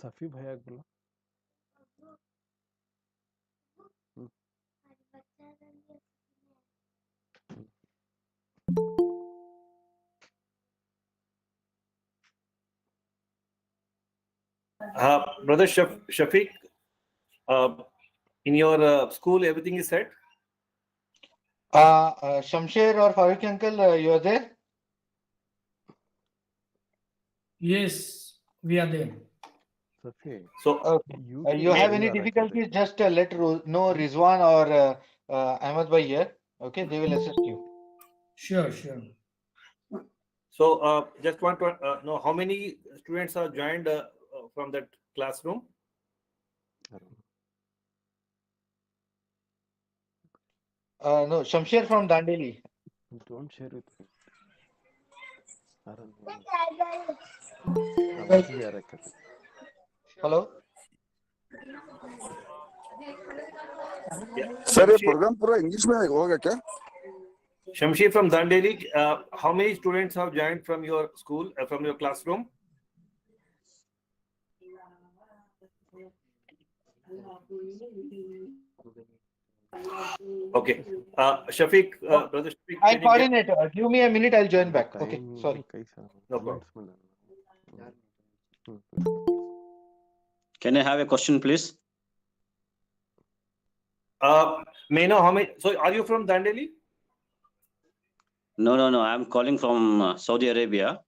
सफी भैया बोला Brother Shafiq, in your school, everything is set? Shamsher or Farooq uncle, you are there? Yes, we are there. Safi So, You have any difficulties, just let know Rizwan or Ahmed Bhai here. Okay, they will assist you. Sure, sure. so just want to know how many students are joined from that classroom? No, Shamsher from Dandeli. Don't share with me. I don't know. Hello. Sir ये programme पूरा English में होगा क्या? Shamshi from Dandeli, how many students have joined from your school, from your classroom? Okay. Shafiq, brother Shafiq. I'll coordinate. Give me a minute, I'll join back. Okay, sorry. No problem. Can I have a question, please? May I know how many? So, are you from Dandeli? No. I'm calling from Saudi Arabia.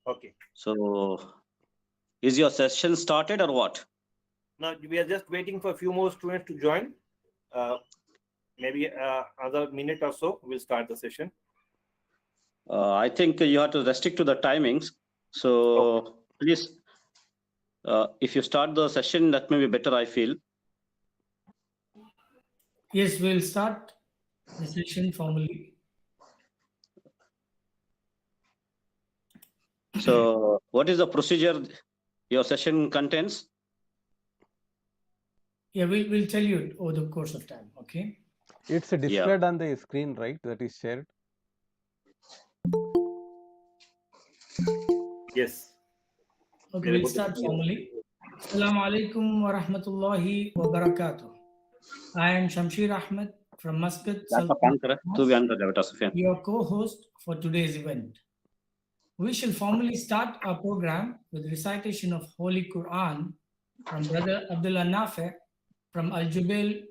Okay. So, is your session started or what? Now, we are just waiting for a few more students to join. Maybe another minute or so, we'll start the session. I think you have to restrict to the timings. So, please, if you start the session, that may be better, I feel. Yes, we'll start the session formally. So, what is the procedure your session contains? Yeah, we'll tell you over the course of time, okay? It's displayed on the screen, right? That is shared. Yes. Okay, we'll start formally. Assalamu alaikum wa rahmatullahi wa barakatuh. I am Shamsher Ahmed from Muscat, your co-host for today's event. We shall formally start our program with recitation of Holy Quran from Brother Abdullah Nafe from Al Jubail,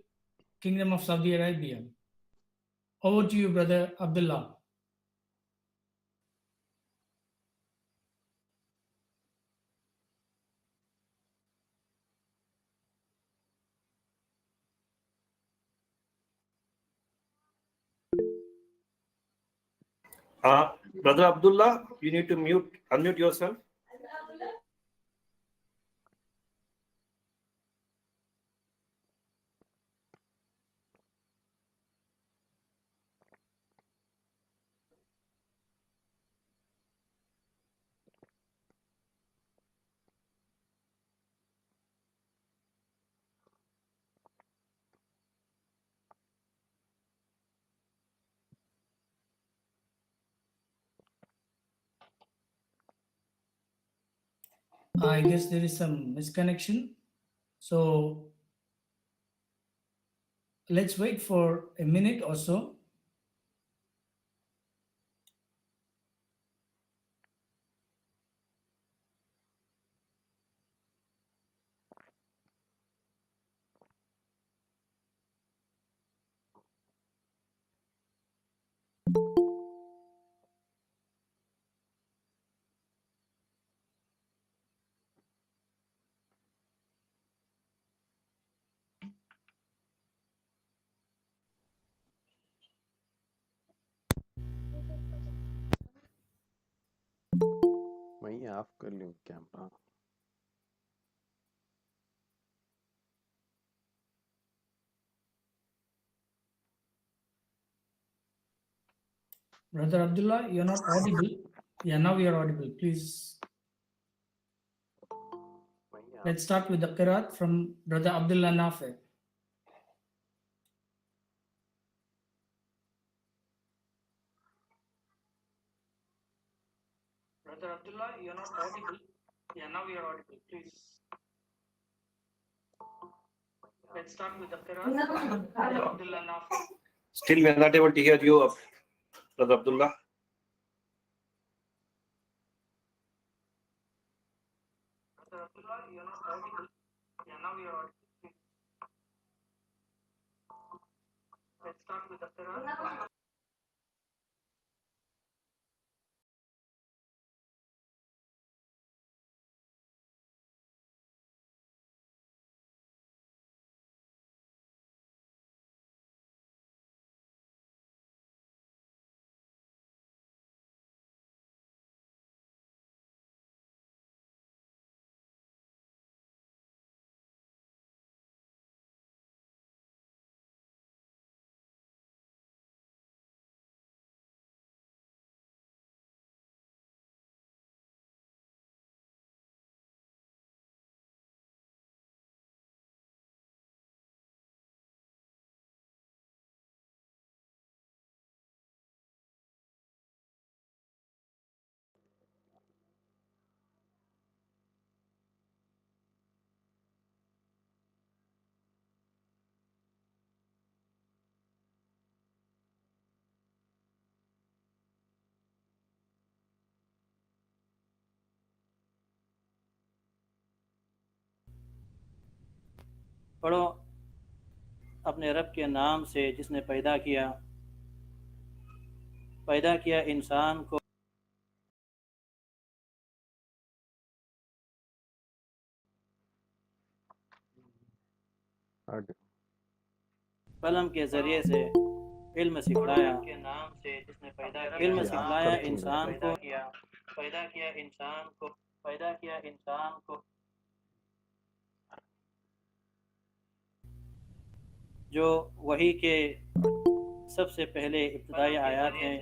Kingdom of Saudi Arabia. Over to you, Brother Abdullah. Brother Abdullah, you need to unmute yourself. I guess there is some misconnection. So let's wait for a minute or so. मैं of कर लूं camera. Brother Abdullah, you're not audible. Yeah, now you're audible. Please. Let's start with the Qiraat from Brother Abdullah Nafe. Brother Abdullah, you're not audible. Yeah, now you're audible. Please. Let's start with the Quran. Brother Abdullah Nafi. Still, we are not able to hear you, Brother Abdullah. Brother Abdullah, you're not audible. Yeah, now you're audible. Let's start with the Quran. पढ़ो अपने रब के नाम से जिसने पैदा किया इंसान को आगे कलम के जरिए से इल्म सिखलाया के नाम से जिसने पैदा इल्म किया, सिखलाया करते इंसान को पैदा किया इंसान को जो वही के सबसे पहले इब्तदाई आयात हैं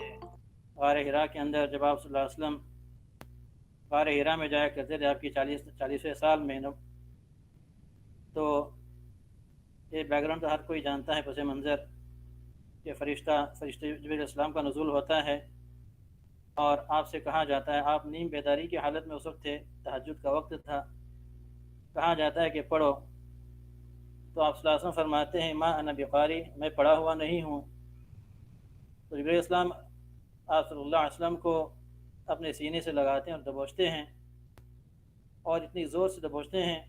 गार हिरा के अंदर जब आप सल्लल्लाहु अलैहि वसल्लम गार हिरा में जाया करते थे आपकी 40वें साल में तो ये बैकग्राउंड तो हर कोई जानता है पस मंज़र कि फरिश्ता जिब्रील अलैहिस्सलाम का नुज़ूल होता है और आपसे कहा जाता है, आप नीम बेदारी की हालत में उस वक्त थे, तहज्जुद का वक्त था, कहा जाता है कि पढ़ो, तो आप सल्लल्लाहु अलैहि वसल्लम फरमाते हैं मा अना बिकारी, मैं पढ़ा हुआ नहीं हूँ। तो जिब्रील अलैहिस्सलाम आप सल्लल्लाहु अलैहि वसल्लम को अपने सीने से लगाते हैं और दबोचते हैं और इतनी ज़ोर से दबोचते हैं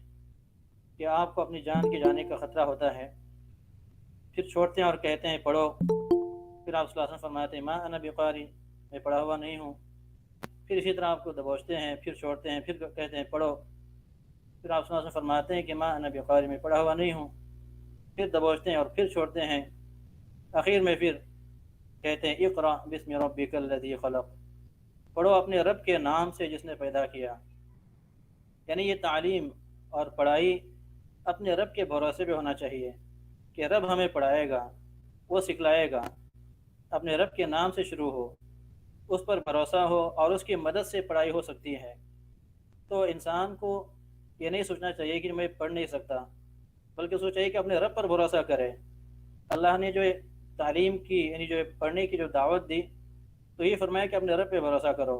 कि आपको अपनी जान के जाने का ख़तरा होता है। फिर छोड़ते हैं और कहते हैं पढ़ो। फिर आप सल्लल्लाहु अलैहि वसल्लम फरमाते हैं मा अना बिकारी, मैं पढ़ा हुआ नहीं हूँ। फिर इसी तरह आपको दबोचते हैं, फिर छोड़ते हैं, फिर कहते हैं पढ़ो। फिर आप सल्लल्लाहु अलैहि वसल्लम फरमाते हैं कि मा अना बिकारी, मैं पढ़ा हुआ नहीं हूँ। फिर दबोचते हैं और फिर छोड़ते हैं। आखिर में फिर कहते हैं इक़रा बिस्मि रब्बिकल लज़ी खलक़, पढ़ो अपने रब के नाम से जिसने पैदा किया। यानी ये तालीम और पढ़ाई अपने रब के भरोसे पे होना चाहिए कि रब हमें पढ़ाएगा, वो सिखलाएगा, अपने रब के नाम से शुरू हो, उस पर भरोसा हो और उसकी मदद से पढ़ाई हो सकती है। तो इंसान को ये नहीं सोचना चाहिए कि मैं पढ़ नहीं सकता, बल्कि सोचना चाहिए कि अपने रब पर भरोसा करे। अल्लाह ने जो तालीम की यानी जो पढ़ने की जो दावत दी, तो ये फरमाया कि अपने रब पे भरोसा करो,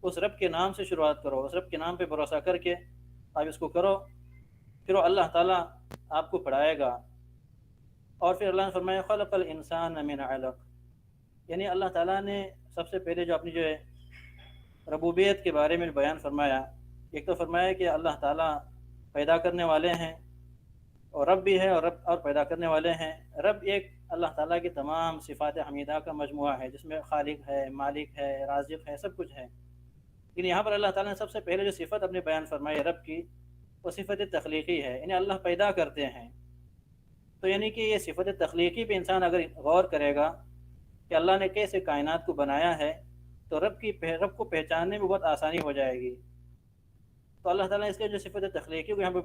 उस रब के नाम से शुरुआत करो, उस रब के नाम पे भरोसा करके आप इसको करो, फिर अल्लाह ताला आपको पढ़ाएगा। और फिर अल्लाह ने फरमाया खलक़ल इंसान मिन अलक़, यानी अल्लाह ताला ने सबसे पहले जो अपनी जो है रबूबियत के बारे में बयान फरमाया। एक तो फरमाया कि अल्लाह ताला पैदा करने वाले हैं और रब भी है और रब और पैदा करने वाले हैं। रब एक अल्लाह ताला की तमाम सिफ़ात हमीदा का मजमुआ है, जिसमें खालिक है, मालिक है, राज़िक़ है, सब कुछ है। लेकिन यहाँ पर अल्लाह ताला ने सबसे पहले जो सिफ़त अपने बयान फरमाई रब की, वो सिफ़त तख्लीक़ी है, यानी अल्लाह पैदा करते हैं। तो यानी कि ये सिफ़त तख्लीक़ी पे इंसान अगर गौर करेगा कि अल्लाह ने कैसे कायनात को बनाया है, तो रब को पहचानने में बहुत आसानी हो जाएगी। तो अल्लाह ताला ने इसके जो सिफ़त तख्लीक़ी को यहाँ पर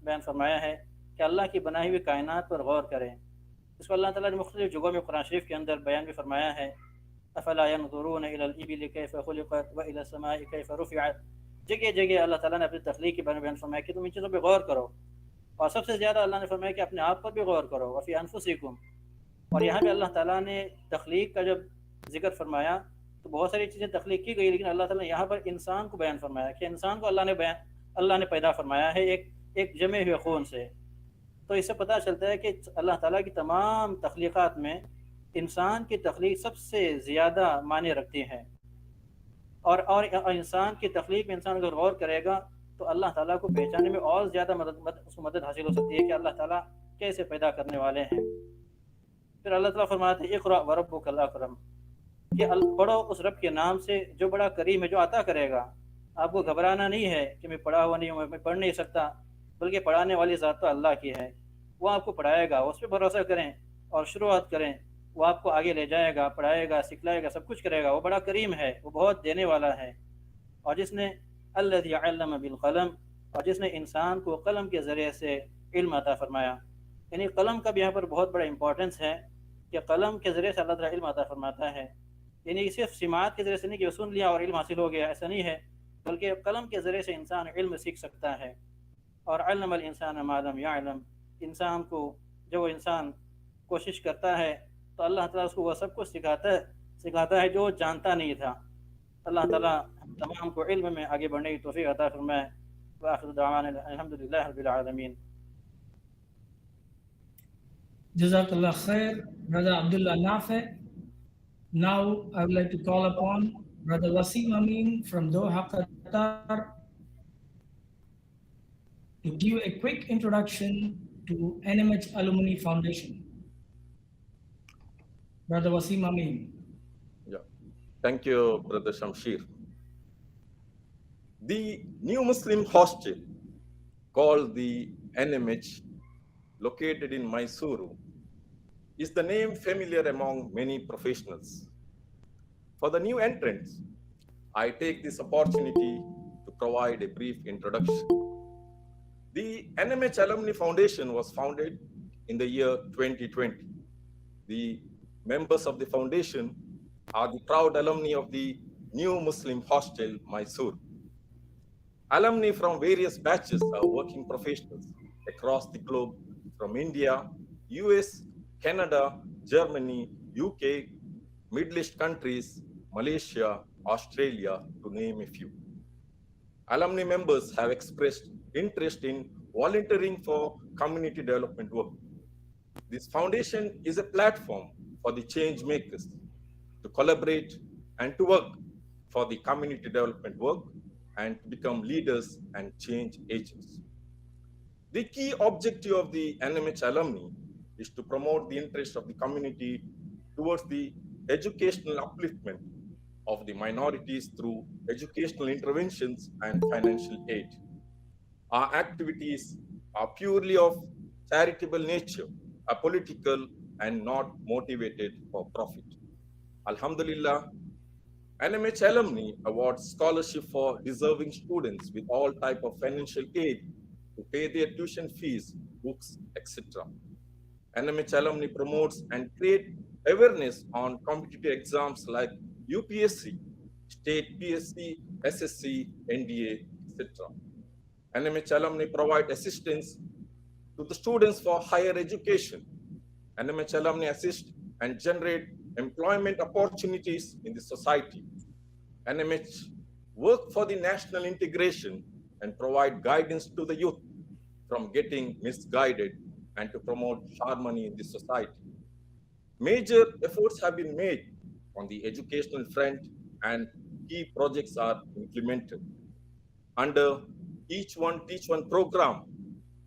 बयान फरमाया है कि अल्लाह की बनाई हुई कायनात पर गौर करें। इसको अल्लाह ताला ने मुख्तलिफ़ जगहों में कुरान शरीफ के अंदर बयान भी फरमाया है, अफ़ला यंज़ुरून इलल इबिल कैफ़ खुलिक़त व इलस समाई कैफ़ रुफ़िअत। जगह जगह अल्लाह ताला ने अपनी तख्लीक़ के बारे में बयान फरमाया कि तुम इन चीज़ों पर गौर करो। और सबसे ज़्यादा अल्लाह ने फरमाया कि अपने आप पर भी गौर करो, व फ़ी अनफुसिकुम। और यहाँ पे अल्लाह ताला ने तख्लीक़ का जब जिक्र फरमाया तो बहुत सारी चीज़ें तख्लीक़ की गई, लेकिन अल्लाह ताला ने यहाँ पर इंसान को बयान फरमाया कि इंसान को अल्लाह ने पैदा फरमाया है एक जमे हुए खून से। तो इससे पता चलता है कि अल्लाह ताला की तमाम तख्लीक़ात में इंसान की तख्लीक सबसे ज़्यादा मायने रखती है। और इंसान की तख्लीक में इंसान अगर गौर करेगा तो अल्लाह ताला को पहचानने में और ज़्यादा उसको मदद हासिल हो सकती है कि अल्लाह ताला कैसे पैदा करने वाले हैं। फिर अल्लाह ताला फरमाते हैं इक़रा व रब्बुकल अकरम, कि पढ़ो उस रब के नाम से जो बड़ा करीम है, जो अता करेगा। आपको घबराना नहीं है कि मैं पढ़ा हुआ नहीं हूँ, मैं पढ़ नहीं सकता, बल्कि पढ़ाने वाली ज़ात तो अल्लाह की है, वो आपको पढ़ाएगा। उस पर भरोसा करें और शुरुआत करें, वो आपको आगे ले जाएगा, पढ़ाएगा, सिखलाएगा, सब कुछ करेगा। वो बड़ा करीम है, वो बहुत देने वाला है। और जिसने अल्लज़ी अल्लम बिल क़लम, और जिसने इंसान को कलम के ज़रिए से इल्म अता फरमाया। यानी कलम का भी यहाँ पर बहुत बड़ा इंपॉर्टेंस है कि कलम के ज़रिए से अल्लाह ताला इल्म अता फरमाता है। यानी सिर्फ सिमात के ज़रिए से नहीं कि सुन लिया और इल्म हासिल हो गया, ऐसा नहीं है, बल्कि कलम के ज़रिए से इंसान इल्म सीख सकता है। और अल्लमल इंसान मा लम यअलम, इंसान को जो इंसान कोशिश करता है तो अल्लाह ताला उसको वह सब कुछ सिखाता है जो जानता नहीं था। अल्लाह ताला तमाम को इल्म में आगे बढ़ने की तौफीक अता फरमाए। व आखिर दावाना अल्हम्दुलिल्लाहि रब्बिल आलमीन। Jazakallah khair, Brother Abdullah Nafe. Now I would like to call upon Brother Wasim Amin from Doha, Qatar, to give a quick introduction to NMH Alumni Foundation. Brother Wasim Amin. Yeah, thank you, Brother Shamshir. The new Muslim hostel called the NMH, located in Mysuru, is the name familiar among many professionals. For the new entrants, I take this opportunity to provide a brief introduction. The NMH Alumni Foundation was founded in the year 2020. The members of the foundation are the proud alumni of the new Muslim hostel, Mysuru. Alumni from various batches are working professionals across the globe, from India, US, Canada, Germany, UK, Middle East countries, Malaysia, Australia, to name a few. Alumni members have expressed interest in volunteering for community development work. This foundation is a platform for the change makers to collaborate and to work for the community development work and to become leaders and change agents. The key objective of the NMH alumni is to promote the interest of the community towards the educational upliftment of the minorities through educational interventions and financial aid. Our activities are purely of charitable nature, apolitical, and not motivated for profit. Alhamdulillah, NMH Alumni awards scholarship for deserving students with all type of financial aid to pay their tuition fees, books, etc. NMH Alumni promotes and create awareness on competitive exams like UPSC, State PSC, SSC, NDA, etc. NMH Alumni provide assistance to the students for higher education. NMH Alumni assist and generate employment opportunities in the society. NMH work for the national integration and provide guidance to the youth from getting misguided and to promote harmony in the society. Major efforts have been made on the educational front and key projects are implemented. Under Each One Teach One program,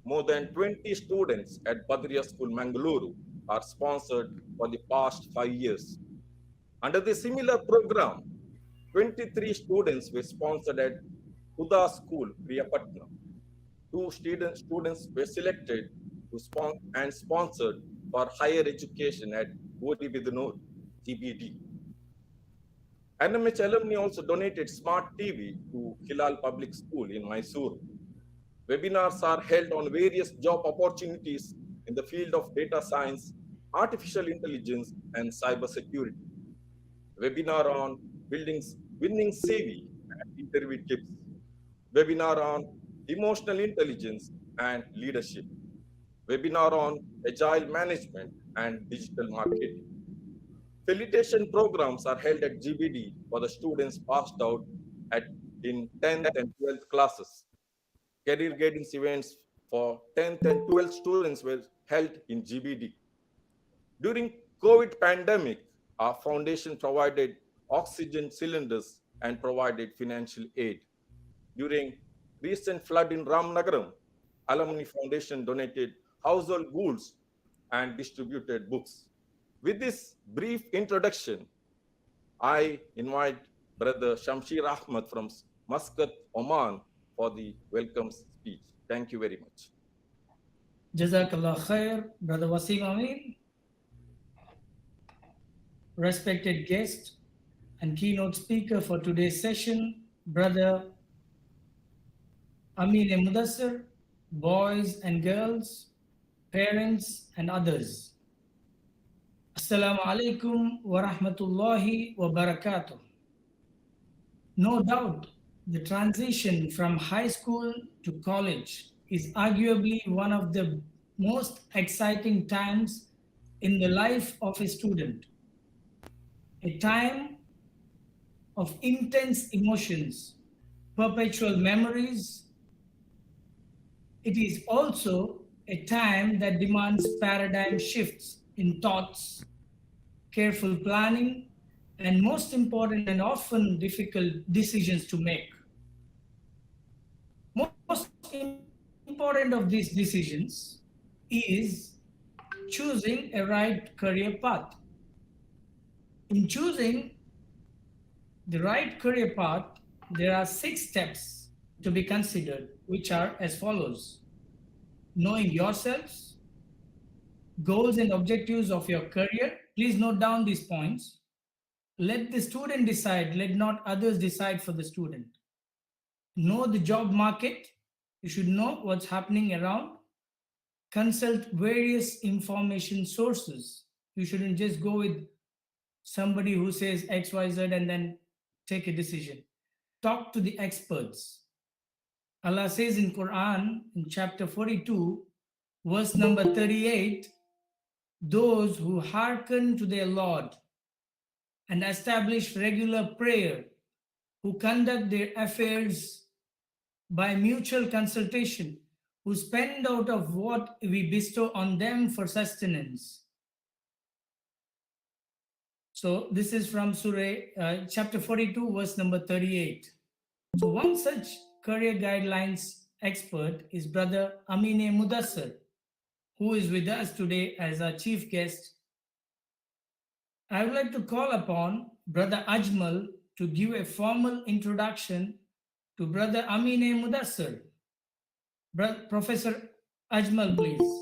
more than 20 students at Badriya School, Bangalore are sponsored for the past 5 years. Under the similar program, 23 students were sponsored at Huda School, Priyapatnam. 2 students were selected to and sponsored for higher education at Gori Bidunur, GBD. NMH alumni also donated smart TV to Hilal Public School in Mysuru. Webinars are held on various job opportunities in the field of data science, artificial intelligence, and cybersecurity. Webinar on winning CV and interview tips. Webinar on emotional intelligence and leadership. Webinar on agile management and digital marketing. Facilitation programs are held at GBD for the students passed out in 10th and 12th classes. Career guidance events for 10th and 12th students were held in GBD. During COVID pandemic, our foundation provided oxygen cylinders and provided financial aid. During recent flood in Ramnagaram, Alumni Foundation donated household goods and distributed books. With this brief introduction, I invite Brother Shamshir Ahmad from Muscat, Oman for the welcome speech. Thank you very much. Jazakallah khair, Brother Wasim Amin. Respected guest and keynote speaker for today's session, Brother Amin Mudassir, boys and girls, parents and others. Assalamu alaikum wa rahmatullahi wa barakatuh. No doubt, the transition from high school to college is arguably one of the most exciting times in the life of a student. A time of intense emotions, perpetual memories. It is also a time that demands paradigm shifts in thoughts, careful planning, and most important and often difficult decisions to make. Most important of these decisions is choosing a right career path. In choosing the right career path, there are 6 steps to be considered, which are as follows: knowing yourselves, goals and objectives of your career. Please note down these points. Let the student decide, let not others decide for the student. Know the job market. You should know what's happening around. Consult various information sources. You shouldn't just go with somebody who says XYZ and then take a decision. Talk to the experts. Allah says in Quran, in chapter 42, verse number 38, those who hearken to their Lord and establish regular prayer, who conduct their affairs by mutual consultation, who spend out of what we bestow on them for sustenance. So this is from Surah chapter 42, verse number 38. So one such career guidelines expert is Brother Amine Mudassir, who is with us today as our chief guest. I would like to call upon Brother Ajmal to give a formal introduction to Brother Amine Mudassir. Professor Ajmal, please.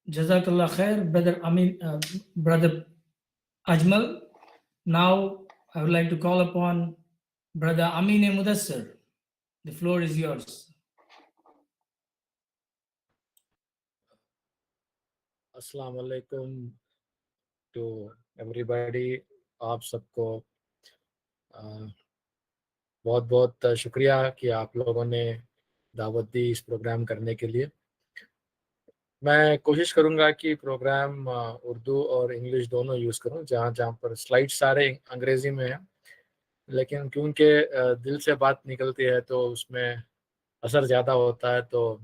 Jazakallah khair, Brother Amin, Brother Ajmal. Now I would like to call upon Brother Amin Mudassir. The floor is yours. अस्सलाम वालेकुम to everybody. आप सबको बहुत बहुत शुक्रिया कि आप लोगों ने दावत दी इस प्रोग्राम करने के लिए। मैं कोशिश करूंगा कि प्रोग्राम उर्दू और इंग्लिश दोनों यूज़ करूं, जहां पर स्लाइड सारे अंग्रेज़ी में हैं, लेकिन क्योंकि दिल से बात निकलती है तो उसमें असर ज़्यादा होता है, तो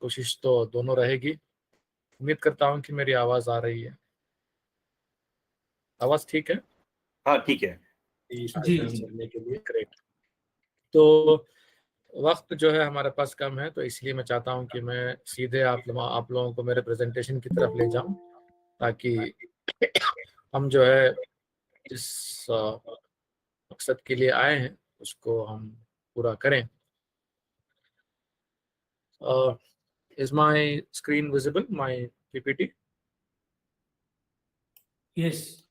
कोशिश तो दोनों रहेगी। उम्मीद करता हूं कि मेरी आवाज़ आ रही है। आवाज़ ठीक है? हाँ ठीक है जी करने के लिए ग्रेट। तो वक्त जो है हमारे पास कम है, तो इसलिए मैं चाहता हूं कि मैं सीधे आप लोगों को मेरे प्रेजेंटेशन की तरफ ले जाऊं, ताकि हम जो है जिस मकसद के लिए आए हैं उसको हम पूरा करें। Is my screen visible, my PPT? Yes.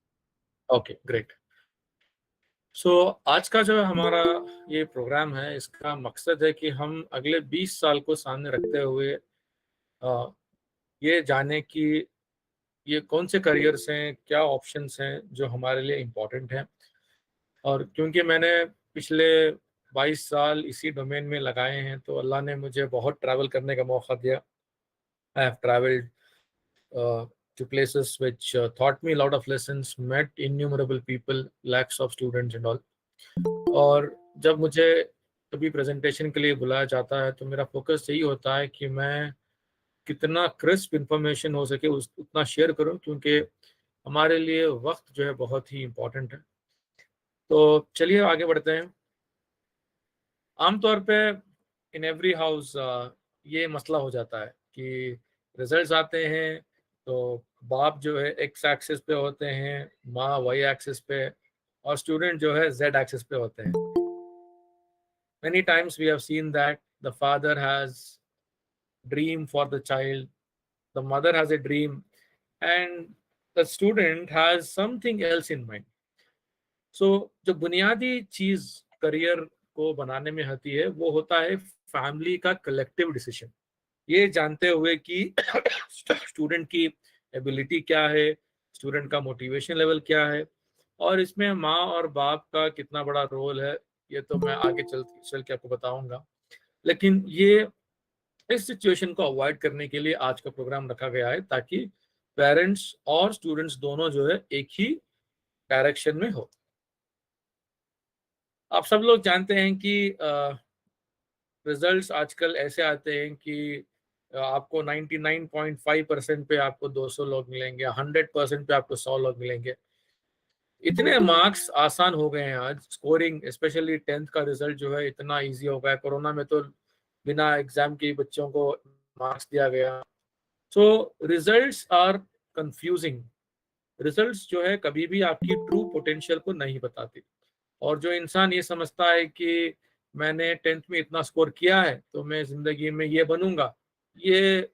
Okay, great. So आज का जो हमारा ये प्रोग्राम है, इसका मकसद है कि हम अगले 20 साल को सामने रखते हुए ये जाने कि ये कौन से करियर्स हैं, क्या ऑप्शंस हैं जो हमारे लिए इम्पोर्टेंट हैं। और क्योंकि मैंने पिछले 22 साल इसी डोमेन में लगाए हैं, तो अल्लाह ने मुझे बहुत ट्रैवल करने का मौका दिया। I have traveled to places which taught me a lot of lessons, met innumerable people, lakhs of students and all. और जब मुझे कभी प्रेजेंटेशन के लिए बुलाया जाता है तो मेरा फोकस यही होता है कि मैं कितना क्रिस्प इंफॉर्मेशन हो सके उतना शेयर करूं, क्योंकि हमारे लिए वक्त जो है बहुत ही इम्पोर्टेंट है। तो चलिए आगे बढ़ते हैं। आमतौर पे इन एवरी हाउस ये मसला हो जाता है कि रिजल्ट्स आते हैं तो बाप जो है एक्स एक्सिस पे होते हैं, माँ वाई एक्सिस पे, और स्टूडेंट जो है जेड एक्सिस पे होते हैं। Many times we have seen that the father has dream for the child, the mother has a dream, and the student has something else in mind. So जो बुनियादी चीज करियर को बनाने में होती है वो होता है फैमिली का कलेक्टिव डिसीजन, ये जानते हुए कि स्टूडेंट की एबिलिटी क्या है, स्टूडेंट का मोटिवेशन लेवल क्या है, और इसमें माँ और बाप का कितना बड़ा रोल है, ये तो मैं आगे चल के आपको बताऊंगा। लेकिन ये इस सिचुएशन को अवॉइड करने के लिए आज का प्रोग्राम रखा गया है ताकि पेरेंट्स और स्टूडेंट्स दोनों जो है एक ही डायरेक्शन में हो। आप सब लोग जानते हैं कि रिजल्ट्स आजकल ऐसे आते हैं कि आपको 99.5% पे आपको 200 लोग मिलेंगे, 100% पे आपको 100 लोग मिलेंगे। इतने मार्क्स आसान हो गए हैं आज, स्कोरिंग स्पेशली 10th का रिजल्ट जो है इतना इजी हो गया। कोरोना में तो बिना एग्जाम के बच्चों को मार्क्स दिया गया। सो रिजल्ट्स आर कंफ्यूजिंग। रिजल्ट्स जो है कभी भी आपकी ट्रू पोटेंशियल को नहीं बताती, और जो इंसान ये समझता है कि मैंने 10th में इतना स्कोर किया है तो मैं जिंदगी में ये बनूंगा, ये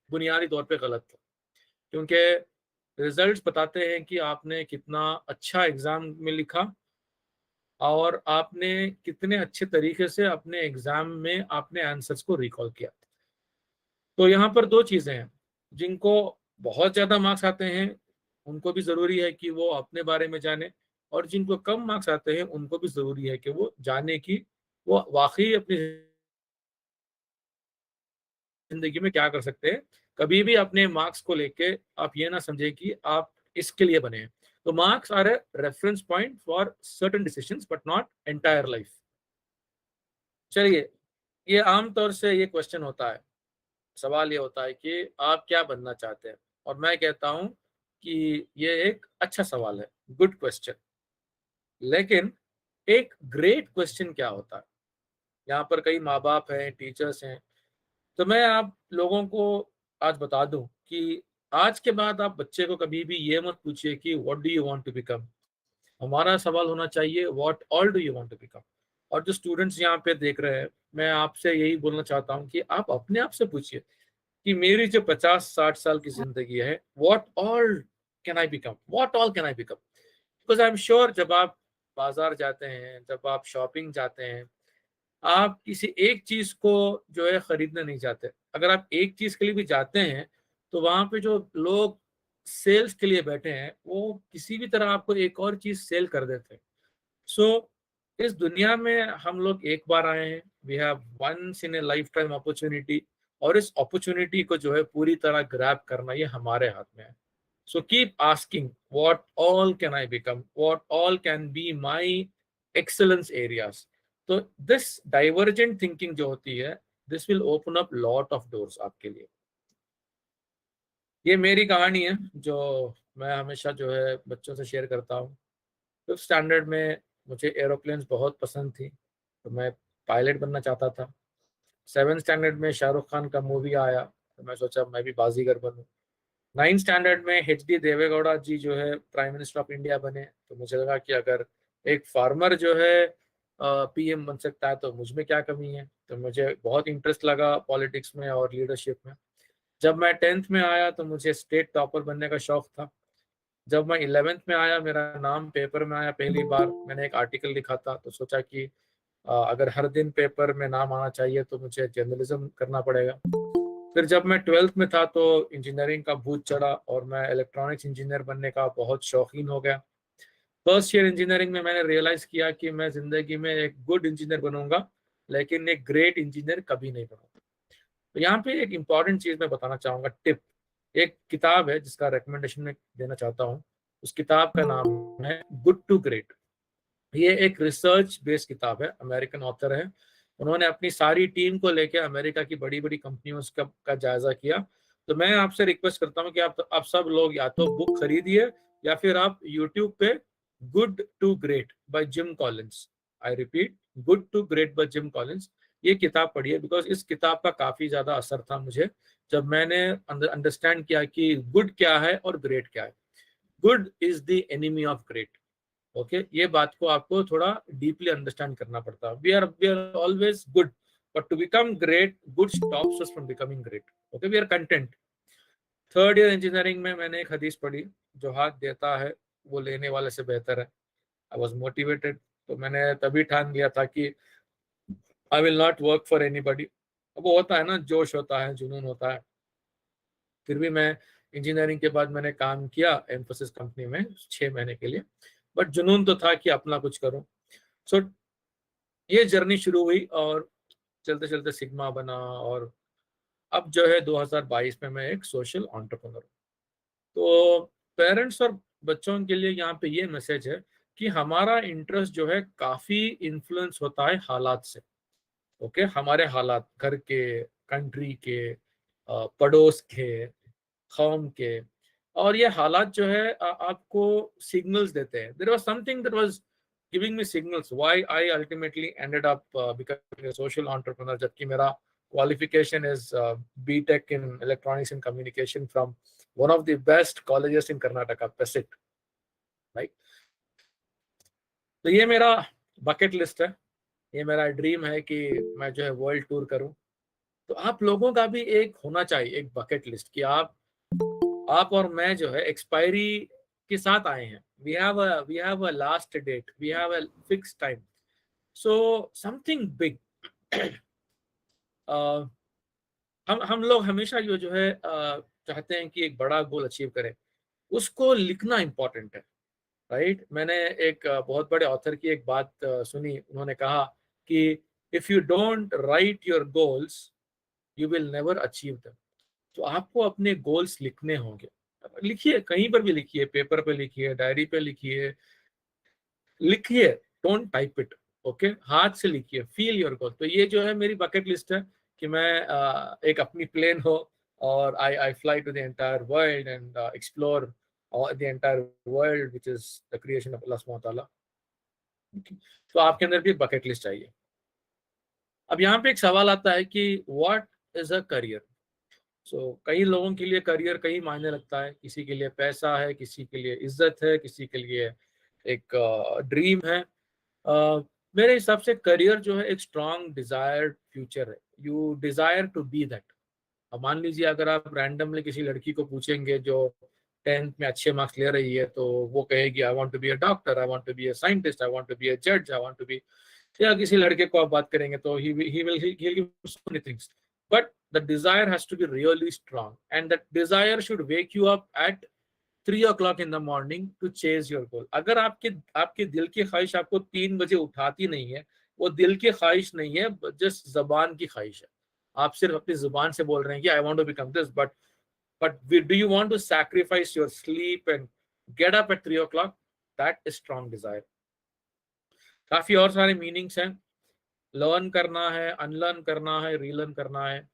बुनियादी तौर पे गलत है। क्योंकि रिजल्ट्स बताते हैं कि आपने कितना अच्छा एग्जाम में लिखा और आपने कितने अच्छे तरीके से अपने एग्जाम में आपने आंसर्स को रिकॉल किया। तो यहाँ पर दो चीजें हैं, जिनको बहुत ज्यादा मार्क्स आते हैं उनको भी जरूरी है कि वो अपने बारे में जाने, और जिनको कम मार्क्स आते हैं उनको भी जरूरी है कि वो जाने की वो वाकई अपनी जिंदगी में क्या कर सकते हैं। कभी भी अपने मार्क्स को लेके आप ये ना समझे कि आप इसके लिए बने हैं। तो marks are a reference point for certain decisions but not entire life. चलिए, ये आमतौर से ये क्वेश्चन होता है, सवाल ये होता है कि आप क्या बनना चाहते हैं, और मैं कहता हूं कि ये एक अच्छा सवाल है, गुड क्वेश्चन। लेकिन एक ग्रेट क्वेश्चन क्या होता है? यहाँ पर कई माँ बाप हैं, टीचर्स हैं, तो मैं आप लोगों को आज बता दूं कि आज के बाद आप बच्चे को कभी भी ये मत पूछिए कि what do you want to become. हमारा सवाल होना चाहिए what all do you want to become. और जो स्टूडेंट्स यहाँ पे देख रहे हैं, मैं आपसे यही बोलना चाहता हूँ कि आप अपने आप से पूछिए कि मेरी जो 50-60 साल की जिंदगी है, what all can I become, what all can I become. Because I am sure जब आप बाजार जाते हैं, जब आप शॉपिंग जाते हैं, आप किसी एक चीज को जो है खरीदने नहीं जाते। अगर आप एक चीज के लिए भी जाते हैं तो वहां पे जो लोग सेल्स के लिए बैठे हैं वो किसी भी तरह आपको एक और चीज सेल कर देते हैं। सो इस दुनिया में हम लोग एक बार आए हैं, we have once in a life time opportunity, और इस अपॉर्चुनिटी को जो है पूरी तरह ग्रैब करना ये हमारे हाथ में है। So keep asking what all can I become, what all can be my excellence areas. तो दिस डाइवर्जेंट थिंकिंग जो होती है, this will open up lot of doors आपके लिए। ये मेरी कहानी है जो मैं हमेशा जो है बच्चों से शेयर करता हूँ। 5th स्टैंडर्ड में मुझे एरोप्लेन्स बहुत पसंद थी, तो मैं पायलट बनना चाहता था। 7th स्टैंडर्ड में शाहरुख खान का मूवी आया तो मैं सोचा मैं भी बाजीगर बनूं। 9th स्टैंडर्ड में HD देवेगौड़ा जी जो है प्राइम मिनिस्टर ऑफ इंडिया बने, तो मुझे लगा कि अगर एक फार्मर जो है PM बन सकता है तो मुझ में क्या कमी है। तो मुझे बहुत इंटरेस्ट लगा पॉलिटिक्स में और लीडरशिप में। जब मैं 10th में आया तो मुझे स्टेट टॉपर बनने का शौक था। जब मैं 11th में आया, मेरा नाम पेपर में आया पहली बार, मैंने एक आर्टिकल लिखा था, तो सोचा कि अगर हर दिन पेपर में नाम आना चाहिए तो मुझे जर्नलिज्म करना पड़ेगा। फिर जब मैं 12th में था तो इंजीनियरिंग का भूत चढ़ा और मैं इलेक्ट्रॉनिक्स इंजीनियर बनने का बहुत शौकीन हो गया। फर्स्ट ईयर इंजीनियरिंग में मैंने रियलाइज किया कि मैं जिंदगी में एक गुड इंजीनियर बनूंगा, लेकिन एक ग्रेट इंजीनियर कभी नहीं बनूंगा। तो यहाँ पे एक इंपॉर्टेंट चीज मैं बताना चाहूंगा, टिप। एक किताब है जिसका रिकमेंडेशन मैं देना चाहता हूँ, उस किताब का नाम है गुड टू ग्रेट। ये एक रिसर्च बेस्ड किताब है, अमेरिकन ऑथर है, उन्होंने अपनी सारी टीम को लेके अमेरिका की बड़ी बड़ी कंपनियों का जायजा किया। तो मैं आपसे रिक्वेस्ट करता हूँ कि आप सब लोग या तो बुक खरीदिए या फिर आप यूट्यूब पे good to great by Jim Collins, I repeat good to great by Jim Collins, ये किताब पढ़िए। बिकॉज इस किताब का काफी ज्यादा असर था मुझे जब मैंने अंडरस्टैंड किया कि गुड क्या है और ग्रेट क्या है। Good is the enemy of great. Okay, ये बात को आपको थोड़ा डीपली अंडरस्टैंड करना पड़ता है। We are always good, but to become great, good stops us from becoming great. Okay, we are content. Third year engineering में मैंने एक हदीस पढ़ी, जो हाथ देता है वो लेने वाले से बेहतर है। आई वॉज मोटिवेटेड, तो मैंने तभी ठान लिया था कि I will not work for anybody. अब वो होता है ना, जोश होता है, जुनून होता है। फिर भी मैं इंजीनियरिंग के बाद मैंने काम किया एम्फोसिस कंपनी में 6 महीने के लिए, बट जुनून तो था कि अपना कुछ करूं। सो ये जर्नी शुरू हुई और चलते चलते सिग्मा बना, और अब जो है 2022 में मैं एक सोशल एंटरप्रेन्योर हूं। तो पेरेंट्स और बच्चों के लिए यहाँ पे ये मैसेज है कि हमारा इंटरेस्ट जो है काफी इन्फ्लुएंस होता है हालात से। ओके, हमारे हालात, घर के, कंट्री के, पड़ोस के, कौम के, और ये हालात जो है आपको सिग्नल्स देते हैं। There was something that was giving me signals why I ultimately ended up becoming a social entrepreneur, जबकि मेरा qualification is BTech in electronics and communication from one of the best colleges in Karnataka, PESIT, right. तो ये मेरा bucket list है, ये मेरा dream है कि मैं जो है वर्ल्ड टूर करूं। तो आप लोगों का भी एक होना चाहिए, एक बकेट लिस्ट, कि आप और मैं जो है एक्सपायरी के साथ आए हैं। We have a last date, we have a fix time, so something big. हम लोग हमेशा ये जो है चाहते हैं कि एक बड़ा गोल अचीव करें, उसको लिखना इंपॉर्टेंट है, राइट। मैंने एक बहुत बड़े ऑथर की एक बात सुनी, उन्होंने कहा कि if you don't write your goals you will never achieve them. तो आपको अपने गोल्स लिखने होंगे। लिखिए, कहीं पर भी लिखिए, पेपर पे लिखिए, डायरी पे लिखिए, डोंट टाइप इट। ओके, हाथ से लिखिए, फील योर गोल। तो ये जो है मेरी बकेट लिस्ट है कि मैं एक अपनी प्लेन हो और I fly to the entire world and explore the entire world which is the creation of अल्लाह सुब्हानहू व तआला। तो आपके अंदर भी बकेट लिस्ट चाहिए। अब यहाँ पे एक सवाल आता है कि व्हाट इज अ करियर। सो कई लोगों के लिए करियर कई मायने लगता है, किसी के लिए पैसा है, किसी के लिए इज्जत है, किसी के लिए एक ड्रीम है। मेरे हिसाब से करियर जो है एक स्ट्रॉन्ग डिजायर्ड फ्यूचर है। You desire to be that. अब मान लीजिए अगर आप रैंडमली किसी लड़की को पूछेंगे जो 10th में अच्छे मार्क्स ले रही है, तो वो कहेगी I want to be a doctor, I want to be a scientist, I want to be a जज, आई वांट टू बी। या किसी लड़के को आप बात करेंगे तो he'll give so many things, but the desire has to be really strong, and that desire should wake you up at 3 o'clock in the morning to chase your goal. अगर आपके दिल की ख्वाहिश आपको 3 बजे उठाती नहीं है, वो दिल की ख्वाहिश नहीं है, जस्ट जबान की ख्वाहिश है। आप सिर्फ अपनी जुबान से बोल रहे हैं कि I want to become this, but do you want to sacrifice your sleep and get up at 3 o'clock? That is strong desire. काफी और सारे मीनिंग्स हैं। लर्न करना है, अनलर्न करना है, रीलर्न करना है,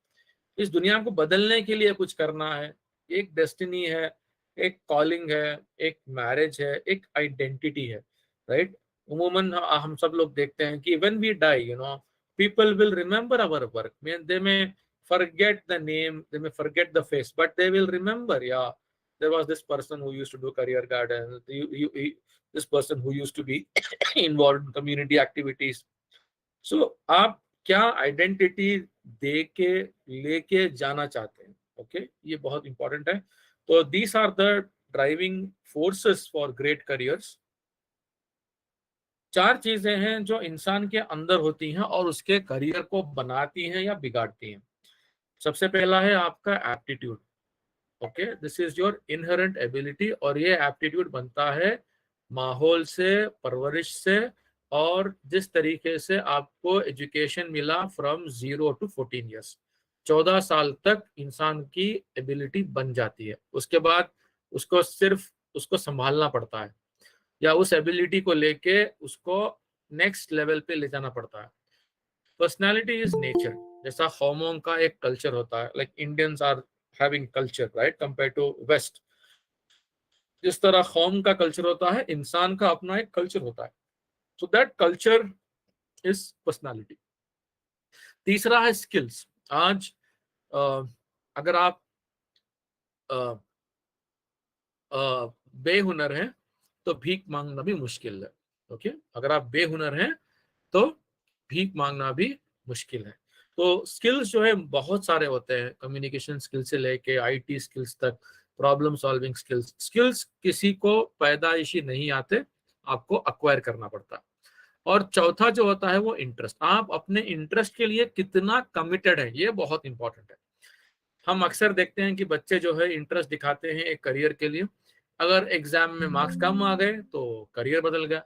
इस दुनिया को बदलने के लिए कुछ करना है। एक डेस्टिनी है, एक कॉलिंग है, एक मैरिज है, एक आइडेंटिटी है, राइट। उमूमन हम सब लोग देखते हैं कि when we die, you know, people will remember our work. They may forget the name, they may forget the face, but they will remember, yeah, there was this person who used to do career guidance, this person who used to be involved in community activities. So आप क्या identity दे के लेके जाना चाहते हैं, okay, ये बहुत important है। तो these are the driving forces for great careers. 4 चीजें हैं जो इंसान के अंदर होती हैं और उसके करियर को बनाती हैं या बिगाड़ती हैं। सबसे पहला है आपका aptitude. Okay, this is your inherent ability, और ये एप्टीट्यूड बनता है माहौल से, परवरिश से, और जिस तरीके से आपको एजुकेशन मिला फ्रॉम 0 to 14 ईयर्स। 14 साल तक इंसान की एबिलिटी बन जाती है, उसके बाद उसको सिर्फ उसको संभालना पड़ता है। या उस एबिलिटी को लेके उसको नेक्स्ट लेवल पे ले जाना पड़ता है। Personality is nature. जैसा हांगकांग का एक कल्चर होता है, like Indians are having culture right compare to west, जिस तरह कौम का कल्चर होता है, इंसान का अपना एक कल्चर होता है। So that culture is personality. तीसरा है स्किल्स। आज अगर आप बेहुनर हैं तो भीख मांगना भी मुश्किल है। ओके, अगर आप बेहुनर हैं तो भीख मांगना भी मुश्किल है। तो स्किल्स जो है बहुत सारे होते हैं, कम्युनिकेशन स्किल से लेके आईटी स्किल्स तक, प्रॉब्लम सॉल्विंग स्किल्स। स्किल्स किसी को पैदाइशी नहीं आते, आपको अक्वायर करना पड़ता है। और चौथा जो होता है वो इंटरेस्ट। आप अपने इंटरेस्ट के लिए कितना कमिटेड है, ये बहुत इंपॉर्टेंट है। हम अक्सर देखते हैं कि बच्चे जो है इंटरेस्ट दिखाते हैं एक करियर के लिए, अगर एग्जाम में मार्क्स कम आ गए तो करियर बदल गया।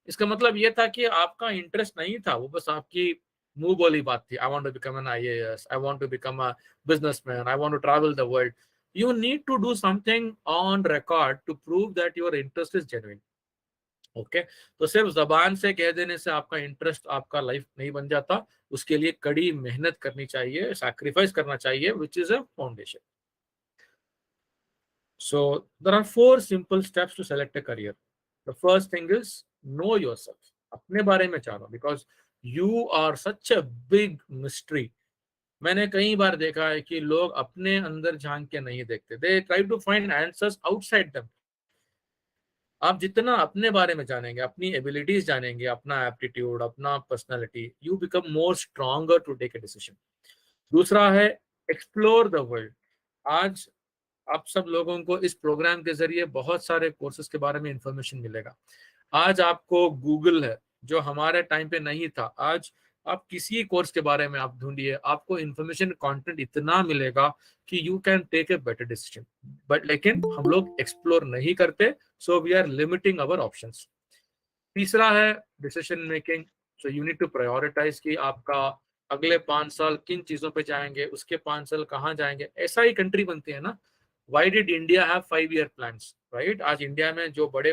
इसका मतलब ये था कि आपका इंटरेस्ट नहीं था, वो बस आपकी मुंह बोली बात थी। I want to become an IAS, I want to become a businessman, I want to travel the world. You need to do something on record to prove that your interest is genuine. Okay, तो सिर्फ जबान से कह देने से आपका interest आपका life नहीं बन जाता, उसके लिए कड़ी मेहनत करनी चाहिए, सैक्रिफाइस करना चाहिए, which is a foundation. So there are 4 simple steps to select a career. The first thing is know yourself. अपने बारे में जानो, because you are such a big mystery. मैंने कई बार देखा है कि लोग अपने अंदर झांक के नहीं देखते, they try to find answers outside them. आप जितना अपने बारे में जानेंगे, अपनी एबिलिटीज जानेंगे, अपना एप्टीट्यूड, अपना personality, you become more stronger to take a decision. दूसरा है एक्सप्लोर द वर्ल्ड। आज आप सब लोगों को इस प्रोग्राम के जरिए बहुत सारे कोर्सेज के बारे में इंफॉर्मेशन मिलेगा। आज आपको गूगल है, जो हमारे टाइम पे नहीं था। आज आप किसी कोर्स के बारे में आप ढूंढिए, आपको इंफॉर्मेशन कंटेंट इतना मिलेगा कि you can take a better decision. But लेकिन हम लोग एक्सप्लोर नहीं करते, so we are limiting our options. तीसरा है decision making. So you need to prioritise कि आपका अगले 5 साल किन चीजों पे जाएंगे, उसके 5 साल कहाँ जाएंगे। ऐसा ही कंट्री बनती है ना। Why did India have 5-year plans, right? आज इंडिया में जो बड़े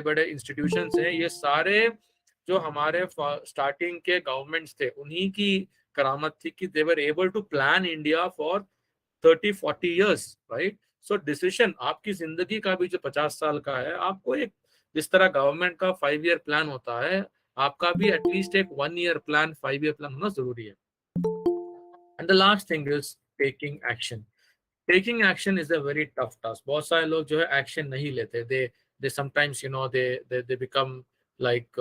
बड़े इंस्टीट्यूशंस हैं, ये सारे जो हमारे स्टार्टिंग के गवर्नमेंट्स थे, उन्हीं की करामत थी कि they were able to plan India for 30-40 years, right? So decision आपकी जिंदगी का भी जो 50 साल का है, आपको एक जिस तरह गवर्नमेंट का 5-year प्लान होता है, आपका भी एटलीस्ट एक 1-year प्लान, 5-year प्लान होना जरूरी है। And the last thing is taking action. Taking action is a very tough task. बहुत सारे लोग जो है एक्शन नहीं लेते, they sometimes you know they become like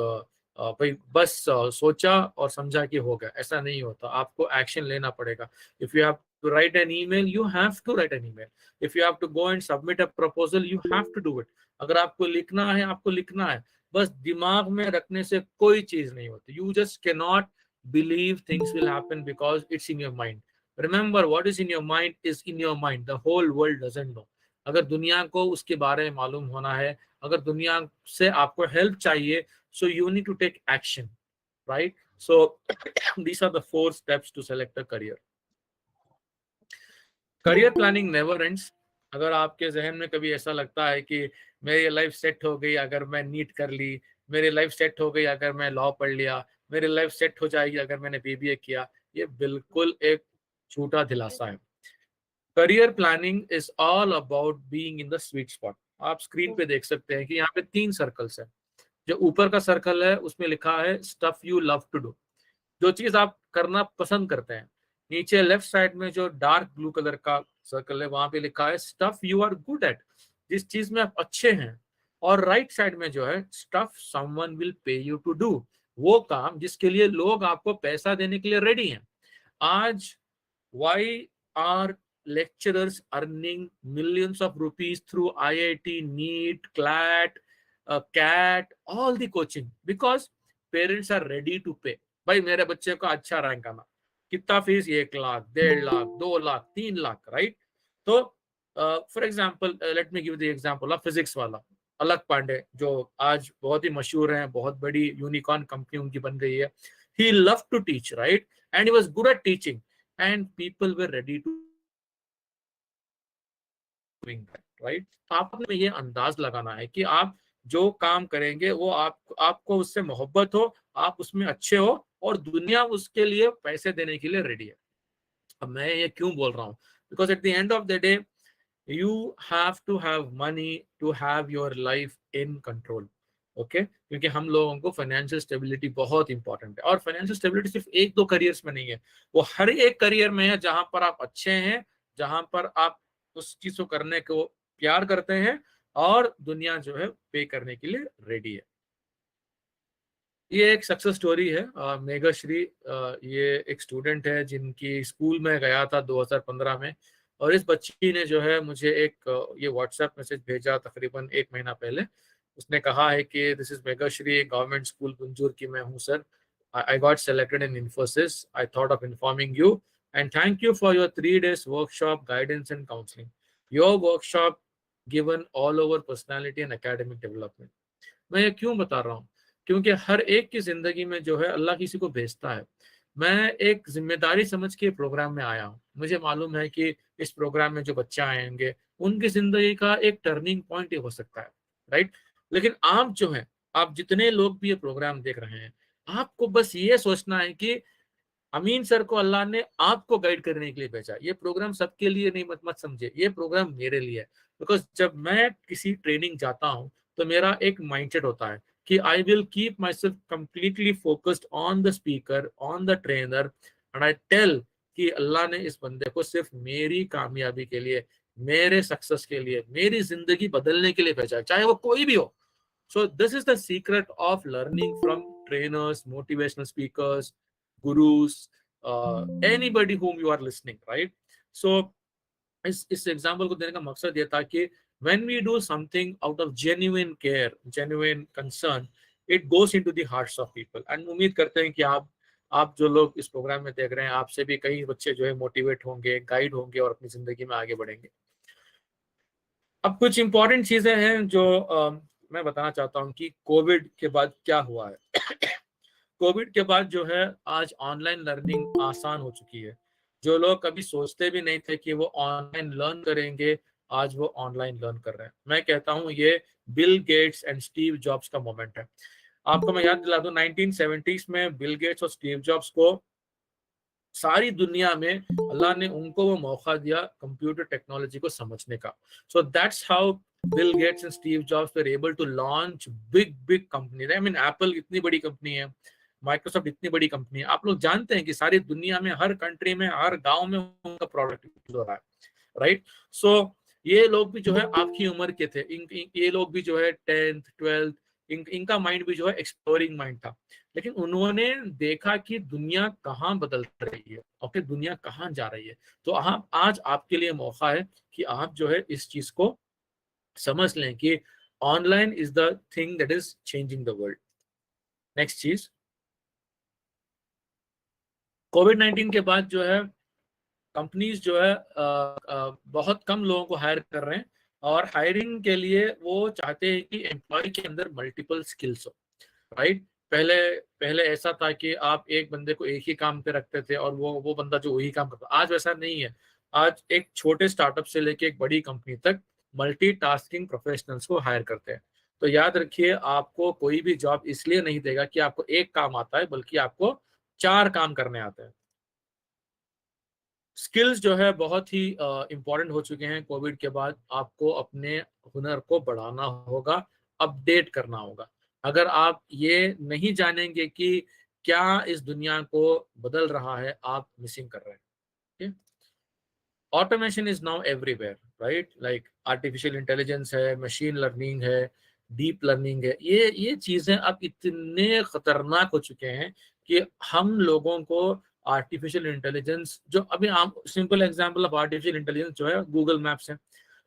भाई बस सोचा और समझा कि हो गया। ऐसा नहीं होता, आपको एक्शन लेना पड़ेगा। If you have to write an email, you have to write an email. If you have to go and submit a proposal, you have to do it. अगर आपको लिखना है, आपको लिखना है। बस दिमाग में रखने से कोई चीज नहीं होती। You just can not believe things will happen because it's in your mind. Remember, what is in your mind is in your mind. The whole world doesn't know. अगर दुनिया को उसके बारे में मालूम होना है, अगर दुनिया से आपको हेल्प चाहिए, so you need to take action, right? So these are the 4 steps to select a career. Career planning never ends. अगर आपके जहन में कभी ऐसा लगता है कि मेरी लाइफ सेट हो गई अगर मैं नीट कर ली, मेरी लाइफ सेट हो गई अगर मैं लॉ पढ़ लिया, मेरी लाइफ सेट हो जाएगी अगर मैंने बीबीए किया, ये बिल्कुल एक झूठा दिलासा है। Career planning is all about being in the sweet spot. आप स्क्रीन पे देख सकते हैं कि यहाँ पे 3 सर्कल्स है। जो ऊपर का सर्कल है उसमें लिखा है stuff you love to do, जो चीज आप करना पसंद करते हैं। नीचे लेफ्ट साइड में जो डार्क ब्लू कलर का सर्कल है, वहां पे लिखा है stuff you are good at, जिस चीज में आप अच्छे हैं। और राइट साइड में जो है stuff someone will pay you to do, वो काम जिसके लिए लोग आपको पैसा देने के लिए रेडी हैं। आज why are lecturers earning millions of rupees through IIT, NEET, CLAT, CAT, all the coaching? Because parents are ready to pay. भाई मेरे बच्चे को अच्छा रैंक आना, कितना फीस? 1 लाख, 1.5 लाख, 2 लाख, 3 लाख, राइट? तो for example let me give the example of physics वाला अलक पांडे, जो आज बहुत ही मशहूर हैं, बहुत बड़ी यूनिकॉर्न कंपनी उनकी बन गई है। He loved to teach, right? And he was good at teaching. And people were ready to doing that, right? आपने ये अंदाज लगाना है कि आप जो काम करेंगे वो आपको उससे मोहब्बत हो, आप उसमें अच्छे हो और दुनिया उसके लिए पैसे देने के लिए रेडी है। अब मैं ये क्यों बोल रहा हूँ? Because at the end of the day you have to have money to have your life in control. Okay क्योंकि हम लोगों को फाइनेंशियल स्टेबिलिटी बहुत इंपॉर्टेंट है, और फाइनेंशियल स्टेबिलिटी सिर्फ एक दो करियर्स में नहीं है, वो हर एक करियर में है जहां पर आप अच्छे हैं, जहां पर आप उस चीज को करने को प्यार करते हैं और दुनिया जो है पे करने के लिए रेडी है। ये एक सक्सेस स्टोरी है। मेघाश्री ये एक स्टूडेंट है जिनकी स्कूल में गया था 2015 में, और इस बच्ची ने जो है मुझे एक ये व्हाट्सएप मैसेज भेजा तकरीबन 1 महीना पहले। उसने कहा है कि दिस इज मेघाश्री, गवर्नमेंट स्कूल गुंजूर की मैं हूँ sir. I got selected in Infosys, I thought of informing you and thank you for your 3 days workshop guidance and counselling. Your workshop given all over personality and academic development. मैं ये क्यों बता रहा हूँ? क्योंकि हर एक की जिंदगी में जो है अल्लाह किसी को भेजता है। मैं एक जिम्मेदारी समझ के प्रोग्राम में आया हूँ। मुझे मालूम है कि इस प्रोग्राम में जो बच्चे आएंगे उनकी जिंदगी का एक टर्निंग पॉइंट हो सकता है, राइट। लेकिन आप जो है, आप जितने लोग भी ये प्रोग्राम देख रहे हैं, आपको बस ये सोचना है कि अमीन सर को अल्लाह ने आपको गाइड करने के लिए भेजा। ये प्रोग्राम सबके लिए नहीं, मत समझे, ये प्रोग्राम मेरे लिए है। बिकॉज जब मैं किसी ट्रेनिंग जाता हूँ तो मेरा एक माइंडसेट होता है कि I will keep my self completely focused on the speaker, on the trainer, and I tell कि अल्लाह ने इस बंदे को सिर्फ मेरी कामयाबी के लिए, मेरे सक्सेस के लिए, मेरी जिंदगी बदलने के लिए भेजा, चाहे वो कोई भी हो। So this is the secret of learning from trainers, motivational speakers, gurus, anybody whom you are listening, right? So इस एग्जाम्पल को देने का मकसद ये था कि when we do something out of genuine care, genuine concern, it goes into the hearts of people. And उम्मीद करते हैं कि आप जो लोग इस प्रोग्राम में देख रहे हैं, आपसे भी कई बच्चे जो है मोटिवेट होंगे, गाइड होंगे और अपनी जिंदगी में आगे बढ़ेंगे। अब कुछ इंपॉर्टेंट चीजें हैं जो मैं बताना चाहता हूँ कि कोविड के बाद क्या हुआ है। कोविड के बाद जो है आज ऑनलाइन लर्निंग आसान हो चुकी है। जो लोग कभी सोचते भी नहीं थे कि वो ऑनलाइन लर्न करेंगे, आज वो ऑनलाइन लर्न कर रहे हैं। मैं कहता हूँ ये bill Gates and Steve jobs का मोमेंट है। आपको मैं याद दिला दूं, 1970s में बिल गेट्स और स्टीव जॉब्स को सारी दुनिया में अल्लाह ने उनको वो मौका दिया कंप्यूटर टेक्नोलॉजी को समझने का। So that's how Bill Gates and Steve Jobs were able to launch big company. I mean Apple इतनी बड़ी कंपनी है, माइक्रोसॉफ्ट इतनी बड़ी कंपनी है, आप लोग जानते हैं कि सारी दुनिया में, हर कंट्री में, हर गांव में उनका प्रोडक्ट यूज हो रहा है, राइट। सो ये लोग भी जो है आपकी उम्र के थे, ये लोग भी जो है 10th 12th, इनका माइंड भी जो है एक्सप्लोरिंग माइंड था। लेकिन उन्होंने देखा कि दुनिया कहाँ बदल रही है, ओके, दुनिया कहाँ जा रही है। तो आज आपके लिए मौका है कि आप जो है इस चीज को समझ लें कि online is the thing that is changing the world. Next चीज, कोविड-19 के बाद जो है कंपनीज जो है बहुत कम लोगों को हायर कर रहे हैं, और हायरिंग के लिए वो चाहते हैं कि एम्प्लॉय के अंदर मल्टीपल स्किल्स हो, राइट। पहले ऐसा था कि आप एक बंदे को एक ही काम पे रखते थे और वो बंदा जो वही काम करता। आज वैसा नहीं है। आज एक छोटे स्टार्टअप से लेके एक बड़ी कंपनी तक मल्टीटास्किंग प्रोफेशनल्स को हायर करते हैं। तो याद रखिए, आपको कोई भी जॉब इसलिए नहीं देगा कि आपको एक काम आता है, बल्कि आपको 4 काम करने आते हैं। स्किल्स जो है बहुत ही इंपॉर्टेंट हो चुके हैं कोविड के बाद। आपको अपने हुनर को बढ़ाना होगा, अपडेट करना होगा। अगर आप ये नहीं जानेंगे कि क्या इस दुनिया को बदल रहा है, आप मिसिंग कर रहे हैं। Automation is now everywhere, right. Like artificial intelligence है, मशीन लर्निंग है, डीप लर्निंग है। ये चीजें अब इतने खतरनाक हो चुके हैं कि हम लोगों को आर्टिफिशियल इंटेलिजेंस, जो अभी आप simple example of artificial intelligence जो है गूगल मैप्स है।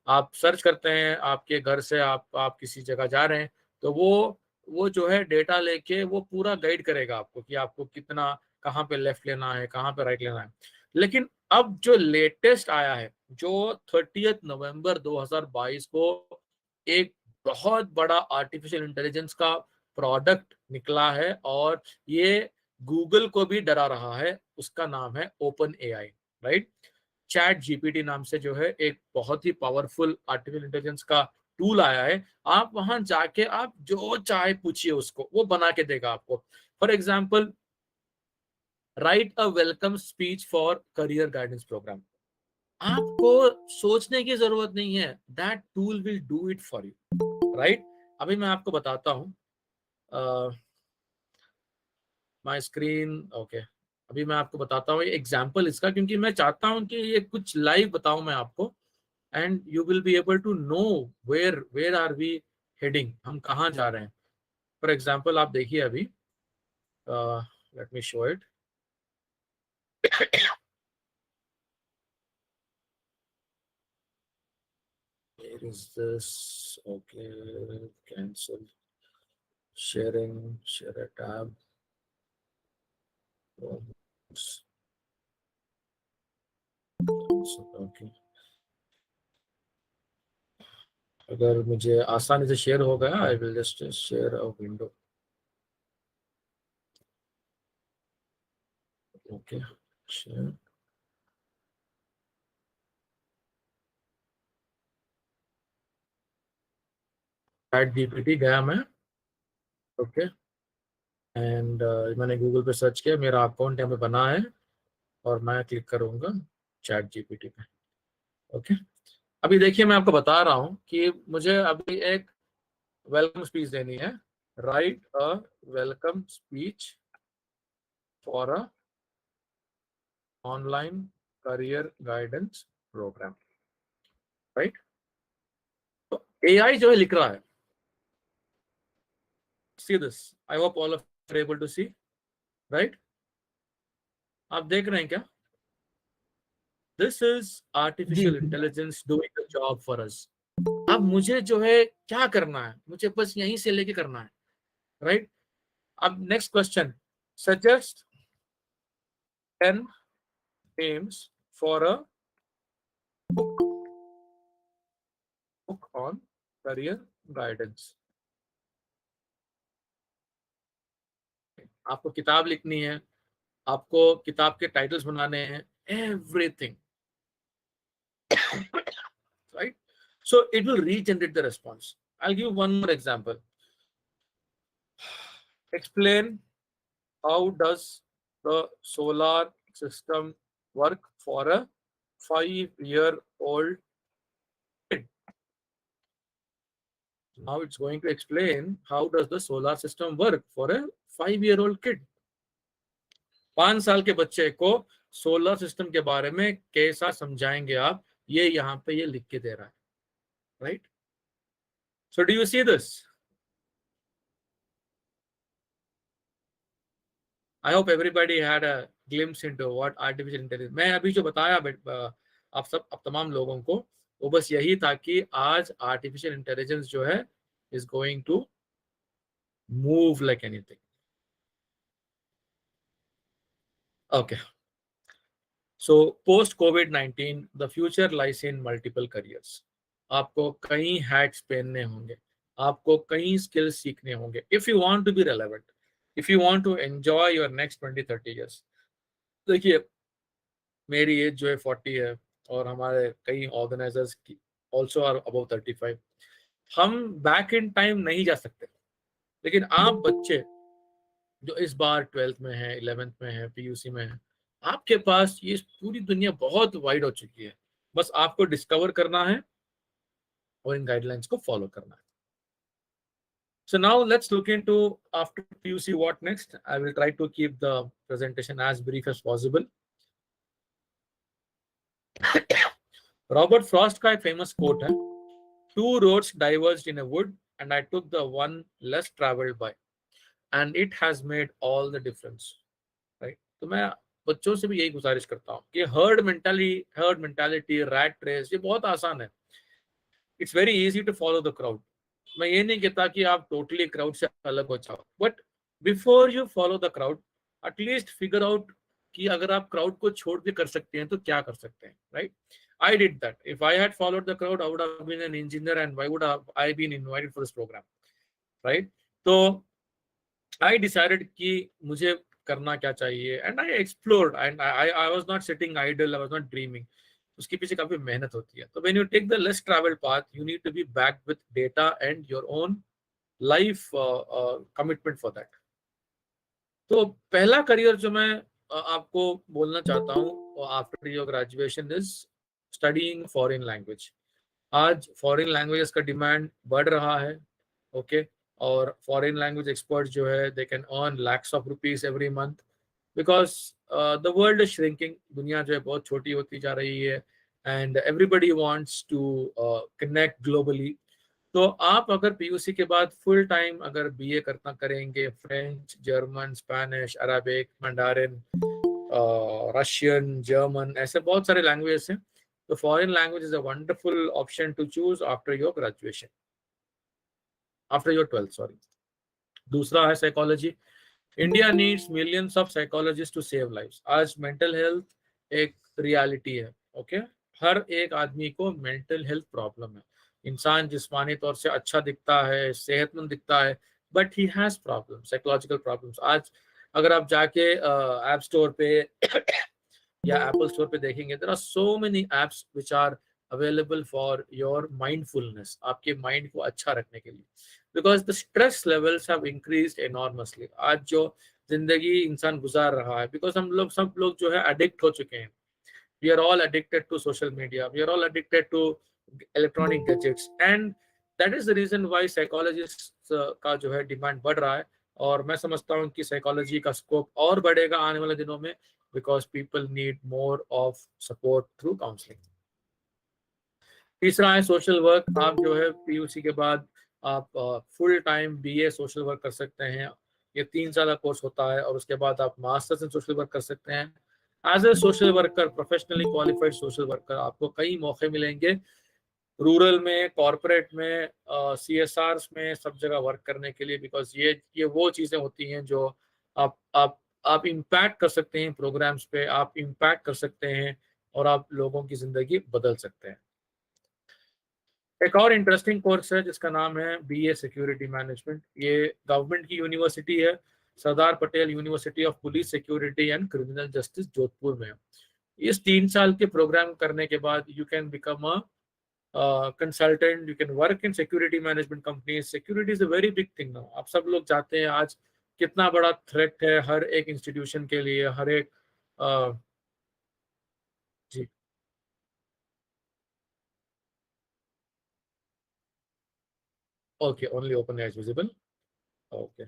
आप सर्च करते हैं, आपके घर से आप किसी जगह जा रहे हैं, तो वो जो है डेटा लेके वो पूरा गाइड करेगा आपको कि आपको कितना, कहाँ पे लेफ्ट लेना है, कहाँ पे राइट लेना है। लेकिन अब जो लेटेस्ट आया है, जो 30 नवंबर 2022 को एक बहुत बड़ा आर्टिफिशियल इंटेलिजेंस का प्रोडक्ट निकला है, और ये गूगल को भी डरा रहा है। उसका नाम है open AI, right. Chat GPT नाम से जो है एक बहुत ही पावरफुल आर्टिफिशियल इंटेलिजेंस का टूल आया है, आप वहां जाके आप जो चाहे पूछिए उसको, वो बना के देगा आपको। For example, write a welcome speech for career guidance programme. आपको सोचने की जरूरत नहीं है, that tool will do it for you, right. अभी मैं आपको बताता हूँ माय स्क्रीन, ओके। अभी मैं आपको बताता हूँ एग्जाम्पल इसका, क्योंकि मैं चाहता हूँ कि ये कुछ लाइव बताऊं मैं आपको, and you will be able to know where are we heading, हम कहाँ जा रहे हैं। फॉर एग्जाम्पल आप देखिए अभी, let me show it. Where is this? Okay, cancel sharing, share a tab. Okay. अगर मुझे आसानी से शेयर हो गया, I will just share a window. Okay, share. Chat GPT गया मैं, ओके, एंड मैंने गूगल पे सर्च किया, मेरा अकाउंट यहाँ पे बना है, और मैं क्लिक करूंगा चैट जीपीटी पे, ओके। अभी देखिए मैं आपको बता रहा हूँ कि मुझे अभी एक वेलकम स्पीच देनी है। Write a welcome speech for a online career guidance programme, right. तो एआई जो है लिख रहा है, see this, I hope all of you are able to see, right. आप देख रहे हैं क्या? This is artificial intelligence doing the job for us. अब मुझे जो है क्या करना है, मुझे बस यहीं से लेके करना है, राइट। अब next question, suggest 10 names for a book on career guidance। आपको किताब लिखनी है, आपको किताब के टाइटल्स बनाने हैं, everything, right? So it will regenerate the response. I'll give one more example. Explain how does the solar system work for a 5-year-old kid. Now it's going to explain how does the solar system work for a 5-year-old kid. 5 साल के बच्चे को solar system के बारे में कैसा समझाएंगे आप, ये यहाँ पे ये लिख के दे रहा है, right. So do you see this? I hope everybody had a glimpse into what artificial intelligence. मैं अभी जो बताया आप तमाम लोगों को, वो बस यही था कि आज आर्टिफिशियल इंटेलिजेंस जो है is going to move like anything, okay. So post कोविड-19 the future lies in multiple careers. आपको कई हैट्स पहनने होंगे, आपको कई स्किल्स सीखने होंगे, if you want to be relevant, if you want to enjoy your next 20-30 years. देखिए मेरी एज जो है 40 है, और हमारे कई ऑर्गेनाइजर्स की ऑल्सो आर अबव 35। हम बैक इन टाइम नहीं जा सकते, लेकिन आप बच्चे जो इस बार 12th में है, 11th में है, पीयूसी में है, आपके पास ये पूरी दुनिया बहुत वाइड हो चुकी है, बस आपको डिस्कवर करना है और इन गाइडलाइंस को फॉलो करना है। So now let's look into after PUC what next. I will try to keep the presentation as brief as possible. Robert Frost का एक फेमस कोट है, 2 roads diverged in a wood and I took the one less traveled by and it has made all the difference, right? तो मैं बच्चों से भी यही गुजारिश करता हूँ कि हर्ड मेंटालिटी, रैट रेस, ये बहुत आसान है। It's very easy to follow the crowd. मैं ये नहीं कहता कि आप टोटली क्राउड से अलग हो जाओ, but before you follow the crowd at least figure out कि अगर आप क्राउड को छोड़ के कर सकते हैं तो क्या कर सकते हैं, right. I did that. If I had followed the crowd, I would have been an engineer, and why would have I been invited for this program, right? So I decided कि मुझे करना क्या चाहिए, and I explored, and I was not sitting idle, I was not dreaming. उसके पीछे काफी मेहनत होती है। तो when you take the less travel path, you need to be back with data and your own life commitment for that. तो पहला career जो मैं आपको बोलना चाहता हूँ after your graduation is studying foreign language. आज फॉरेन लैंग्वेजेस का डिमांड बढ़ रहा है, ओके, और फॉरेन लैंग्वेज एक्सपर्ट्स जो है they can earn lakhs of rupees every month because the world is shrinking. दुनिया जो है बहुत छोटी होती जा रही है and everybody wants to connect globally. तो आप अगर पीयूसी के बाद फुल टाइम अगर बीए करना करेंगे, French, German, Spanish, Arabic, Mandarin, Russian, German, ऐसे बहुत सारे लैंग्वेजेस हैं। तो foreign language is a wonderful option to choose after your graduation, after your 12th, sorry. दूसरा है psychology. India needs millions of psychologist to save lives. आज mental health एक reality है, ओके। हर एक आदमी को मेंटल हेल्थ प्रॉब्लम है। इंसान जिस्मानी तौर से अच्छा दिखता है, सेहतमंद दिखता है, but he has problem, psychological problems. आज अगर आप जाके ऐप स्टोर पे या एप्पल स्टोर पे देखेंगे, there are so many apps which are available for your mindfulness, आपके माइंड को अच्छा रखने के लिए, because the stress levels have increased enormously. आज जो जिंदगी इंसान गुजार रहा है, बिकॉज हम लोग सब लोग जो है एडिक्ट हो चुके हैं। We are all addicted to social media, we are all addicted to electronic gadgets, and that is the reason why psychologist का जो है डिमांड बढ़ रहा है। और मैं समझता हूँ कि साइकोलॉजी का स्कोप और बढ़ेगा आने वाले दिनों में, because people need more of support through counselling. तीसरा है सोशल वर्क। आप जो है पीयूसी के बाद आप full time BA social work कर सकते हैं। ये 3 साल का कोर्स होता है और उसके बाद आप मास्टर्स इन सोशल वर्क कर सकते हैं। As a social worker, professionally qualified social worker, आपको कई मौके मिलेंगे रूरल में, कॉर्पोरेट में, CSRs में, सब जगह वर्क करने के लिए, बिकॉज ये वो चीजें होती हैं जो आप इम्पैक्ट कर सकते हैं प्रोग्राम्स पे, आप इम्पैक्ट कर सकते हैं और आप लोगों की जिंदगी बदल सकते हैं। एक और इंटरेस्टिंग कोर्स है जिसका नाम है BA सिक्योरिटी मैनेजमेंट। ये गवर्नमेंट की यूनिवर्सिटी है, Sardar Patel university of police security and criminal justice, Jodhpur में। इस 3 साल के प्रोग्राम करने के बाद you can become a consultant, you can work in security management companies. Security is a very big thing now. आप सब लोग जानते हैं आज कितना बड़ा थ्रेट है हर एक इंस्टीट्यूशन के लिए, हर एक जी okay, only open is visible. Okay.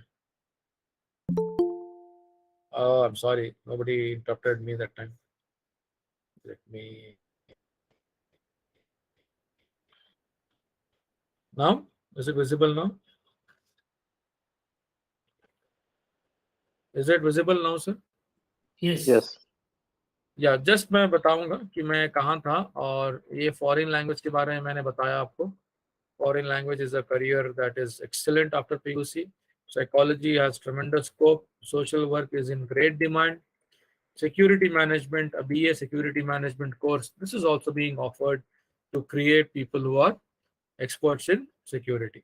I'm sorry, nobody interrupted me that time. Let me now, is it visible now? Is it visible now, sir? Yes. या जस्ट मैं बताऊंगा कि मैं कहाँ था, और ये फॉरेन लैंग्वेज के बारे में मैंने बताया आपको। Foreign language is a career that is excellent after PUC. Psychology has tremendous scope. Social work is in great demand. Security management, a BA security management course, this is also being offered to create people who are experts in security.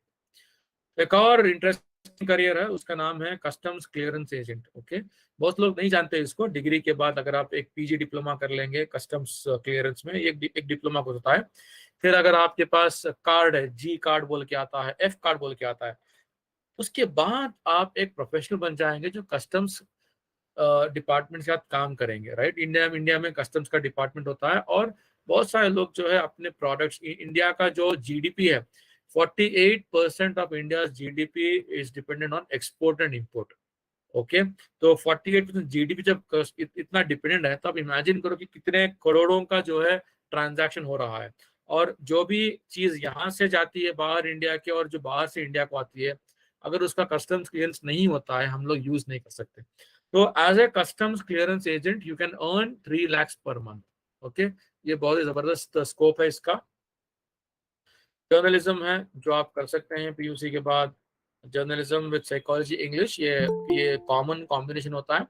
एक और interesting career है, उसका नाम है customs clearance agent. Okay, बहुत लोग नहीं जानते इसको। डिग्री के बाद अगर आप एक PG डिप्लोमा कर लेंगे कस्टम्स क्लियरेंस में, एक डिप्लोमा को होता है। फिर अगर आपके पास कार्ड है, G कार्ड बोल के आता है, F कार्ड बोल के आता है, उसके बाद आप एक प्रोफेशनल बन जाएंगे जो कस्टम्स डिपार्टमेंट के साथ काम करेंगे। राइट, इंडिया में कस्टम्स का डिपार्टमेंट होता है, और बहुत सारे लोग जो है अपने प्रोडक्ट्स, इंडिया का जो GDP है, 48% of India GDP is dependent on export and import. Okay, तो 48% GDP जब इतना डिपेंडेंट है, तो आप इमेजिन करो कि कितने करोड़ों का जो है ट्रांजैक्शन हो रहा है। और जो भी चीज यहाँ से जाती है बाहर इंडिया के, और जो बाहर से इंडिया को आती है, अगर उसका कस्टम्स क्लियरेंस नहीं होता है, हम लोग यूज नहीं कर सकते। तो as a customs clearance agent you can earn 3 lakhs per month. Okay, ये बहुत ही जबरदस्त स्कोप है इसका। जर्नलिज्म है जो आप कर सकते हैं PUC के बाद। जर्नलिज्म विद साइकोलॉजी इंग्लिश, ये कॉमन कॉम्बिनेशन होता है,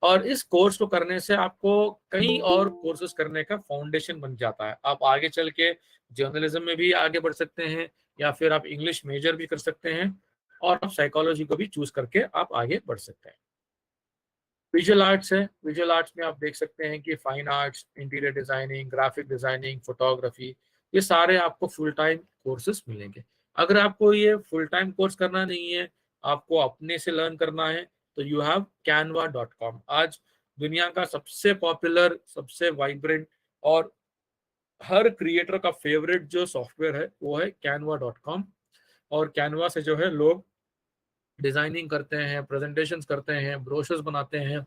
और इस कोर्स को करने से आपको कई और कोर्सेज करने का फाउंडेशन बन जाता है। आप आगे चल के जर्नलिज्म में भी आगे बढ़ सकते हैं, या फिर आप इंग्लिश मेजर भी कर सकते हैं, और आप साइकोलॉजी को भी चूज करके आप आगे बढ़ सकते हैं। विजुअल आर्ट्स है, विजुअल आर्ट्स में आप देख सकते हैं कि fine arts, interior designing, graphic designing, photography, ये सारे आपको फुल टाइम कोर्सेज मिलेंगे। अगर आपको ये फुल टाइम कोर्स करना नहीं है, आपको अपने से लर्न करना है, तो यू हैव canva.com। आज दुनिया का सबसे पॉपुलर, सबसे वाइब्रेंट और हर क्रिएटर का फेवरेट जो सॉफ्टवेयर है वो है canva.com। और कैनवा से जो है लोग डिजाइनिंग करते हैं, प्रेजेंटेशंस करते हैं, ब्रोशर्स बनाते हैं,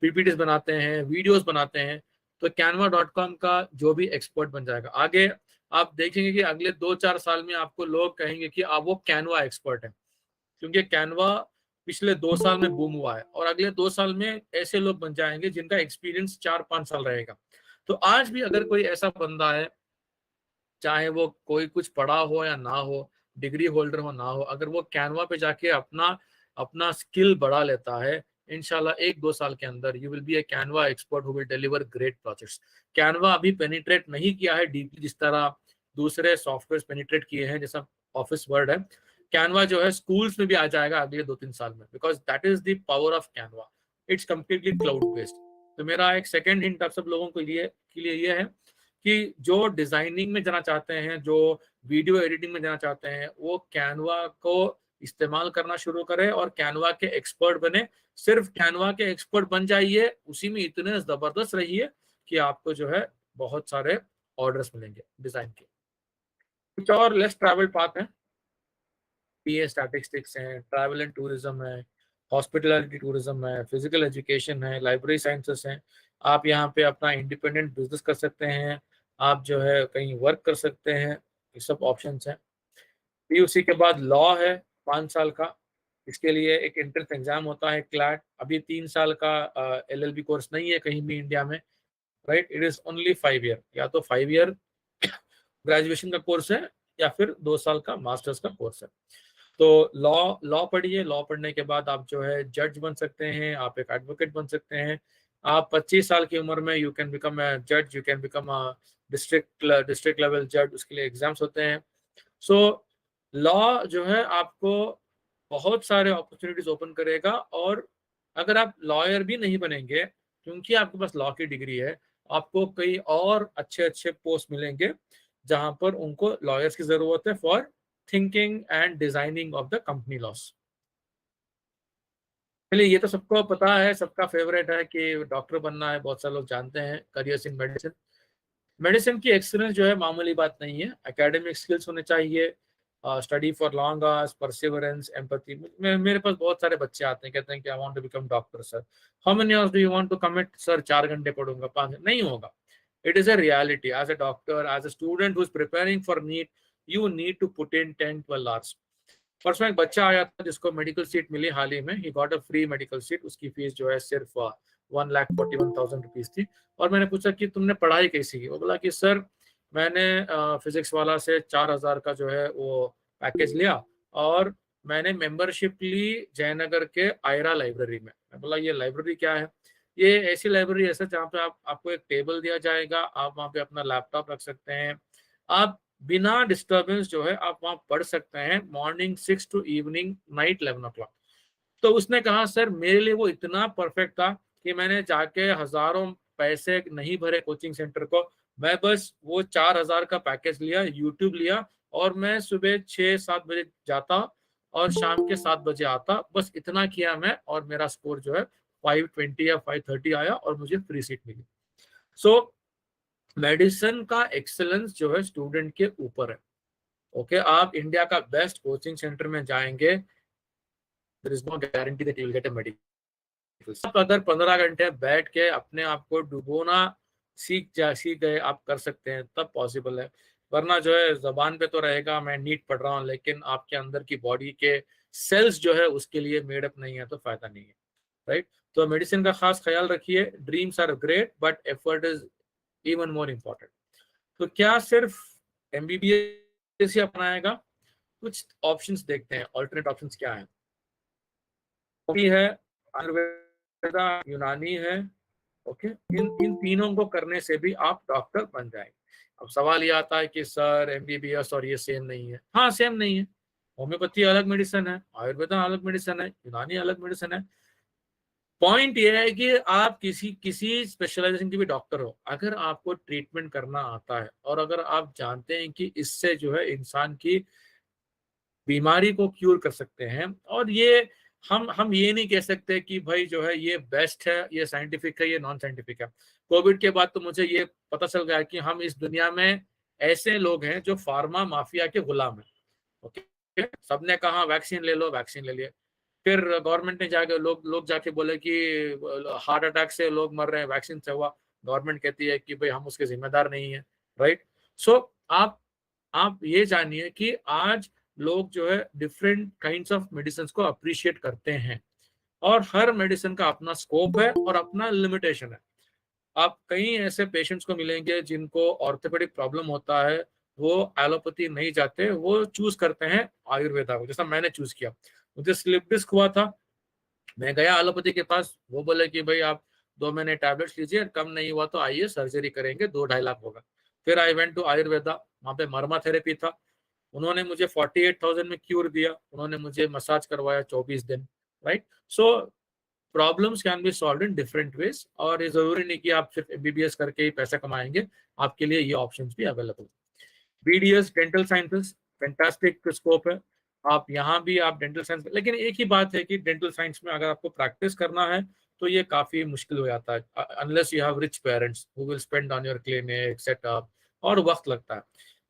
पीपीटीज बनाते हैं, वीडियोस बनाते हैं। तो canva.com का जो भी एक्सपर्ट बन जाएगा। आगे आप देखेंगे कि अगले 2-4 साल में आपको लोग कहेंगे कि आप वो कैनवा एक्सपर्ट है, क्योंकि कैनवा पिछले 2 साल में बूम हुआ है और अगले 2 साल में ऐसे लोग बन जाएंगे जिनका एक्सपीरियंस 4-5 साल रहेगा। तो आज भी अगर कोई ऐसा बंदा है, चाहे वो कोई कुछ पढ़ा हो या ना हो, डिग्री होल्डर हो ना हो, अगर वो कैनवा पे जाके अपना स्किल बढ़ा लेता है, इंशाल्लाह 1-2 साल के अंदर you will B A Canva expert who will deliver great projects. Canva अभी पेनिट्रेट नहीं किया है डीपली जिस तरह दूसरे सॉफ्टवेयर पेनिट्रेट किए हैं, जैसा ऑफिस वर्ड है। कैनवा जो है स्कूल्स में भी आ जाएगा अगले 2-3 साल में, because that is the power of Canva. It's completely cloud based. तो मेरा एक सेकेंड हिंट आप सब लोगों के लिए ये है कि जो डिजाइनिंग में जाना चाहते हैं, जो वीडियो एडिटिंग में जाना चाहते हैं, वो कैनवा को इस्तेमाल करना शुरू करें और कैनवा के एक्सपर्ट बने। सिर्फ कैनवा के एक्सपर्ट बन जाइए, उसी में इतने जबरदस्त रहिए कि आपको जो है बहुत सारे ऑर्डर्स मिलेंगे डिजाइन के। कुछ और लेस ट्रैवल पाथ है, बीए स्टैटिस्टिक्स है, ट्रैवल एंड टूरिज्म है, हॉस्पिटलिटी टूरिज्म है, फिजिकल एजुकेशन है, लाइब्रेरी साइंसेस हैं। आप यहाँ पे अपना इंडिपेंडेंट बिजनेस कर सकते हैं, आप जो है कहीं वर्क कर सकते हैं, ये सब ऑप्शंस हैं। पीयूसी के बाद लॉ है 5 साल का, इसके लिए एक एंट्रेंस एग्जाम होता है क्लैट। अभी 3 साल का एलएलबी कोर्स नहीं है कहीं भी इंडिया में, right. It is only 5 year, या तो 5 ईयर ग्रेजुएशन का कोर्स है या फिर 2 साल का मास्टर्स का कोर्स है। तो लॉ पढ़िए, लॉ पढ़ने के बाद आप जो है जज बन सकते हैं, आप एक एडवोकेट बन सकते हैं। आप 25 साल की उम्र में यू कैन बिकम अ जज, you can become a district level जज, उसके लिए एग्जाम्स होते हैं। सो लॉ जो है आपको बहुत सारे अपॉर्चुनिटीज ओपन करेगा, और अगर आप लॉयर भी नहीं बनेंगे क्योंकि आपके पास लॉ की डिग्री है, आपको कई और अच्छे पोस्ट मिलेंगे जहां पर उनको लॉयर्स की जरूरत है for thinking and designing of the company loss. चलिए, ये तो सबको पता है, सबका फेवरेट है कि डॉक्टर बनना है, बहुत सारे लोग जानते हैं। करियर्स इन मेडिसिन। मेडिसिन की एक्सीलेंस जो है मामूली बात नहीं है। एकेडमिक स्किल्स होने चाहिए, study for long hours, perseverance, empathy. मेरे पास बहुत सारे बच्चे आते हैं, कहते हैं कि I want to become doctor sir. How many hours do you want to commit sir? 4 घंटे पढ़ूंगा, 5 नहीं होगा। It is a reality. As a doctor, as a student who is preparing for NEET, you need to put in 10-12 hours. परसों एक बच्चा आया था जिसको मेडिकल सीट मिली हाल ही में, he got a free medical seat. उसकी फीस जो है सिर्फ 1,41,000 रुपीज थी। और मैंने पूछा कि तुमने पढ़ाई कैसी की? वो बोला कि सर मैंने फिजिक्स वाला से 4,000 का जो है वो पैकेज लिया, और मैंने मेंबरशिप ली जयनगर के आयरा लाइब्रेरी में। मैं बोला ये लाइब्रेरी क्या है? ये ऐसी लाइब्रेरी है सर जहाँ पे आपको एक टेबल दिया जाएगा, आप वहाँ पे अपना लैपटॉप रख सकते हैं, आप बिना डिस्टर्बेंस जो है आप वहाँ पढ़ सकते हैं, morning 6 to evening night 11 o'clock। तो उसने कहा सर मेरे लिए वो इतना परफेक्ट था कि मैंने जाके हजारों पैसे नहीं भरे कोचिंग सेंटर को, मैं बस वो 4,000 का पैकेज लिया, यूट्यूब लिया, और मैं सुबह 6-7 बजे जाता और शाम के 7 बजे आता। बस इतना किया मैं, और मेरा स्कोर जो है 520 या 530 आया और मुझे फ्री सीट मिली। सो मेडिसिन का एक्सेलेंस जो है स्टूडेंट के ऊपर है। ओके, आप इंडिया का बेस्ट कोचिंग सेंटर में जाएंगे, there is no guarantee that you will get a medical. आप अगर 15 घंटे बैठ के अपने आप को डुबोना सीख गए, आप कर सकते हैं, तब पॉसिबल है। वरना जो है जबान पे तो रहेगा मैं नीट पढ़ रहा हूँ, लेकिन आपके अंदर की बॉडी के सेल्स जो है उसके लिए मेडअप नहीं है, तो फायदा नहीं है, राइट। तो मेडिसिन का खास ख्याल रखिए। Dreams are great but effort is even more important. तो क्या सिर्फ एमबीबीएस ही अपनाएगा? कुछ ऑप्शंस देखते हैं, ऑल्टरनेट ऑप्शंस क्या हैं। है आयुर्वेदा, यूनानी है। ओके, इन तीनों को करने से भी आप डॉक्टर बन जाएंगे। अब सवाल ये आता है कि सर एमबीबीएस और ये सेम नहीं है। हाँ, सेम नहीं है। होम्योपैथी अलग मेडिसिन है, आयुर्वेदा अलग मेडिसिन है, यूनानी अलग मेडिसिन है। पॉइंट ये है कि आप किसी स्पेशलाइजेशन के भी डॉक्टर हो, अगर आपको ट्रीटमेंट करना आता है और अगर आप जानते हैं कि इससे जो है इंसान की बीमारी को क्यूर कर सकते हैं, और ये हम ये नहीं कह सकते कि भाई जो है ये बेस्ट है, ये साइंटिफिक है, ये नॉन साइंटिफिक है। कोविड के बाद तो मुझे ये पता चल गया कि हम इस दुनिया में ऐसे लोग हैं जो फार्मा माफिया के गुलाम हैं। ओके, सबने कहा वैक्सीन ले लो, वैक्सीन ले लिए, फिर गवर्नमेंट ने जाके लोग जाके बोले कि हार्ट अटैक से लोग मर रहे हैं, वैक्सीन से हुआ। गवर्नमेंट कहती है कि भाई हम उसके जिम्मेदार नहीं है, राइट। सो आप ये जानिए कि आज लोग जो है डिफरेंट काइंड्स ऑफ मेडिसिन को अप्रिशिएट करते हैं, और हर मेडिसिन का अपना स्कोप है और अपना लिमिटेशन है। आप कई ऐसे पेशेंट्स को मिलेंगे जिनको ऑर्थोपेडिक प्रॉब्लम होता है, वो एलोपैथी नहीं जाते, वो चूज करते हैं आयुर्वेदा को, जैसा मैंने चूज किया। मुझे स्लिप डिस्क हुआ था, मैं गया एलोपैथी के पास, वो बोले कि भाई आप 2 महीने टैबलेट्स लीजिए, कम नहीं हुआ तो आइए सर्जरी करेंगे, 2-2.5 लाख होगा। फिर आई वेंट टू आयुर्वेदा, वहाँ पे मर्मा थेरेपी था, उन्होंने मुझे 48,000 में क्यूर दिया, उन्होंने मुझे मसाज करवाया 24 दिन, right. So problems can be solved in different ways, और ये जरूरी नहीं कि आप सिर्फ एमबीबीएस करके ही पैसा कमाएंगे, आपके लिए ये ऑप्शंस भी available. BDS dental sciences fantastic scope है, आप यहाँ भी आप डेंटल साइंस, लेकिन एक ही बात है कि डेंटल साइंस में अगर आपको प्रैक्टिस करना है तो ये काफी मुश्किल हो जाता है, unless you have rich parents who will spend on your clinic setup, और वक्त लगता है।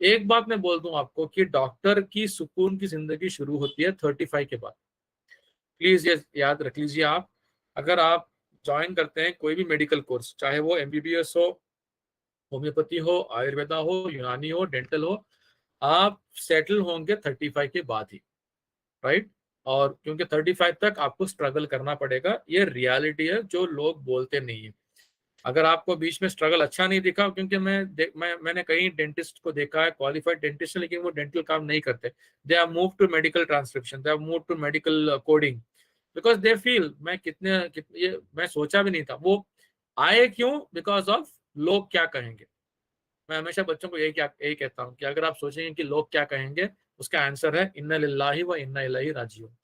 एक बात मैं बोल दूं आपको कि डॉक्टर की सुकून की जिंदगी शुरू होती है 35 के बाद। प्लीज ये याद रख लीजिए, आप अगर आप ज्वाइन करते हैं कोई भी मेडिकल कोर्स, चाहे वो एमबीबीएस हो, होम्योपैथी हो, आयुर्वेदा हो, यूनानी हो, डेंटल हो, आप सेटल होंगे 35 के बाद ही, राइट। और क्योंकि 35 तक आपको स्ट्रगल करना पड़ेगा, ये रियलिटी है जो लोग बोलते नहीं है। अगर आपको बीच में स्ट्रगल अच्छा नहीं दिखा, क्योंकि मैंने कई डेंटिस्ट को देखा है, क्वालिफाइड डेंटिस्ट, लेकिन वो डेंटल काम नहीं करते, they have move to medical transcription, they have move to medical coding, because they feel ये मैं सोचा भी नहीं था। वो आए क्यों? बिकॉज ऑफ लोग क्या कहेंगे। मैं हमेशा बच्चों को यही कहता हूँ कि अगर आप सोचेंगे कि लोग क्या कहेंगे, उसका आंसर है इन्ना लिल्लाहि व इन्ना इलैहि राजिऊन।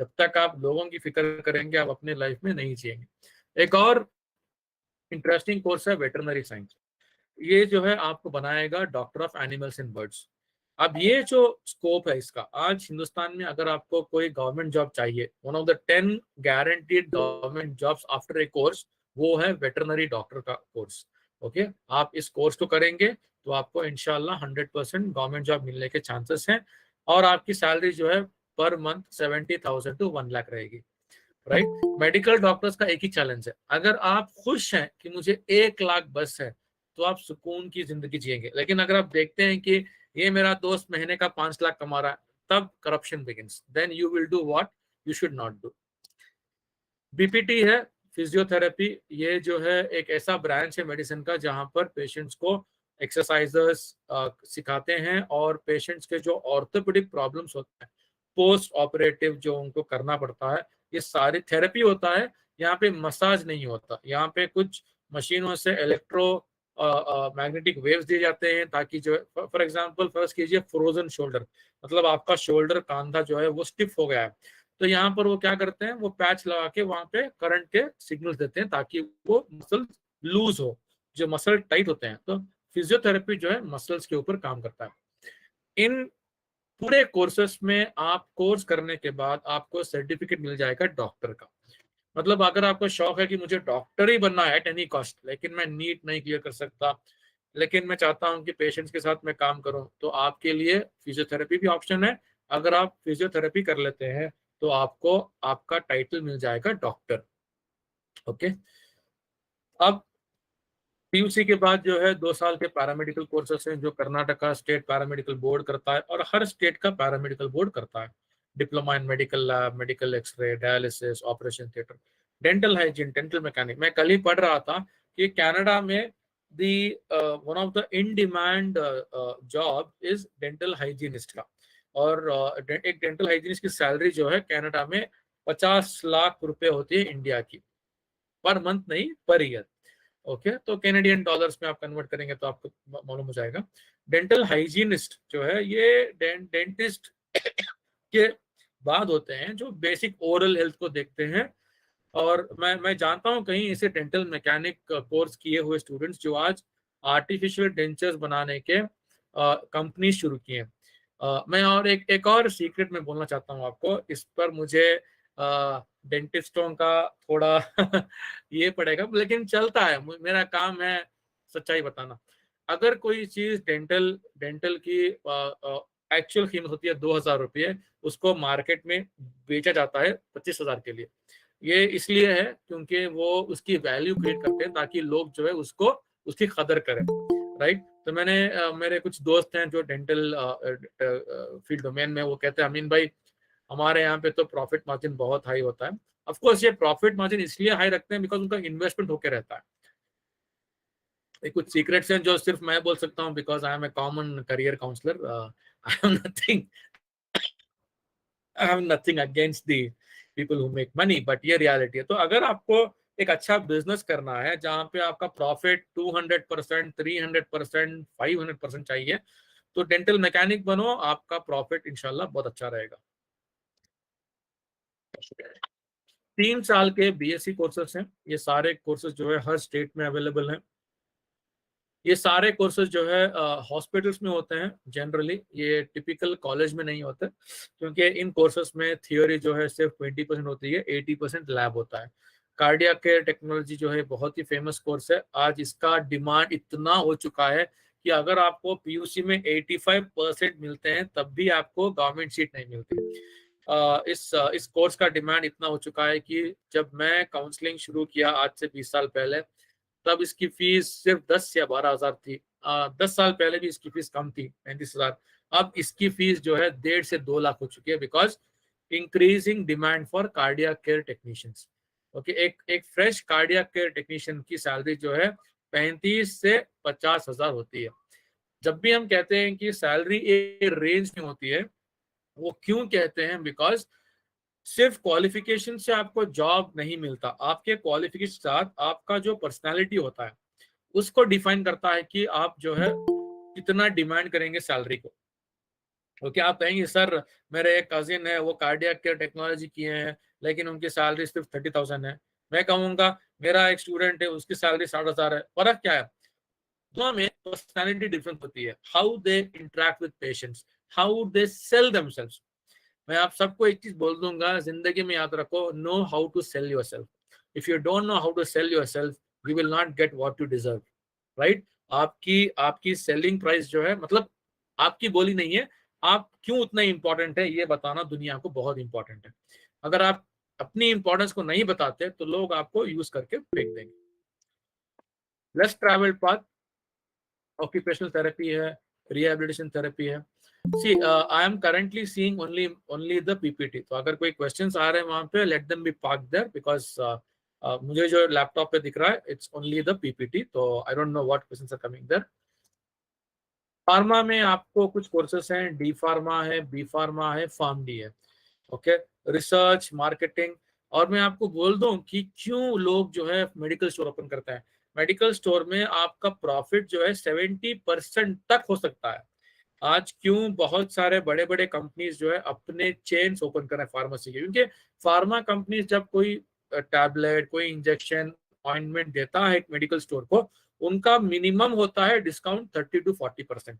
जब तक आप लोगों की फिक्र करेंगे, आप अपने लाइफ में नहीं जिएंगे। एक और इंटरेस्टिंग कोर्स है वेटरनरी साइंस, ये जो है आपको बनाएगा doctor of animals and birds. अब ये जो स्कोप है इसका, आज हिंदुस्तान में अगर आपको कोई गवर्नमेंट जॉब चाहिए, one of the 10 guaranteed government jobs after a course, वो है वेटरनरी डॉक्टर का कोर्स। ओके, आप इस कोर्स को करेंगे तो आपको इंशाल्लाह 100% गवर्नमेंट जॉब मिलने के चांसेस हैं, और आपकी सैलरी जो है पर मंथ 70,000 to 1 लाख रहेगी, राइट। मेडिकल डॉक्टर्स का एक ही चैलेंज है, अगर आप खुश हैं कि मुझे 1 लाख बस है तो आप सुकून की जिंदगी जिएंगे। लेकिन अगर आप देखते हैं कि ये मेरा दोस्त महीने का 5 लाख कमा रहा है, तब corruption begins, then you will do what you should not do. BPT है फिजियोथेरेपी, ये जो है एक ऐसा ब्रांच है मेडिसिन का जहां पर पेशेंट्स को एक्सरसाइजेस सिखाते हैं, और पेशेंट्स के जो ऑर्थोपेडिक प्रॉब्लम्स होते हैं पोस्ट ऑपरेटिव जो उनको करना पड़ता है, ये सारी थेरेपी होता है। यहाँ पे मसाज नहीं होता, यहाँ पे कुछ मशीनों से इलेक्ट्रो मैग्नेटिक वेव्स दिए जाते हैं, ताकि जो फॉर एग्जांपल फर्ज कीजिए फ्रोजन शोल्डर, मतलब आपका शोल्डर कांधा जो है वो स्टिफ हो गया है, तो यहाँ पर वो क्या करते हैं, वो पैच लगा के वहां पे करंट के सिग्नल्स देते हैं ताकि वो मसल लूज हो, जो मसल टाइट होते हैं। तो फिजियोथेरेपी जो है मसल्स के ऊपर काम करता है। इन पूरे कोर्सेस में आप कोर्स करने के बाद आपको सर्टिफिकेट मिल जाएगा डॉक्टर का। मतलब अगर आपको शौक है कि मुझे डॉक्टर ही बनना है एट एनी कॉस्ट, लेकिन मैं नीट नहीं क्लियर कर सकता, लेकिन मैं चाहता हूं कि पेशेंट्स के साथ मैं काम करूं, तो आपके लिए फिजियोथेरेपी भी ऑप्शन है। अगर आप फिजियोथेरेपी कर लेते हैं तो आपको आपका टाइटल मिल जाएगा डॉक्टर। ओके, अब पीयूसी के बाद जो है 2 साल के पैरामेडिकल कोर्सेस हैं जो कर्नाटका स्टेट पैरामेडिकल बोर्ड करता है, और हर स्टेट का पैरामेडिकल बोर्ड करता है। Diploma in medical lab, medical x ray, dialysis, operation theatre, dental hygiene, dental mechanic. मैं कल ही पढ़ रहा था कि कनाडा में the one of the in demand job is dental hygienist का, और एक डेंटल हाइजीनिस्ट की सैलरी जो है कनाडा में 50 लाख रुपए होती है इंडिया की, पर मंथ नहीं पर ईयर। ओके, तो कैनेडियन डॉलर्स में आप कन्वर्ट करेंगे तो आपको मालूम हो जाएगा। डेंटल हाइजीनिस्ट जो है ये डेंटिस्ट के बाद होते हैं जो बेसिक ओरल हेल्थ को देखते हैं, और मैं जानता हूँ कहीं ऐसे डेंटल मैकेनिक कोर्स किए हुए स्टूडेंट्स जो आज आर्टिफिशियल डेंचर्स बनाने के कंपनी शुरू किए हैं। मैं और एक और सीक्रेट में बोलना चाहता हूँ आपको, इस पर मुझे डेंटिस्टों का थोड़ा ये पड़ेगा, लेकिन चलता है, मेरा काम है सच्चाई बताना। अगर कोई चीज डेंटल की एक्चुअल कीमत होती है 2,000 रुपये, उसको मार्केट में बेचा जाता है 25,000 के लिए। ये इसलिए है क्योंकि वो उसकी वैल्यू क्रिएट करते हैं ताकि लोग जो है उसको उसकी कदर करें, राइट। तो मेरे कुछ दोस्त हैं जो डेंटल फील्ड डोमेन में, वो कहते हैं अमीन भाई हमारे यहाँ पे तो प्रॉफिट मार्जिन बहुत हाई होता है। ऑफ कोर्स ये प्रॉफिट मार्जिन इसलिए हाई रखते हैं बिकॉज उनका इन्वेस्टमेंट होकर रहता है। ये कुछ सीक्रेट्स हैं जो सिर्फ मैं बोल सकता हूँ because I am a common career counsellor. I have nothing against the people who make money, but ये रियलिटी है। तो अगर आपको एक अच्छा बिजनेस करना है जहां पे आपका प्रॉफिट 200%, 300%, 500% चाहिए, तो डेंटल मैकेनिक बनो, आपका प्रॉफिट इंशाल्लाह बहुत अच्छा रहेगा। 3 साल के बीएससी कोर्सेस हैं। ये सारे कोर्सेज जो है हर स्टेट में अवेलेबल हैं। ये सारे कोर्सेज जो है हॉस्पिटल्स में होते हैं जनरली, ये टिपिकल कॉलेज में नहीं होते क्योंकि इन कोर्सेज में थियोरी जो है सिर्फ 20% होती है, 80% लैब होता है। कार्डियक केयर टेक्नोलॉजी जो है बहुत ही फेमस कोर्स है। आज इसका डिमांड इतना हो चुका है कि अगर आपको पीयूसी में 85% मिलते हैं तब भी आपको गवर्नमेंट सीट नहीं मिलती। इस कोर्स का डिमांड इतना हो चुका है कि जब मैं काउंसलिंग शुरू किया आज से 20 साल पहले, तब इसकी फीस सिर्फ 10 या 12,000 थी। 10 साल पहले भी इसकी फीस कम थी, 35,000। अब इसकी फीस जो है 1.5 से 2 लाख हो चुकी है because increasing demand for cardiac care technicians. Okay, एक फ्रेश कार्डियक केयर टेक्नीशियन की सैलरी जो है 35 से 50,000 होती है। जब भी हम कहते हैं कि सैलरी एक रेंज में होती है, वो क्यों कहते हैं? बिकॉज सिर्फ क्वालिफिकेशन से आपको जॉब नहीं मिलता, आपके क्वालिफिकेशन के साथ आपका जो पर्सनालिटी होता है उसको डिफाइन करता है कि आप जो है कितना डिमांड करेंगे सैलरी को। ओके, आप कहेंगे सर मेरे एक कजिन है वो कार्डियक केयर टेक्नोलॉजी किए हैं लेकिन उनकी सैलरी सिर्फ 30,000 है। मैं कहूंगा मेरा एक स्टूडेंट है उसकी सैलरी 7,500 है। फर्क क्या है? दोनों में पर्सनालिटी डिफरेंस होती है, how they interact with patients, how they sell themselves. मैं आप सबको एक चीज बोल दूंगा, जिंदगी में याद रखो, know how to sell yourself. If you don't know how to sell yourself, you will not get what you deserve, right. आपकी सेलिंग प्राइस जो है, मतलब आपकी बोली नहीं है, आप क्यों उतना इंपॉर्टेंट है ये बताना दुनिया को बहुत इंपॉर्टेंट है। अगर आप अपनी इंपॉर्टेंस को नहीं बताते तो लोग आपको यूज करके फेंक देंगे। Less travel path occupational therapy है, रिहेबिलिटेशन थेरेपी है। See, I am currently seeing only the PPT. तो अगर कोई questions आ रहे हैं वहां पे, let them be parked there because मुझे जो लैपटॉप पे दिख रहा है it's only the PPT. तो I don't know what questions are coming there. Pharma में आपको कुछ कोर्सेस हैं, डी फार्मा है, बी फार्मा है, फार्म डी है। Okay, research, marketing. और मैं आपको बोल दूं कि क्यों लोग जो है मेडिकल स्टोर ओपन करते हैं। मेडिकल स्टोर में आपका प्रॉफिट जो है 70% तक हो सकता है। आज क्यों बहुत सारे बड़े बड़े कंपनीज जो है अपने चेन्स ओपन कर रहे हैं फार्मेसी के, क्योंकि फार्मा कंपनीज जब कोई टैबलेट, कोई इंजेक्शन, ऑइंटमेंट देता है एक मेडिकल स्टोर को, उनका मिनिमम होता है डिस्काउंट 30 to 40%।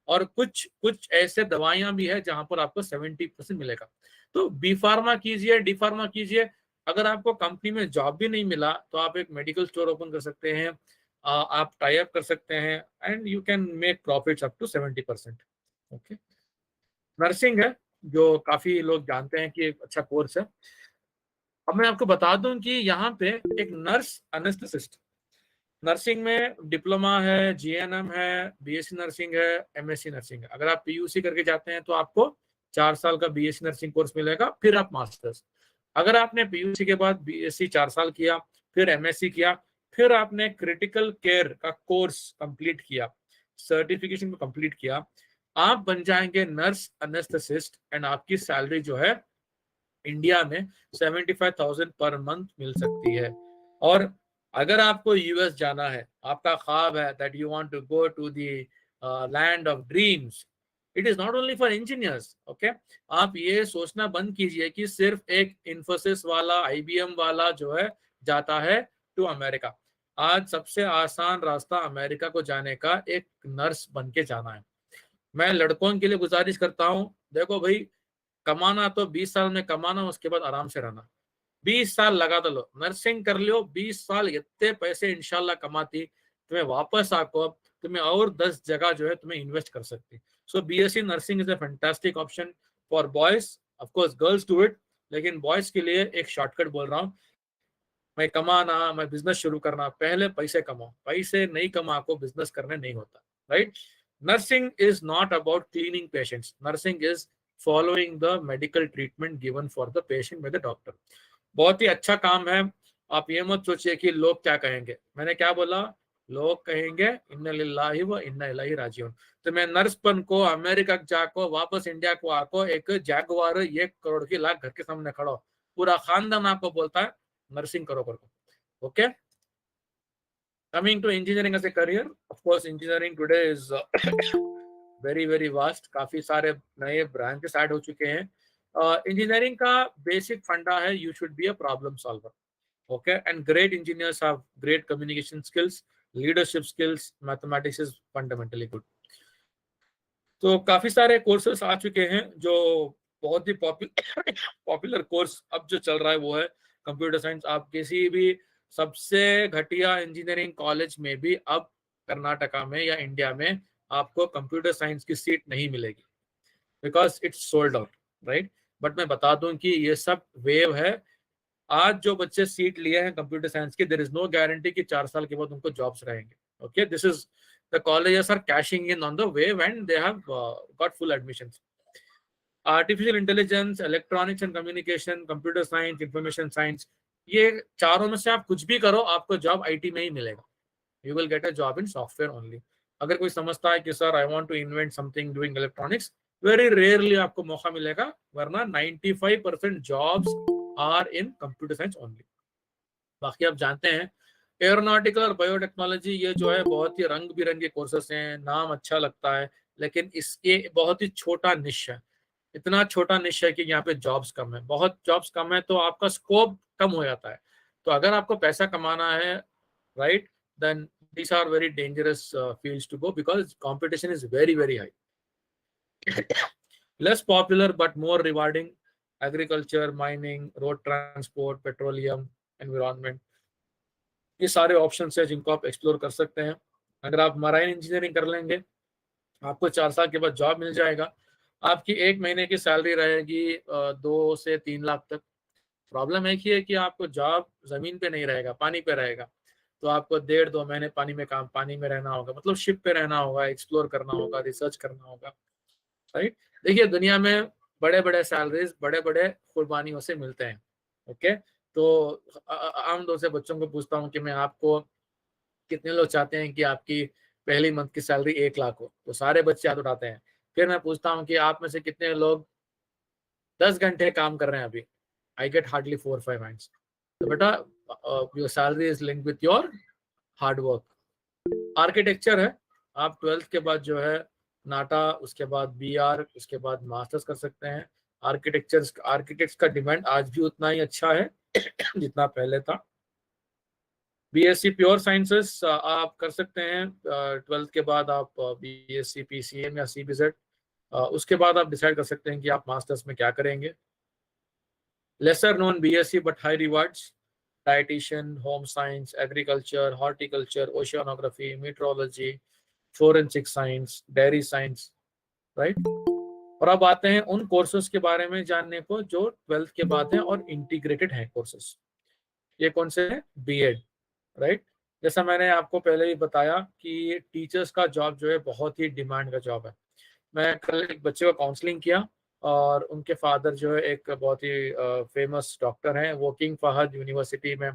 और कुछ ऐसे दवाइयां भी है जहां पर आपको 70% मिलेगा। तो बी फार्मा कीजिए, डी फार्मा कीजिए। अगर आपको कंपनी में जॉब भी नहीं मिला तो आप एक मेडिकल स्टोर ओपन कर सकते हैं, आप टाई अप कर सकते हैं and you can make profits up to 70%। Okay, nursing है जो काफी लोग जानते हैं कि एक अच्छा कोर्स है। अब मैं आपको बता दूं कि यहाँ पे एक नर्स एनेस्थेसिस्ट, नर्सिंग में डिप्लोमा है, जीएनएम है, बीएससी नर्सिंग है, एमएससी नर्सिंग है। अगर आप पीयूसी करके जाते हैं तो आपको 4 साल का बीएससी नर्सिंग कोर्स मिलेगा, फिर आप मास्टर्स। अगर आपने पीयूसी के बाद बीएससी 4 साल किया, फिर एमएससी किया, फिर आपने क्रिटिकल केयर का कोर्स कंप्लीट किया, सर्टिफिकेशन को कंप्लीट किया, आप बन जाएंगे नर्स एनेस्थेसिस्ट एंड आपकी सैलरी जो है इंडिया में 75,000 पर मंथ मिल सकती है। और अगर आपको यूएस जाना है, आपका ख्वाब है that you want to go to the land of dreams, it is not only for engineers. Okay, आप ये सोचना बंद कीजिए कि सिर्फ एक इन्फोसिस वाला, IBM वाला जो है जाता है टू अमेरिका. आज सबसे आसान रास्ता अमेरिका को जाने का एक नर्स बन के जाना है. मैं लड़कों के लिए गुजारिश करता हूं, देखो भाई, कमाना तो 20 साल में कमाना, उसके बाद आराम से रहना. 20 साल लगा दो, नर्सिंग कर लियो, 20 साल इतने पैसे इंशाल्लाह कमाती, तुम्हें वापस आको, तुम्हें और 10 जगह जो है तुम्हें इन्वेस्ट कर सकती. सो BSc nursing is a fantastic option for boys. Of course girls do it, लेकिन बॉयज के लिए एक शॉर्टकट बोल रहा हूँ. मैं कमाना, मैं बिजनेस शुरू करना, पहले पैसे कमाओ. पैसे नहीं कमा को बिजनेस करने नहीं होता, right? Nursing is not about cleaning patients. Nursing is following the medical treatment given for the patient by the doctor. बहुत ही अच्छा काम है. आप ये मत सोचिए कि लोग क्या कहेंगे. मैंने क्या बोला? लोग कहेंगे इन्ना लिल्लाहि व इन्ना इलैहि राजिऊन. तो मैं नर्सपन को अमेरिका जाको, वापस इंडिया को आको, एक जैगुआर 1 करोड़ की लाख घर के सामने खड़ा हो, पूरा खानदान आपको बोलता है नर्सिंग करो करको. Okay, coming to engineering as a career, of course engineering today is very very vast. काफी सारे नए ब्रांचेस ऐड हो चुके हैं. इंजीनियरिंग का बेसिक फंडा है, you should be a problem solver. Okay, and great engineers have great communication skills, leadership skills. Mathematics is fundamentally good. तो काफी सारे कोर्सेस आ चुके हैं. जो बहुत ही पॉपुलर कोर्स अब जो चल रहा है वो है कंप्यूटर साइंस. आप किसी भी सबसे घटिया इंजीनियरिंग कॉलेज में भी अब कर्नाटका में या इंडिया में आपको कंप्यूटर साइंस की सीट नहीं मिलेगी, because it's sold out, right? But मैं बता दूं कि ये सब वेव है. आज जो बच्चे सीट लिए हैं कंप्यूटर साइंस की, देयर इज नो गारंटी कि 4 साल के बाद उनको जॉब्स रहेंगे. Okay, this is the colleges are cashing in on the wave and they have got full admissions. Artificial intelligence, electronics and communication, computer science, information science, ये चारों में से आप कुछ भी करो, आपको जॉब IT में ही मिलेगा. You will get a job in software only. अगर कोई समझता है कि sir I want to invent something doing electronics, very rarely आपको मौका मिलेगा, वरना 95% jobs are in computer science only. बाकी आप जानते हैं एरोनॉटिकल और बायोटेक्नोलॉजी, ये जो है बहुत ही रंग बिरंगे कोर्सेस हैं. नाम अच्छा लगता है, लेकिन इसके बहुत ही छोटा निश है. इतना छोटा निश है कि यहाँ पे जॉब्स कम है. बहुत जॉब्स कम है तो आपका स्कोप कम हो जाता है. तो अगर आपको पैसा कमाना है, right, then these are very dangerous fields to go because competition is very very high. Less popular but more rewarding: agriculture, mining, road transport, petroleum, environment. ये सारे ऑप्शंस है जिनको आप एक्सप्लोर कर सकते हैं. अगर आप मराइन इंजीनियरिंग कर लेंगे, आपको 4 साल के बाद जॉब मिल जाएगा. आपकी 1 महीने की सैलरी रहेगी 2 से 3 लाख तक. प्रॉब्लम एक ही है कि आपको जॉब जमीन पे नहीं रहेगा, पानी पे रहेगा. तो आपको 1.5-2 महीने पानी में रहना होगा, मतलब शिप पे रहना होगा, एक्सप्लोर करना होगा, रिसर्च करना होगा, राइट? देखिए, दुनिया में बड़े बड़े सैलरीज बड़े बड़े कुर्बानियों से मिलते हैं. ओके, तो आम तौर से बच्चों को पूछता हूँ कि मैं आपको, कितने लोग चाहते हैं कि आपकी पहली मंथ की सैलरी 1 लाख हो? तो सारे बच्चे हाथ उठाते हैं. फिर मैं पूछता हूँ कि आप में से कितने लोग 10 घंटे काम कर रहे हैं अभी? I get hardly 4-5 hands. तो बेटा, your salary is linked with your hard work. Architecture है, आप 12th के बाद जो है नाटा, उसके बाद BR, उसके बाद मास्टर्स कर सकते हैं. आर्किटेक्ट्स का डिमांड आज भी उतना ही अच्छा है जितना पहले था. BSc प्योर साइंसेस आप कर सकते हैं. 12th के बाद आप BSc PCM या CBZ, उसके बाद आप डिसाइड कर सकते हैं कि आप मास्टर्स में क्या करेंगे. lesser known BSc but high rewards: dietitian, home science, agriculture, horticulture, oceanography, meteorology, forensic science, dairy science, right? और अब आते हैं उन कोर्सेज के बारे में जानने को जो 12th के बाद हैं और इंटीग्रेटेड हैं कोर्सेज. ये कौन से हैं? B.Ed, right? जैसा मैंने आपको पहले ही बताया कि टीचर्स का जॉब जो है बहुत ही डिमांड का जॉब है. मैं कल एक बच्चे को काउंसलिंग किया और उनके फादर जो है एक बहुत ही फेमस डॉक्टर हैं. वो किंग फहद यूनिवर्सिटी में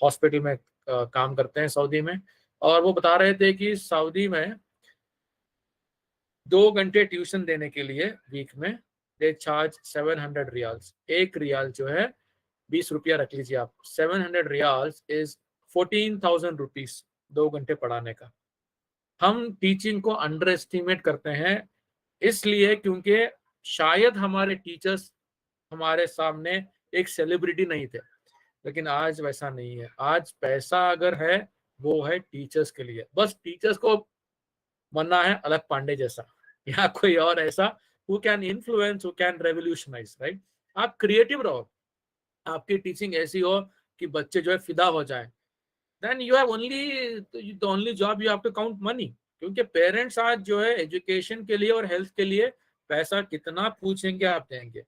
हॉस्पिटल में काम करते हैं सऊदी में. और वो बता रहे थे कि सऊदी में 2 घंटे ट्यूशन देने के लिए वीक में दे चार्ज 700 रियाल्स. 1 रियाल जो है 20 रुपया रख लीजिए आप. 700 रियाल्स इज 14,000 रुपीज 2 घंटे पढ़ाने का. हम टीचिंग को अंडर एस्टिमेट करते हैं इसलिए क्योंकि शायद हमारे टीचर्स हमारे सामने एक सेलिब्रिटी नहीं थे, लेकिन आज वैसा नहीं है। आज पैसा अगर है वो है टीचर्स के लिए, बस टीचर्स को बनना है अलग पांडे जैसा या कोई और ऐसा who can influence, who can revolutionise, right. आप क्रिएटिव रहो, आपकी टीचिंग ऐसी हो कि बच्चे जो है फिदा हो जाए, then you have only the only job you have to count money. क्योंकि पेरेंट्स आज जो है एजुकेशन के लिए और हेल्थ के लिए पैसा कितना पूछेंगे आप देंगे।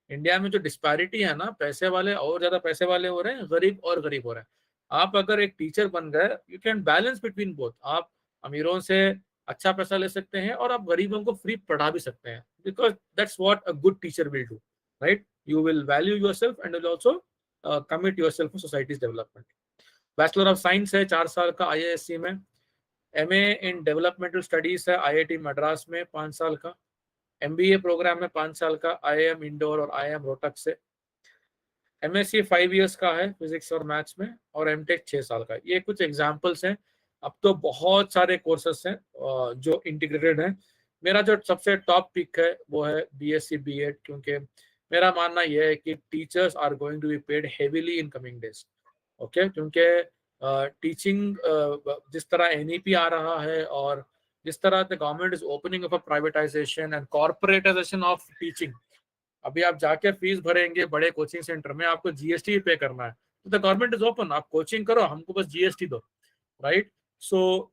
इंडिया में जो डिस्पैरिटी है ना, पैसे वाले और ज्यादा पैसे वाले हो रहे हैं, गरीब और गरीब हो रहे हैं। आप अगर एक टीचर बन गए, you can balance between both. आप अमीरों से अच्छा पैसा ले सकते हैं और आप गरीबों को फ्री पढ़ा भी सकते हैं, because that's what a good teacher will do, right. You will value yourself and will also commit yourself for societies development. Bachelor of science है 4 साल का IISc में। MA इन डेवलपमेंटल स्टडीज है IIT मद्रास में 5 साल का। MBA प्रोग्राम में 5 साल का IIM इंदौर और IIM रोहतक से। MSc 5 इयर्स का है फिजिक्स और मैथ्स में, और MTech 6 साल का। ये कुछ एग्जाम्पल्स हैं। अब तो बहुत सारे कोर्सेस हैं जो इंटीग्रेटेड हैं। मेरा जो सबसे टॉप पिक है वो है BSc B.Ed, क्योंकि मेरा मानना यह है कि teachers are going to be paid heavily in coming days, okay. क्योंकि टीचिंग जिस तरह NEP आ रहा है और जिस तरह the government is opening up a privatisation and corporatisation of teaching. अभी आप जाके फीस भरेंगे बड़े कोचिंग सेंटर में, आपको GST पे करना है, तो द गवर्नमेंट इज ओपन, आप कोचिंग करो, हमको बस GST दो, right. So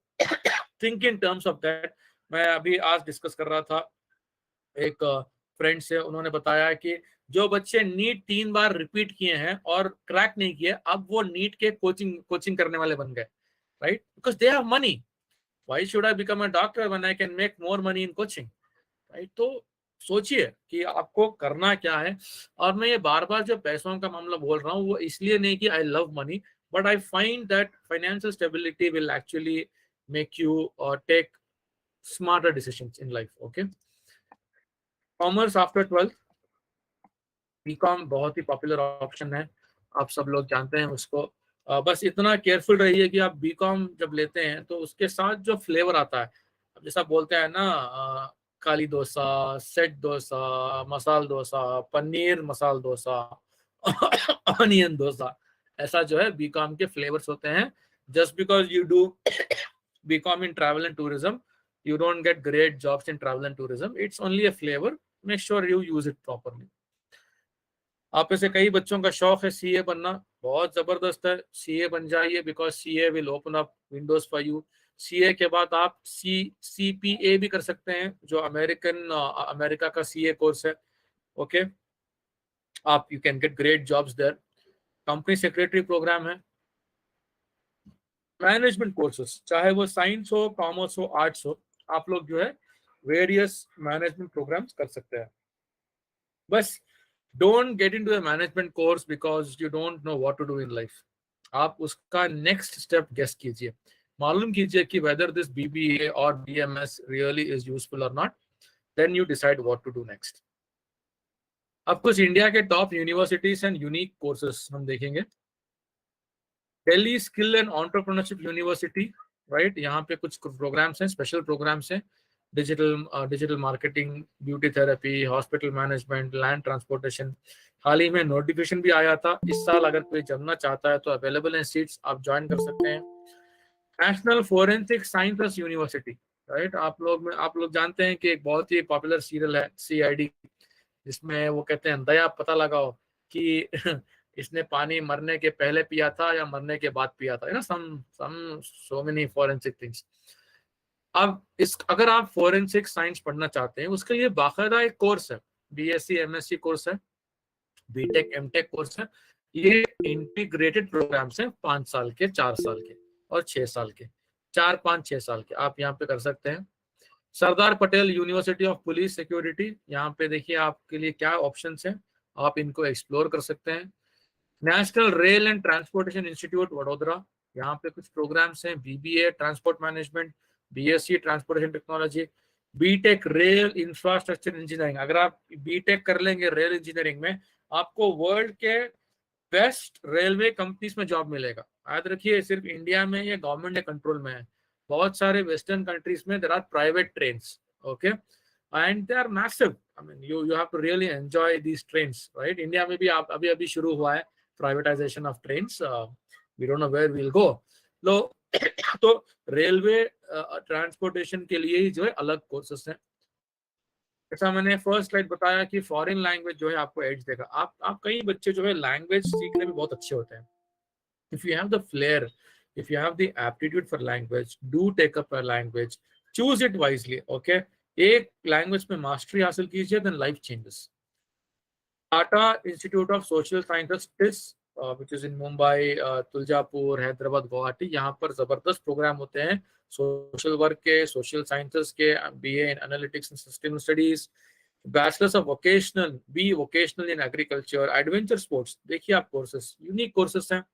think in terms of that. मैं अभी आज डिस्कस कर रहा था एक फ्रेंड से, उन्होंने बताया कि जो बच्चे नीट 3 बार रिपीट किए हैं और क्रैक नहीं किए, अब वो नीट के कोचिंग करने वाले बन गए, right, because they have money. Why should I become a doctor when I can make more money in coaching, right? तो सोचिए कि आपको करना क्या है। और मैं ये बार बार जो पैसों का मामला बोल रहा हूँ वो इसलिए नहीं कि I love money, but I find that financial stability will actually make you take smarter decisions in life, okay. Commerce after 12th, BCom बहुत ही पॉपुलर ऑप्शन है, आप सब लोग जानते हैं उसको। बस इतना केयरफुल रहिए कि आप बीकॉम जब लेते हैं तो उसके साथ जो फ्लेवर आता है, अब जैसा बोलते हैं ना काली डोसा, सेट डोसा, मसाल डोसा, पनीर मसाल डोसा, ऑनियन डोसा, ऐसा जो है बीकॉम के फ्लेवर्स होते हैं। Just because you do BCom in travel and tourism, you don't get great jobs in travel and tourism. It's only a flavor. Make sure you use it properly. आप ऐसे कई बच्चों का शौक है CA बनना, बहुत जबरदस्त है, CA बन जाइए, because CA will open up Windows for you. CA के बाद आप CPA भी कर सकते हैं, जो अमेरिका का CA कोर्स है, ओके। आप you can get great jobs there. Company secretary programme है। मैनेजमेंट कोर्सेस, चाहे वो साइंस हो, कॉमर्स हो, आर्ट्स हो, आप लोग जो है वेरियस मैनेजमेंट प्रोग्राम्स कर सकते हैं। बस don't get into a management course because you don't know what to do in life. आप उसका नेक्स्ट स्टेप गेस कीजिए, मालूम कीजिए कि वेदर दिस BBA और BMS रियली इज यूजफुल और not, then you decide what to do next. अब कुछ इंडिया के top universities and unique courses हम देखेंगे। Delhi skill and entrepreneurship university, right, यहाँ पे कुछ प्रोग्राम्स हैं, स्पेशल प्रोग्राम्स हैं, digital marketing, beauty therapy, hospital management, land transportation. हाल ही में नोटिफिकेशन भी आया था इस साल, अगर कोई जमना चाहता है तो अवेलेबल हैं सीट्स, आप ज्वाइन कर सकते हैं। National forensic sciences university, right, आप लोग जानते हैं कि एक बहुत ही पॉपुलर सीरियल है CID, जिसमें वो कहते हैं दया पता लगाओ कि इसने पानी मरने के पहले पिया था या मरने के बाद पिया था, ना, सो मेनी फोरेंसिक थिंग्स। अब अगर आप फोरेंसिक साइंस पढ़ना चाहते हैं, उसके लिए बाकायदा एक कोर्स है, BSc MSc कोर्स है, BTech MTech कोर्स है। ये इंटीग्रेटेड प्रोग्राम्स हैं, 5 साल के, 4 साल के और 6 साल के, 4, 5, 6 साल के, आप यहाँ पे कर सकते हैं। Sardar Patel university of police security, यहाँ पे देखिए आपके लिए क्या ऑप्शंस हैं, आप इनको एक्सप्लोर कर सकते हैं। National rail and transportation institute Vadodara, यहाँ पे कुछ प्रोग्राम्स हैं, BBA transport management, BSc transportation technology, BTech rail infrastructure engineering. अगर आप BTech कर लेंगे रेल इंजीनियरिंग में, आपको वर्ल्ड के बेस्ट रेलवे कंपनीज में जॉब मिलेगा। याद रखिए, सिर्फ इंडिया में ये गवर्नमेंट के कंट्रोल में है, बहुत सारे वेस्टर्न कंट्रीज में there are private trains, okay. and they are massive. I mean, you have to really enjoy these trains, right? India में भी अभी शुरू हुआ है privatization of trains. We don't know where we'll go. तो railway transportation के लिए ही जो है अलग कोर्सेस हैं. जैसा मैंने फर्स्ट स्लाइड बताया कि फॉरेन लैंग्वेज जो है आपको एज देगा. आप कई बच्चे जो है लैंग्वेज सीखने में बहुत अच्छे होते हैं. If you have the flair, if you have the aptitude for language, do take up a language, choose it wisely. Okay, एक लैंग्वेज में मास्टरी हासिल कीजिए, then life changes. Tata Institute of Social Sciences, which is in Mumbai, Tuljapur, Hyderabad, Guwahati, यहाँ पर जबरदस्त programme होते हैं social work के, सोशल साइंसेस के, BA in Analytics and System Studies, bachelors of vocational, B vocational in agriculture, adventure sports. देखिए आप courses, unique courses हैं.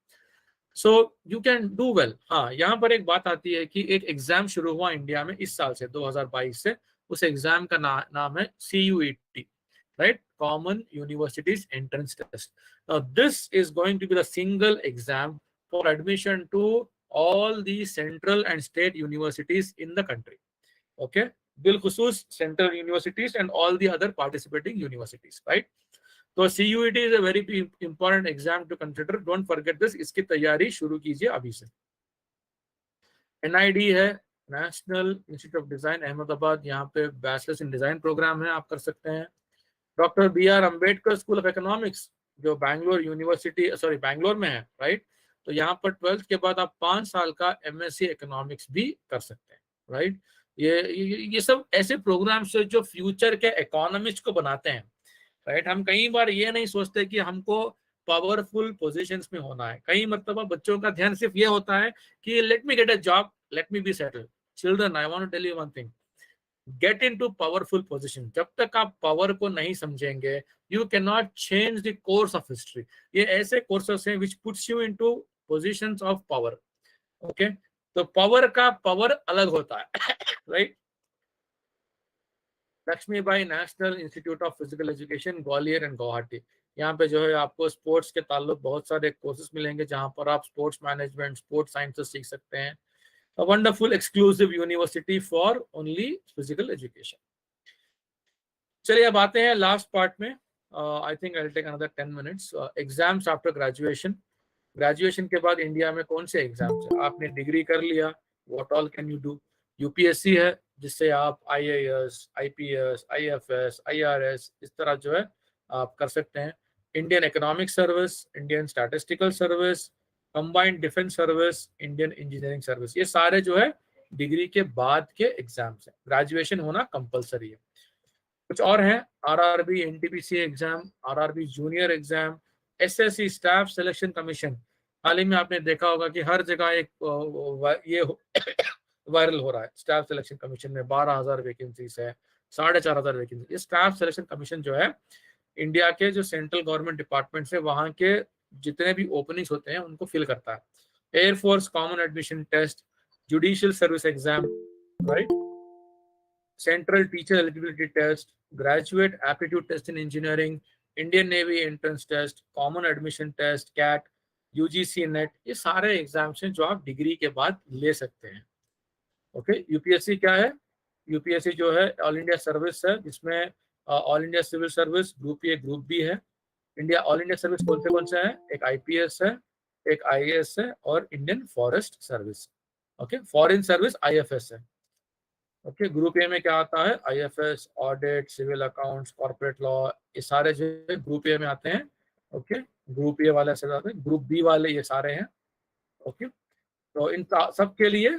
So you can do well. हाँ, यहाँ पर एक बात आती है कि एक एग्जाम शुरू हुआ इंडिया में इस साल से 2022 से. उस एग्जाम का नाम है CUET, right? Common Universities Entrance Test. Now this is going to be the single exam for admission to all the central and state universities in the country. Okay, bilkhusus central universities and all the other participating universities, right? So CUET is a very important exam to consider. Don't forget this. इसकी तैयारी शुरू कीजिए अभी से. NID है, national institute of design Ahmedabad. यहाँ पे bachelors in design programme है, आप कर सकते हैं. Doctor BR Ambedkar school of economics जो बैंगलोर में है, राइट? तो यहाँ पर 12th के बाद आप 5 साल का MSc इकोनॉमिक्स भी कर सकते हैं, राइट? ये सब ऐसे प्रोग्राम्स जो फ्यूचर के इकोनॉमिस्ट को बनाते हैं, राइट? हम कई बार ये नहीं सोचते कि हमको पावरफुल पोजीशंस में होना है. कई मतलब बच्चों का ध्यान सिर्फ ये होता है कि let me get a job, let me be settled. Children, I want to tell you one thing, get into powerful position. जब तक आप पावर को नहीं समझेंगे, you can not change the course of history. ये ऐसे कोर्सेस हैं which puts you into positions of power. Okay, तो पावर का पावर अलग होता है, right? Lakshmibai national institute of physical education, Gwalior and Guwahati. यहाँ पे जो है आपको स्पोर्ट्स के ताल्लुक बहुत सारे कोर्सेज मिलेंगे जहाँ पर आप स्पोर्ट्स मैनेजमेंट, स्पोर्ट्स साइंसेस सीख सकते हैं. A wonderful exclusive university for only physical education. चलिए अब आते हैं लास्ट पार्ट में. I think I'll take another 10 minutes. Exams after graduation. Graduation के बाद इंडिया में कौन से एग्जाम्स हैं? आपने डिग्री कर लिया, what all can you do? UPSC है जिससे आप IAS, IPS, IFS, IRS इस तरह जो है आप कर सकते हैं. Indian economic service, Indian statistical service, combined defence service, Indian engineering service, ये सारे जो है डिग्री के बाद के एग्जाम्स हैं. ग्रेजुएशन होना कंपलसरी है. कुछ और हैं, RRB NTPC exam, RRB junior exam, SSC staff selection commission. हाल ही में आपने देखा होगा कि हर जगह एक ये वायरल हो रहा है. स्टाफ सिलेक्शन कमीशन में 12,000 वैकेंसीज है, 4,500 वैकेंसी. ये स्टाफ सिलेक्शन कमीशन जो है इंडिया के जो सेंट्रल गवर्नमेंट डिपार्टमेंट्स है वहाँ के जितने भी ओपनिंग्स होते हैं उनको फिल करता है. Air force common admission test, judicial service exam, right? Central teacher eligibility test, graduate aptitude test in engineering, Indian navy entrance test, common admission test, CAT, UGC NET, ये सारे एग्जाम्स हैं जो आप डिग्री के बाद ले सकते हैं. ओके, UPSC क्या है? UPSC जो है ऑल इंडिया सर्विस है जिसमें all India civil service, group A, group B है. इंडिया ऑल इंडिया सर्विस कौन से है? एक IPS है, एक IAS है और Indian forest service. Okay, foreign service IFS है. ओके, ग्रुप A में क्या आता है? IFS, audit, civil accounts, corporate law, ये सारे जो है ग्रुप A में आते हैं. ओके, ग्रुप A वाले से आते हैं, ग्रुप B वाले ये सारे हैं. ओके, तो इन सब के लिए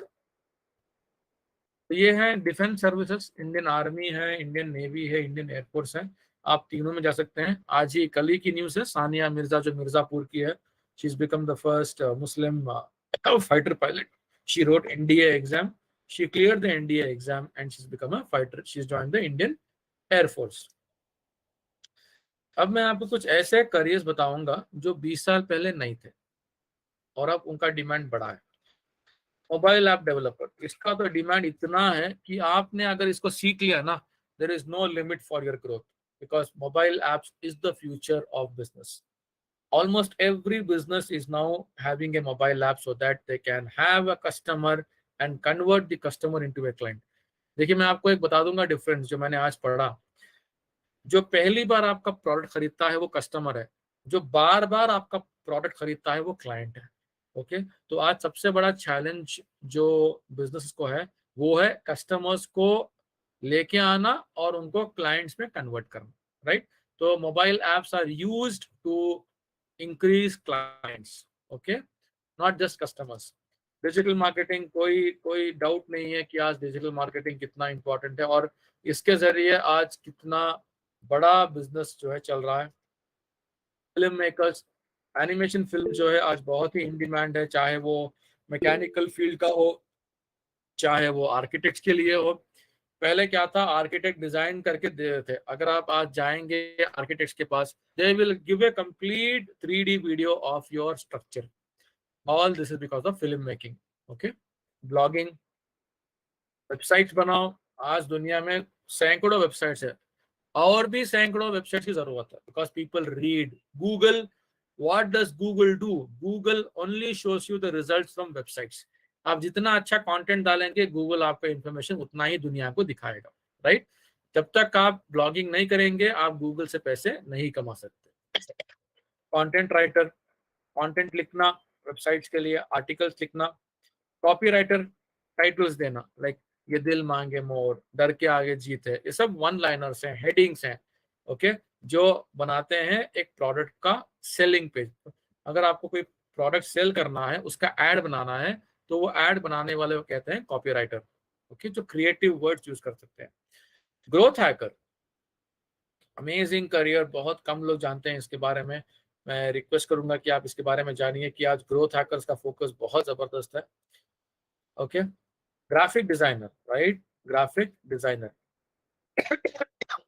तो ये हैं डिफेंस सर्विसेज. इंडियन आर्मी है, इंडियन नेवी है, इंडियन एयरफोर्स है. आप तीनों में जा सकते हैं. आज ही कल ही की न्यूज़ है, सानिया मिर्जा जो मिर्जापुर की है, she is become the first Muslim fighter pilot. She wrote NDA exam, she cleared the NDA exam and she is become a fighter. She is joined the Indian air force. अब मैं आपको कुछ ऐसे करियर्स बताऊंगा जो 20 साल पहले नहीं थे और अब उनका डिमांड बढ़ा है. मोबाइल ऐप डेवलपर, इसका तो डिमांड इतना है कि आपने अगर इसको सीख लिया ना, there is no limit for your growth, because mobile apps is the future of business. Almost every business is now having a mobile app so that they can have a customer and convert the customer into a client. देखिए मैं आपको एक बता दूंगा difference जो मैंने आज पढ़ा। जो पहली बार आपका प्रोडक्ट खरीदता है वो कस्टमर है, जो बार बार आपका प्रोडक्ट खरीदता है वो क्लाइंट है। ओके, तो आज सबसे बड़ा चैलेंज जो बिजनेस को है वो है कस्टमर्स को लेके आना और उनको क्लाइंट्स में कन्वर्ट करना, राइट। तो mobile apps are used to increase clients, okay, not just customers. Digital marketing, कोई डाउट नहीं है कि आज डिजिटल मार्केटिंग कितना इंपॉर्टेंट है और इसके जरिए आज कितना बड़ा बिजनेस जो है चल रहा है। फिल्म मेकर्स, एनिमेशन फिल्म जो है आज बहुत ही इन डिमांड है, चाहे वो मैकेनिकल फील्ड का हो, चाहे वो आर्किटेक्ट्स के लिए हो। पहले क्या था, आर्किटेक्ट डिजाइन करके दे रहे थे, अगर आप आज जाएंगे आर्किटेक्ट्स के पास, they will give a complete 3D video of your structure. All this is because of film making. Okay, blogging, websites बनाओ, आज दुनिया में सैकड़ों वेबसाइट्स है और भी सैकड़ों वेबसाइट्स की जरूरत है because people read. Google, what does Google do? Google only shows you the results from websites. आप जितना अच्छा कंटेंट डालेंगे गूगल आपका इंफॉर्मेशन उतना ही दुनिया को दिखाएगा, राइट। जब तक आप ब्लॉगिंग नहीं करेंगे आप गूगल से पैसे नहीं कमा सकते। कंटेंट राइटर, कंटेंट लिखना वेबसाइट्स के लिए, आर्टिकल्स लिखना। कॉपी राइटर, टाइटल्स देना, लाइक ये दिल मांगे मोर, डर के आगे जीत है, ये सब वन लाइनर्स हैं, हेडिंग्स हैं, ओके, जो बनाते हैं एक प्रोडक्ट का सेलिंग पेज। अगर आपको कोई प्रोडक्ट सेल करना है, उसका एड बनाना है, तो वो एड बनाने वाले को कहते हैं कॉपी राइटर, ओके, जो क्रिएटिव वर्ड्स यूज कर सकते हैं। ग्रोथ हैकर, अमेजिंग करियर, बहुत कम लोग जानते हैं इसके बारे में। मैं रिक्वेस्ट करूंगा कि आप इसके बारे में जानिए कि आज ग्रोथ हैकर्स का फोकस बहुत जबरदस्त है। Okay, graphic designer, right, graphic designer,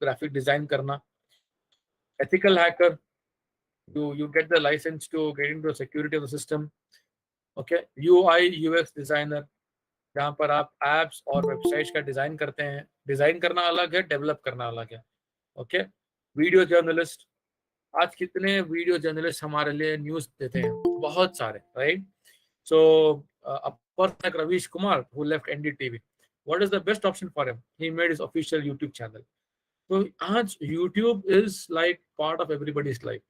graphic design करना। Ethical hacker, you get the license to get into the security of the system. Okay, UI UX designer, जहाँ पर आप एप्स और वेबसाइट्स का डिजाइन करते हैं। डिजाइन करना अलग है, डेवलप करना अलग है। ओके, वीडियो जर्नलिस्ट, आज कितने वीडियो जर्नलिस्ट हमारे लिए न्यूज देते हैं, बहुत सारे, right. So a person like Ravish Kumar who left NDTV, what is the best option for him? He made his official YouTube channel. तो आज YouTube is like part of everybody's life.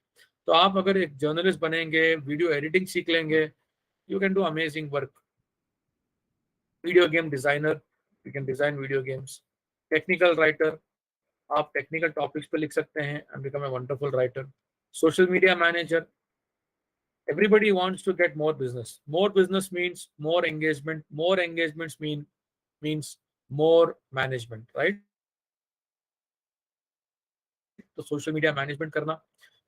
तो आप अगर एक जर्नलिस्ट बनेंगे, video editing सीख लेंगे, you can do amazing work. Video game designer, you can design video games. Technical writer, आप टेक्निकल टॉपिक्स पे लिख सकते हैं and become a wonderful writer. Social media manager, everybody wants to get more business. More business means more engagement. More engagements means more management, right? तो social media management करना।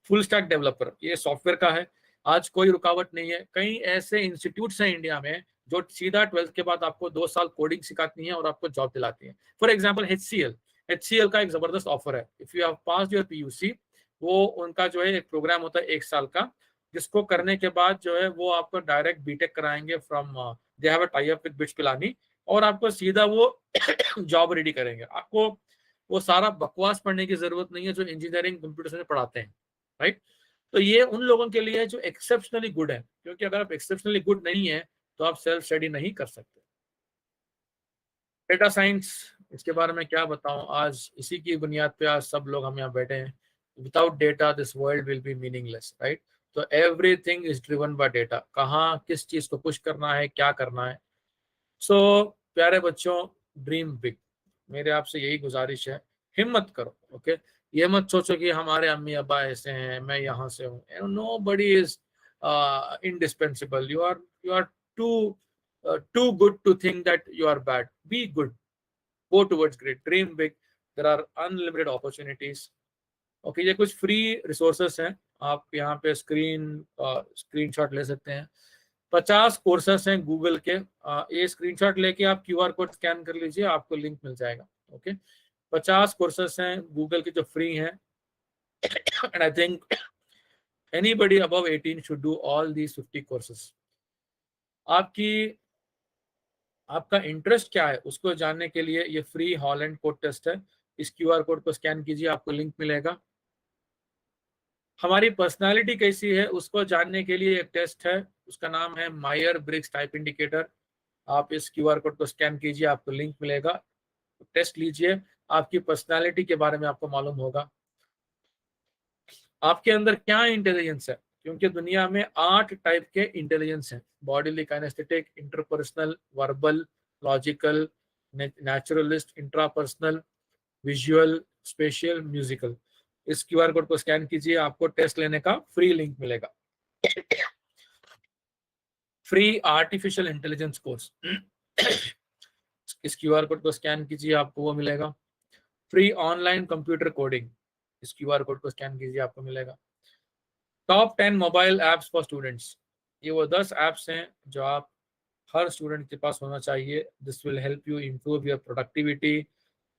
Full stack developer, ये software का है, आज कोई रुकावट नहीं है। कई ऐसे इंस्टीट्यूट्स हैं इंडिया में जो सीधा 12th के बाद आपको 2 साल कोडिंग सिखाती हैं और आपको जॉब दिलाती हैं। फॉर एग्जांपल HCL का एक जबरदस्त ऑफर है। If you have passed your PUC, वो उनका जो है एक प्रोग्राम होता है 1 साल का, जिसको करने के बाद जो है वो आपको डायरेक्ट बीटेक कराएंगे from, they have a tie up with bits Pilani, और आपको सीधा वो जॉब रेडी करेंगे। आपको वो सारा बकवास पढ़ने की जरूरत नहीं है जो इंजीनियरिंग कंप्यूटर में पढ़ाते हैं, राइट। तो ये उन लोगों के लिए है जो एक्सेप्शनली गुड है, क्योंकि अगर आप एक्सेप्शनली गुड नहीं है तो आप सेल्फ स्टडी नहीं कर सकते। डेटा साइंस, इसके बारे में क्या बताऊं, आज इसी की बुनियाद पे आज सब लोग हम यहाँ बैठे हैं। Without data this world will be meaningless, right. तो everything is driven by data, कहाँ किस चीज को पुश करना है, क्या करना है। सो प्यारे बच्चों, ड्रीम बिग, मेरे आपसे यही गुजारिश है, हिम्मत करो। ओके, ये मत सोचो कि हमारे अम्मी अब्बा ऐसे हैं, मैं यहाँ से हूँ। Nobody is indispensable. You are too good to think that you are bad. Be good, go towards great, dream big. There are unlimited opportunities. Okay, ये कुछ फ्री रिसोर्सेस हैं, आप यहाँ पे स्क्रीनशॉट ले सकते हैं। 50 कोर्सेस हैं गूगल के, ये स्क्रीनशॉट लेके आप QR कोड स्कैन कर लीजिए, आपको लिंक मिल जाएगा। ओके, 50 कोर्सेस हैं गूगल के जो फ्री हैं, and I think anybody above 18 should do all these 50 courses. आपका इंटरेस्ट क्या है उसको जानने के लिए ये फ्री हॉलैंड कोड टेस्ट है। इस QR कोड को स्कैन कीजिए, आपको लिंक मिलेगा। हमारी पर्सनालिटी कैसी है उसको जानने के लिए एक टेस्ट है, उसका नाम है मायर ब्रिग्स टाइप इंडिकेटर। आप इस QR कोड को स्कैन कीजिए, आपको लिंक मिलेगा। टेस्ट लीजिए, आपकी पर्सनालिटी के बारे में आपको मालूम होगा, आपके अंदर क्या इंटेलिजेंस है, क्योंकि दुनिया में 8 टाइप के इंटेलिजेंस हैं, bodily, kinaesthetic, interpersonal, verbal, logical, naturalist, intrapersonal, visual, spatial, musical. इस क्यूआर कोड को स्कैन कीजिए, आपको टेस्ट लेने का फ्री लिंक मिलेगा, फ्री आर्टिफिशियल इंटेलिजेंस कोर्स। इस क्यूआर कोड को स्कैन कीजिए, आपको वो मिलेगा। फ्री ऑनलाइन कंप्यूटर कोडिंग, इस क्यूआर कोड को स्कैन कीजिए, आपको मिलेगा। Top 10 mobile apps for students, ये वो 10 एप्स हैं जो आप हर स्टूडेंट के पास होना चाहिए। This will help you improve your productivity,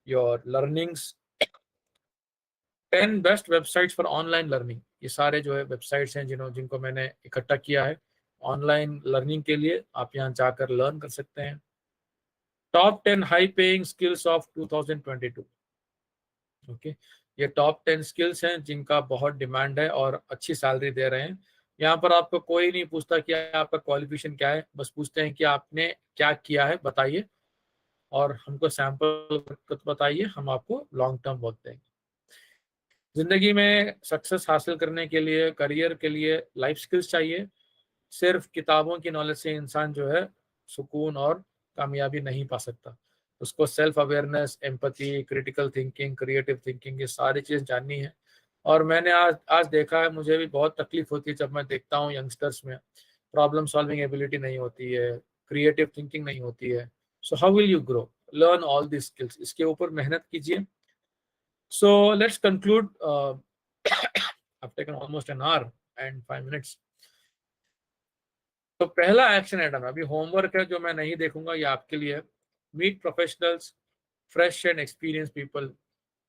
your learnings. 10 best websites for online learning, ये सारे जो है वेबसाइट्स हैं जिनको मैंने इकट्ठा किया है ऑनलाइन लर्निंग के लिए, आप यहाँ जाकर लर्न कर सकते हैं। Top 10 high paying skills of 2022, okay, ये टॉप 10 स्किल्स हैं जिनका बहुत डिमांड है और अच्छी सैलरी दे रहे हैं। यहाँ पर आपको कोई नहीं पूछता कि आपका क्वालिफिकेशन क्या है, बस पूछते हैं कि आपने क्या किया है बताइए, और हमको सैंपल बताइए, हम आपको लॉन्ग टर्म वर्क देंगे। जिंदगी में सक्सेस हासिल करने के लिए, करियर के लिए लाइफ स्किल्स चाहिए। सिर्फ किताबों की नॉलेज से इंसान जो है सुकून और कामयाबी नहीं पा सकता, उसको self awareness, empathy, critical thinking, creative thinking, ये सारी चीज़ जाननी है। और मैंने आज देखा है, मुझे भी बहुत तकलीफ होती है जब मैं देखता हूँ यंगस्टर्स में प्रॉब्लम सॉल्विंग एबिलिटी नहीं होती है, क्रिएटिव थिंकिंग नहीं होती है। So how will you grow? Learn all this skills, इसके ऊपर मेहनत कीजिए। So let's conclude. I've taken almost an hour and 5 minutes. तो पहला एक्शन आइटम, अभी होमवर्क है जो मैं नहीं देखूंगा, ये आपके लिए। Meet professionals, fresh and experience people,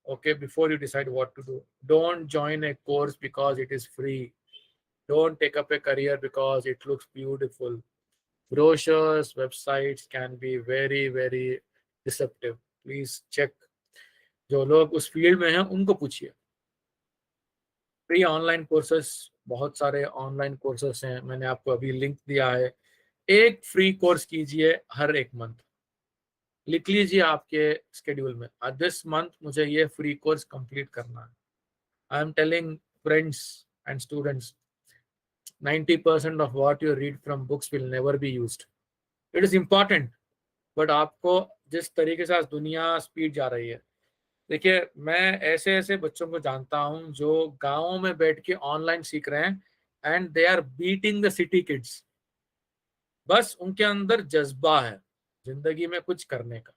okay, before you decide what to do. Don't join a course because it is free. Don't take up a career because it looks beautiful. Brochures, websites can be very, very deceptive. Please check. जो लोग उस field में हैं उनको पूछिए। Free online courses, बहुत सारे online courses हैं, मैंने आपको अभी लिंक दिया है। एक फ्री कोर्स कीजिए हर एक मंथ, लिख लीजिए आपके स्केड्यूल में, दिस मंथ मुझे ये फ्री कोर्स कंप्लीट करना है। I am telling friends and students, 90% of what you read from books will never be used. It is important, but आपको जिस तरीके से आज दुनिया स्पीड जा रही है, देखिए मैं ऐसे ऐसे बच्चों को जानता हूं जो गांवों में बैठ के ऑनलाइन सीख रहे हैं, and they are beating the city kids. बस उनके अंदर जज्बा है जिंदगी में कुछ करने का।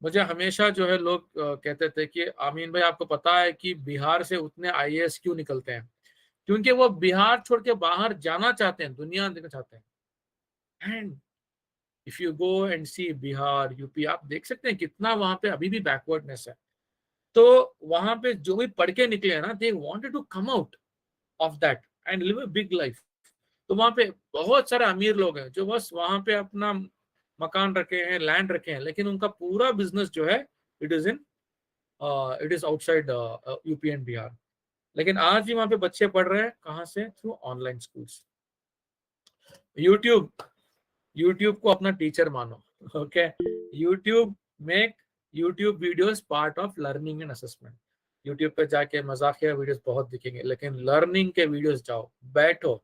मुझे हमेशा जो है लोग कहते थे कि आमीन भाई, आपको पता है कि बिहार से उतने आईएएस क्यों निकलते हैं? क्योंकि वो बिहार छोड़ के बाहर जाना चाहते हैं, दुनिया देखना चाहते हैं। And if you go and see Bihar, UP, आप देख सकते हैं कितना वहां पे अभी भी बैकवर्डनेस है। तो वहां पे जो भी पढ़ के निकले हैं ना, they wanted to come out of that and live a big life. तो वहां पे बहुत सारे अमीर लोग हैं जो बस वहां पे अपना मकान रखे हैं, लैंड रखे हैं, लेकिन उनका पूरा बिजनेस जो है it is outside UP and Bihar. लेकिन आज भी वहां पे बच्चे पढ़ रहे हैं, कहाँ से? Through online schools. यूट्यूब को अपना टीचर मानो, okay. YouTube videos part of learning and assessment. YouTube पे जाके मजाकिया वीडियोस बहुत दिखेंगे, लेकिन लर्निंग के वीडियोस जाओ, बैठो।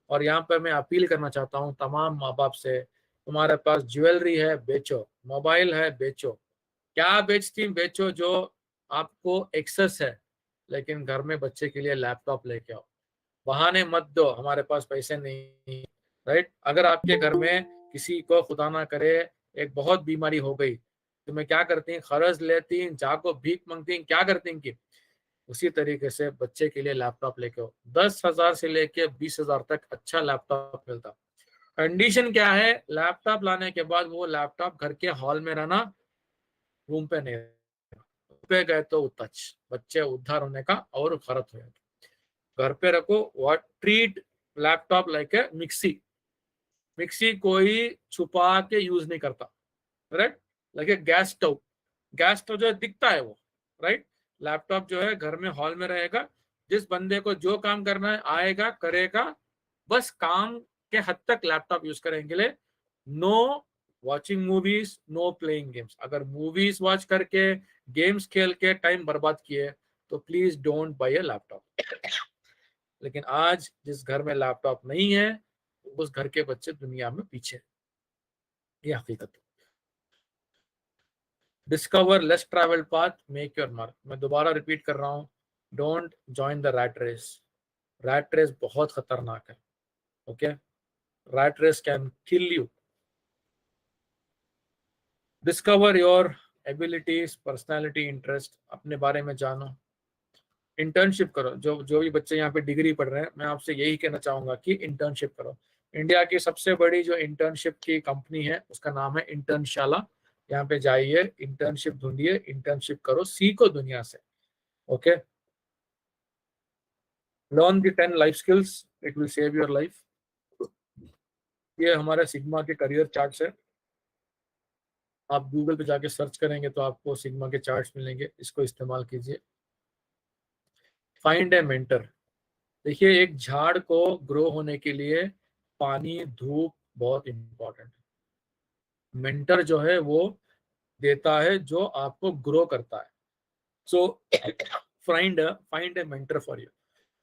और यहाँ पर मैं अपील करना चाहता हूँ तमाम माँ बाप से, तुम्हारे पास ज्वेलरी है बेचो, मोबाइल है बेचो, क्या बेचती बेचो, जो आपको एक्सेस है, लेकिन घर में बच्चे के लिए लैपटॉप लेके आओ। बहाने मत दो हमारे पास पैसे नहीं, राइट? अगर आपके घर में किसी को खुदा ना करे एक बहुत बीमारी हो गई, तो मैं क्या करती हैं? खर्च लेती हैं, जाको भीख मांगती हैं, क्या करती हैं कि उसी तरीके से बच्चे के लिए लैपटॉप लेके आओ। 10,000 से लेके 20,000 तक अच्छा लैपटॉप मिलता। कंडीशन क्या है? लैपटॉप लाने के बाद वो लैपटॉप घर के हॉल में रहना, रूम पे नहीं पे गए तो टच, बच्चे उद्धार होने का और खर्च हो जाएगा। घर पे रखो। What treat laptop like a mixie. Mixie कोई छुपा के यूज नहीं करता, right? Like a gas stove जो है दिखता है वो, राइट? लैपटॉप जो है घर में हॉल में रहेगा, जिस बंदे को जो काम करना है आएगा करेगा, बस काम के हद तक लैपटॉप यूज करेंगे। Know watching movies, know playing games. अगर मूवीज वॉच करके गेम्स खेल के टाइम बर्बाद किए तो please don't buy a laptop. लेकिन आज जिस घर में लैपटॉप नहीं है उस घर के बच्चे दुनिया में पीछे, ये हकीकत है। Discover less travel path, make your mark. मैं दोबारा रिपीट कर रहा हूँ, don't join the rat race. Rat race बहुत खतरनाक है, okay? Rat race can kill you. Discover your abilities, personality, interest, अपने बारे में जानो। इंटर्नशिप करो। जो भी बच्चे यहाँ पे डिग्री पढ़ रहे हैं, मैं आपसे यही कहना चाहूंगा कि इंटर्नशिप करो। इंडिया की सबसे बड़ी जो इंटर्नशिप की कंपनी है उसका नाम है इंटर्नशाला। यहाँ पे जाइए, इंटर्नशिप ढूंढिए, इंटर्नशिप करो, सीखो दुनिया से, okay? Learn the 10 life skills, it will save your life. ये हमारे सिग्मा के करियर चार्ट्स है। आप गूगल पे जाके सर्च करेंगे तो आपको सिग्मा के चार्ट्स मिलेंगे, इसको इस्तेमाल कीजिए। फाइंड ए मेंटर। देखिए, एक झाड़ को ग्रो होने के लिए पानी, धूप बहुत इंपॉर्टेंट है। मेंटर जो है वो देता है जो आपको ग्रो करता है। So find A mentor for you.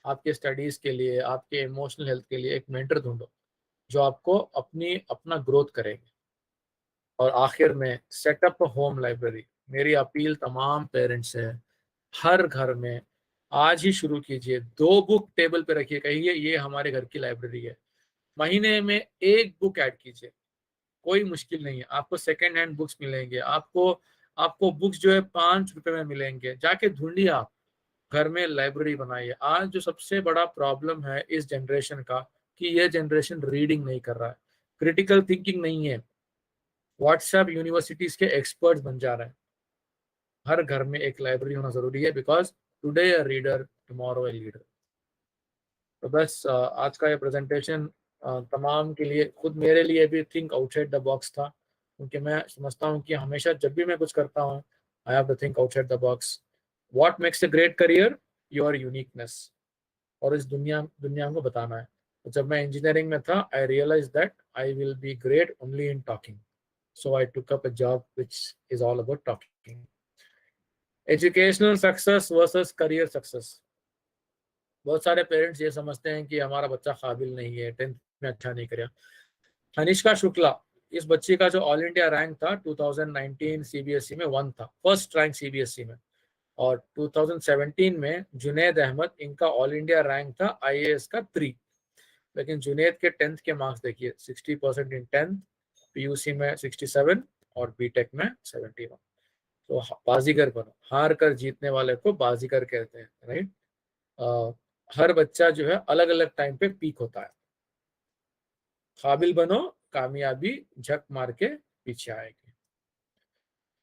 आपके स्टडीज के लिए, आपके इमोशनल हेल्थ के लिए एक मेंटर ढूंढो जो आपको अपना ग्रोथ करेंगे। और आखिर में सेटअप होम लाइब्रेरी। मेरी अपील तमाम पेरेंट्स है, हर घर में आज ही शुरू कीजिए। 2 बुक टेबल पे रखिए, कहिए ये हमारे घर की लाइब्रेरी है। महीने में 1 बुक ऐड कीजिए, कोई मुश्किल नहीं है। आपको सेकेंड हैंड बुक्स मिलेंगे, आपको बुक्स जो है 5 रुपए में मिलेंगे। जाके ढूंढिए, आप घर में लाइब्रेरी बनाइए। आज जो सबसे बड़ा प्रॉब्लम है इस जनरेशन का कि ये जनरेशन रीडिंग नहीं कर रहा है, क्रिटिकल थिंकिंग नहीं है। व्हाट्सएप यूनिवर्सिटीज के एक्सपर्ट्स बन जा रहे हैं। हर घर में एक लाइब्रेरी होना जरूरी है, because today a reader, tomorrow a leader. तो बस आज का ये प्रेजेंटेशन तमाम के लिए, खुद मेरे लिए भी थिंक आउटसाइड द बॉक्स था, क्योंकि मैं समझता हूँ कि हमेशा जब भी मैं कुछ करता हूँ I have to think outside the box. What makes a great career? Your uniqueness. और इस दुनिया को बताना है। तो जब मैं इंजीनियरिंग में था, I realise that I will be great only in talking, so I took up a job which is all about talking. Educational success versus career success. बहुत सारे पेरेंट्स ये समझते हैं कि हमारा बच्चा काबिल नहीं है, 10th में अच्छा नहीं करा। अनिष्का शुक्ला, इस बच्ची का जो ऑल इंडिया रैंक था 2019 सीबीएसई में 1 था, फर्स्ट रैंक सीबीएसई में। और 2017 में जुनैद अहमद, इनका ऑल इंडिया रैंक था आईएएस का 3। लेकिन जुनैद के 10th के मार्क्स देखिए, 60% इन 10th, पीयूसी में 67 और बीटेक में 71। तो बाजीगर बनो, हार कर जीतने वाले को बाजीगर कहते हैं, राइट? हर बच्चा जो है अलग अलग टाइम पे पीक होता है। काबिल बनो, कामयाबी झक मार के पीछे आएगी।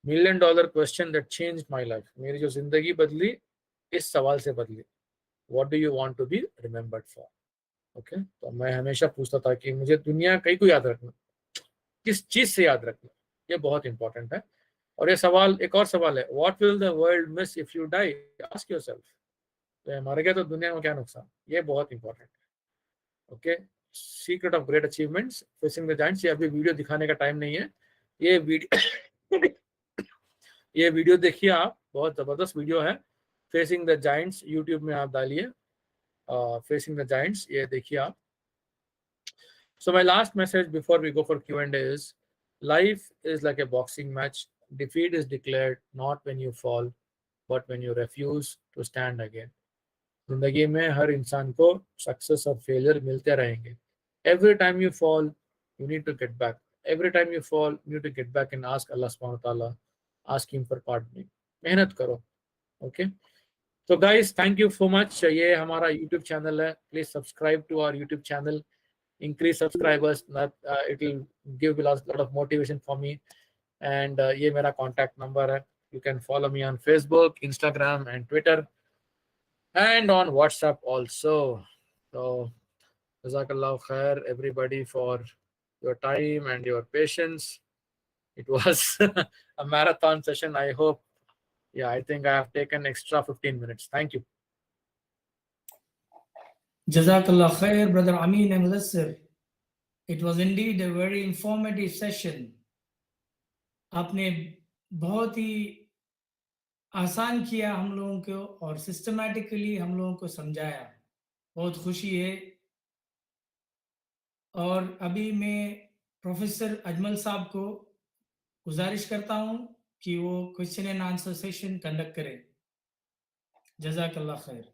$1 million question that changed my life. मेरी जो जिंदगी बदली इस सवाल से बदली, what do you want to be remembered for? Okay, तो मैं हमेशा पूछता था कि मुझे दुनिया कहीं को याद रखना, किस चीज से याद रखना, ये बहुत इंपॉर्टेंट है। और ये सवाल, एक और सवाल है, what will the world miss if you die? Ask yourself. तो मर गया तो दुनिया में क्या नुकसान? ये बहुत इंपॉर्टेंट है। Okay, secret of great achievements, facing the giants. ये अभी वीडियो दिखाने का टाइम नहीं है। ये वीडियो देखिए आप, बहुत जबरदस्त वीडियो है। फेसिंग द जायंट्स, यूट्यूब में आप डालिए फेसिंग द जायंट्स, ये देखिए आप। So my last message before we go for Q&A is, life is like a boxing match. Defeat is declared not when you fall, but when you refuse to stand again. जिंदगी में हर इंसान को success और failure मिलते रहेंगे। Every time you fall, you need to get back. Every time you fall, you need to get back and ask Allah subhanahu wa ta'ala, ask him for pardoning. मेहनत करो, okay? So guys, thank you so much. ये हमारा YouTube channel है. Please subscribe to our YouTube channel. Increase subscribers, that it will give a lot of motivation for me. And ये मेरा contact number है. You can follow me on Facebook, Instagram and Twitter, and on WhatsApp also. So jazakallah khair everybody for your time and your patience. It was a marathon session. I hope, I think I have taken extra 15 minutes. Thank you. Jazakallah khair, Brother Amin and Mudassir. It was indeed a very informative session. आपने बहुत ही आसान किया हम लोगों को और systematically हम लोगों को समझाया। बहुत खुशी है। और अभी मैं प्रोफेसर अजमल साहब को गुजारिश करता हूं कि वो question and answer session conduct करें। जज़ाकल्लाह खैर।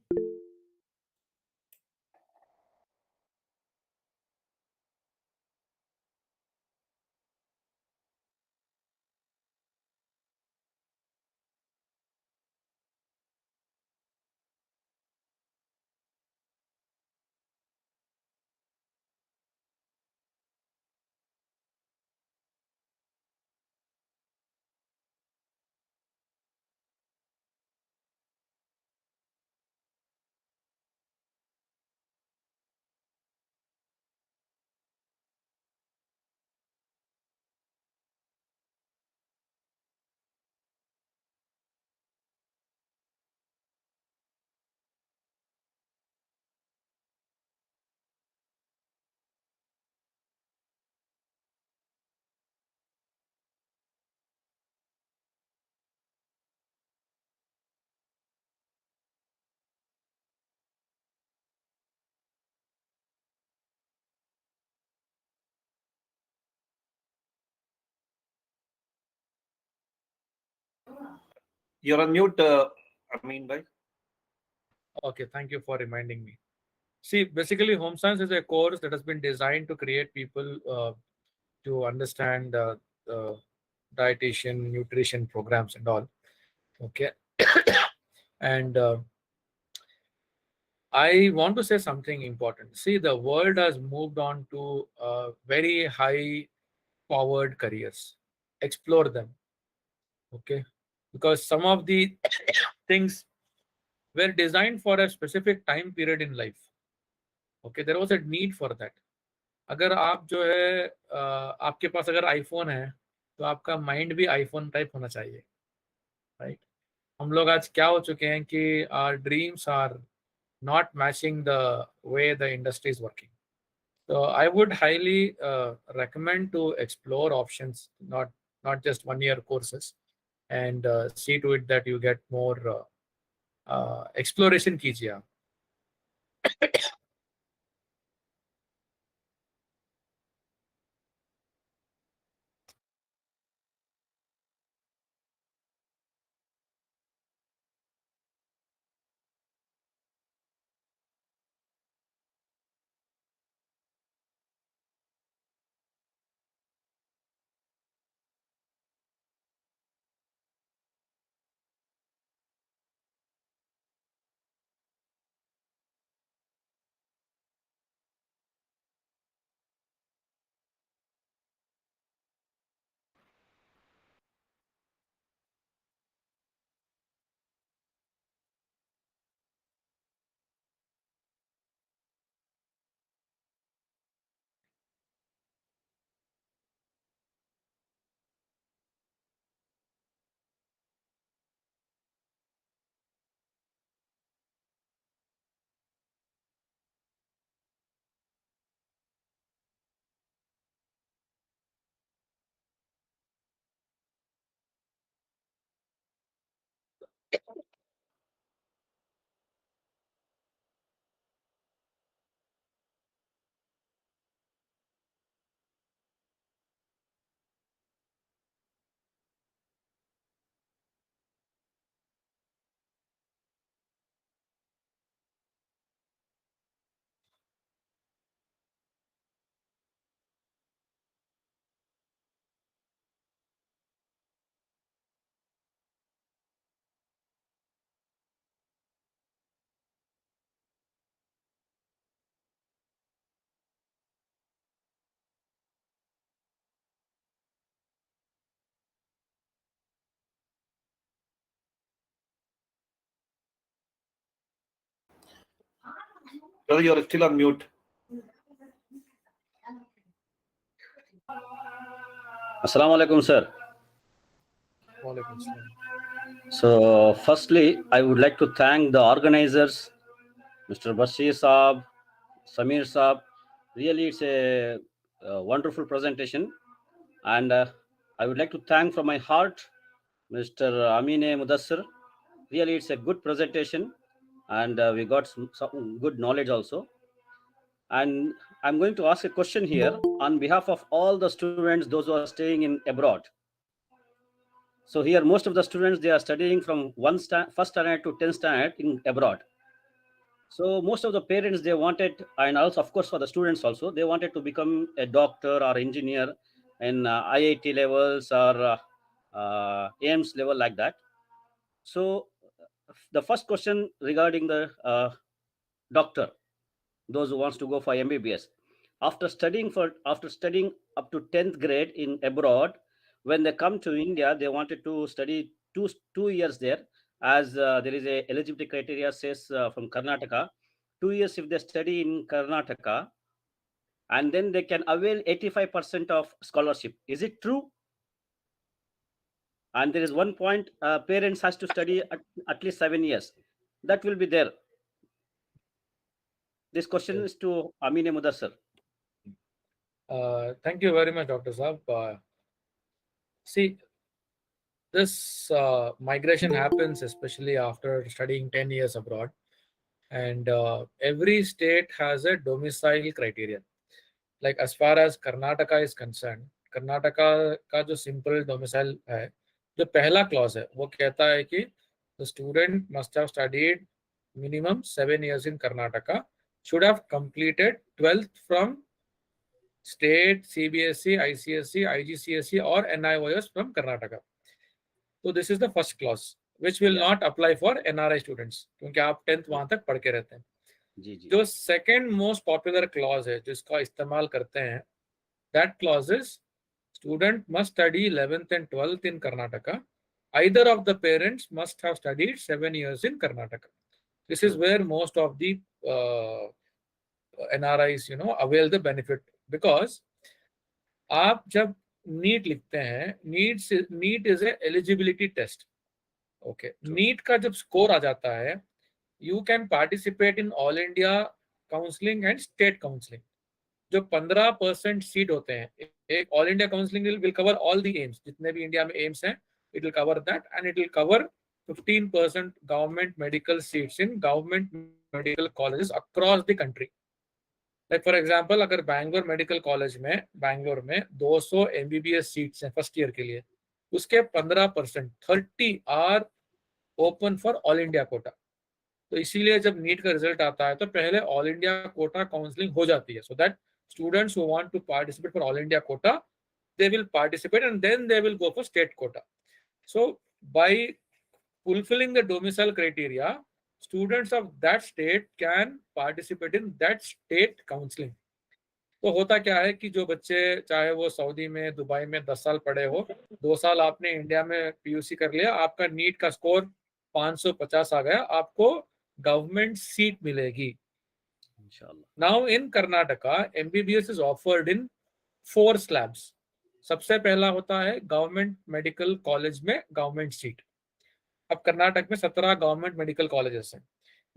You're on mute, Amin bhai. Okay, thank you for reminding me. See, basically, home science is a course that has been designed to create people to understand dietitian, nutrition programs and all. Okay. And I want to say something important. See, the world has moved on to very high powered careers. Explore them. Okay. Because some of the things were designed for a specific time period in life. Okay. There was a need for that. अगर आप जो है आपके पास अगर iPhone है तो आपका mind भी आईफोन टाइप होना चाहिए, राइट? हम लोग आज क्या हो चुके हैं कि our dreams are not matching the way the industry is working. So I would highly recommend to explore options, not just 1-year courses, and see to it that you get more exploration कीजिए आप. Brother, you're still on mute. Assalamu alaikum, sir. Walaikum salam. So, firstly, I would like to thank the organizers, Mr. Bashir Saab, Samir Saab. Really, it's a wonderful presentation. And I would like to thank from my heart Mr. Amine Mudassir. Really, it's a good presentation, and we got some good knowledge also. And I'm going to ask a question here on behalf of all the students, those who are staying in abroad. So here, most of the students, they are studying from first standard to 10th standard in abroad. So most of the parents, they wanted, and also of course for the students also, they wanted to become a doctor or engineer in IIT levels or AIMS level like that. So the first question regarding the doctor, those who wants to go for MBBS, after studying up to 10th grade in abroad, when they come to India, they wanted to study two years there, as there is a eligibility criteria says from Karnataka, 2 years if they study in Karnataka, and then they can avail 85% of scholarship. Is it true? And there is one point, parents has to study at least 7 years. That will be there. This question is to Amine Mudassir. Thank you very much, Dr. Saab. See, this migration happens especially after studying 10 years abroad, and every state has a domicile criterion. Like as far as Karnataka is concerned, Karnataka का जो simple domicile है, जो पहला clause है, वो कहता है कि the student must have studied minimum 7 years in Karnataka, should have completed 12th from state, CBSE, ICSE, IGCSE or NIOS from Karnataka. So this is the first clause, which will not apply for NRI students, क्योंकि आप 10th वहां तक पढ़ के रहते हैं. जो second most popular clause है, जिसका इस्तेमाल करते हैं, that clause is student must study 11th and 12th in Karnataka. Either of the parents must have studied 7 years in Karnataka. This is where most of the NRIs, avail the benefit, because आप जब NEET लिखते हैं, NEET is a eligibility test. Okay, NEET का जब score आ जाता है, you can participate in all India counselling and state counselling. जो 15% सीट होते हैं, एक all India counselling will cover all the AIIMS, जितने भी इंडिया में एम्स हैं, it will cover that, and it will cover 15% government medical seats in government medical colleges across the country. Like for example, अगर Bangalore medical college में बैंगलोर में 200 MBBS seats हैं first year के लिए, उसके 15% 30 are open for all India quota. तो इसीलिए जब नीट का रिजल्ट आता है तो पहले ऑल इंडिया कोटा काउंसलिंग हो जाती है, so that students who want to participate for all India quota, they will participate and then they will go for state quota. So by fulfilling the domicile criteria, students of that state can participate in that state counseling. तो होता क्या है कि जो बच्चे, चाहे वो Saudi में, दुबई में 10 साल पढ़े हो, 2 साल आपने इंडिया में PUC कर लिया, आपका नीट का स्कोर 550 आ गया, आपको गवर्नमेंट सीट मिलेगी. Now in Karnataka MBBS is offered in 4 slabs. सबसे पहला होता है गवर्नमेंट मेडिकल कॉलेज में गवर्नमेंट सीट. अब कर्नाटक में 17 गवर्नमेंट मेडिकल कॉलेजेस हैं.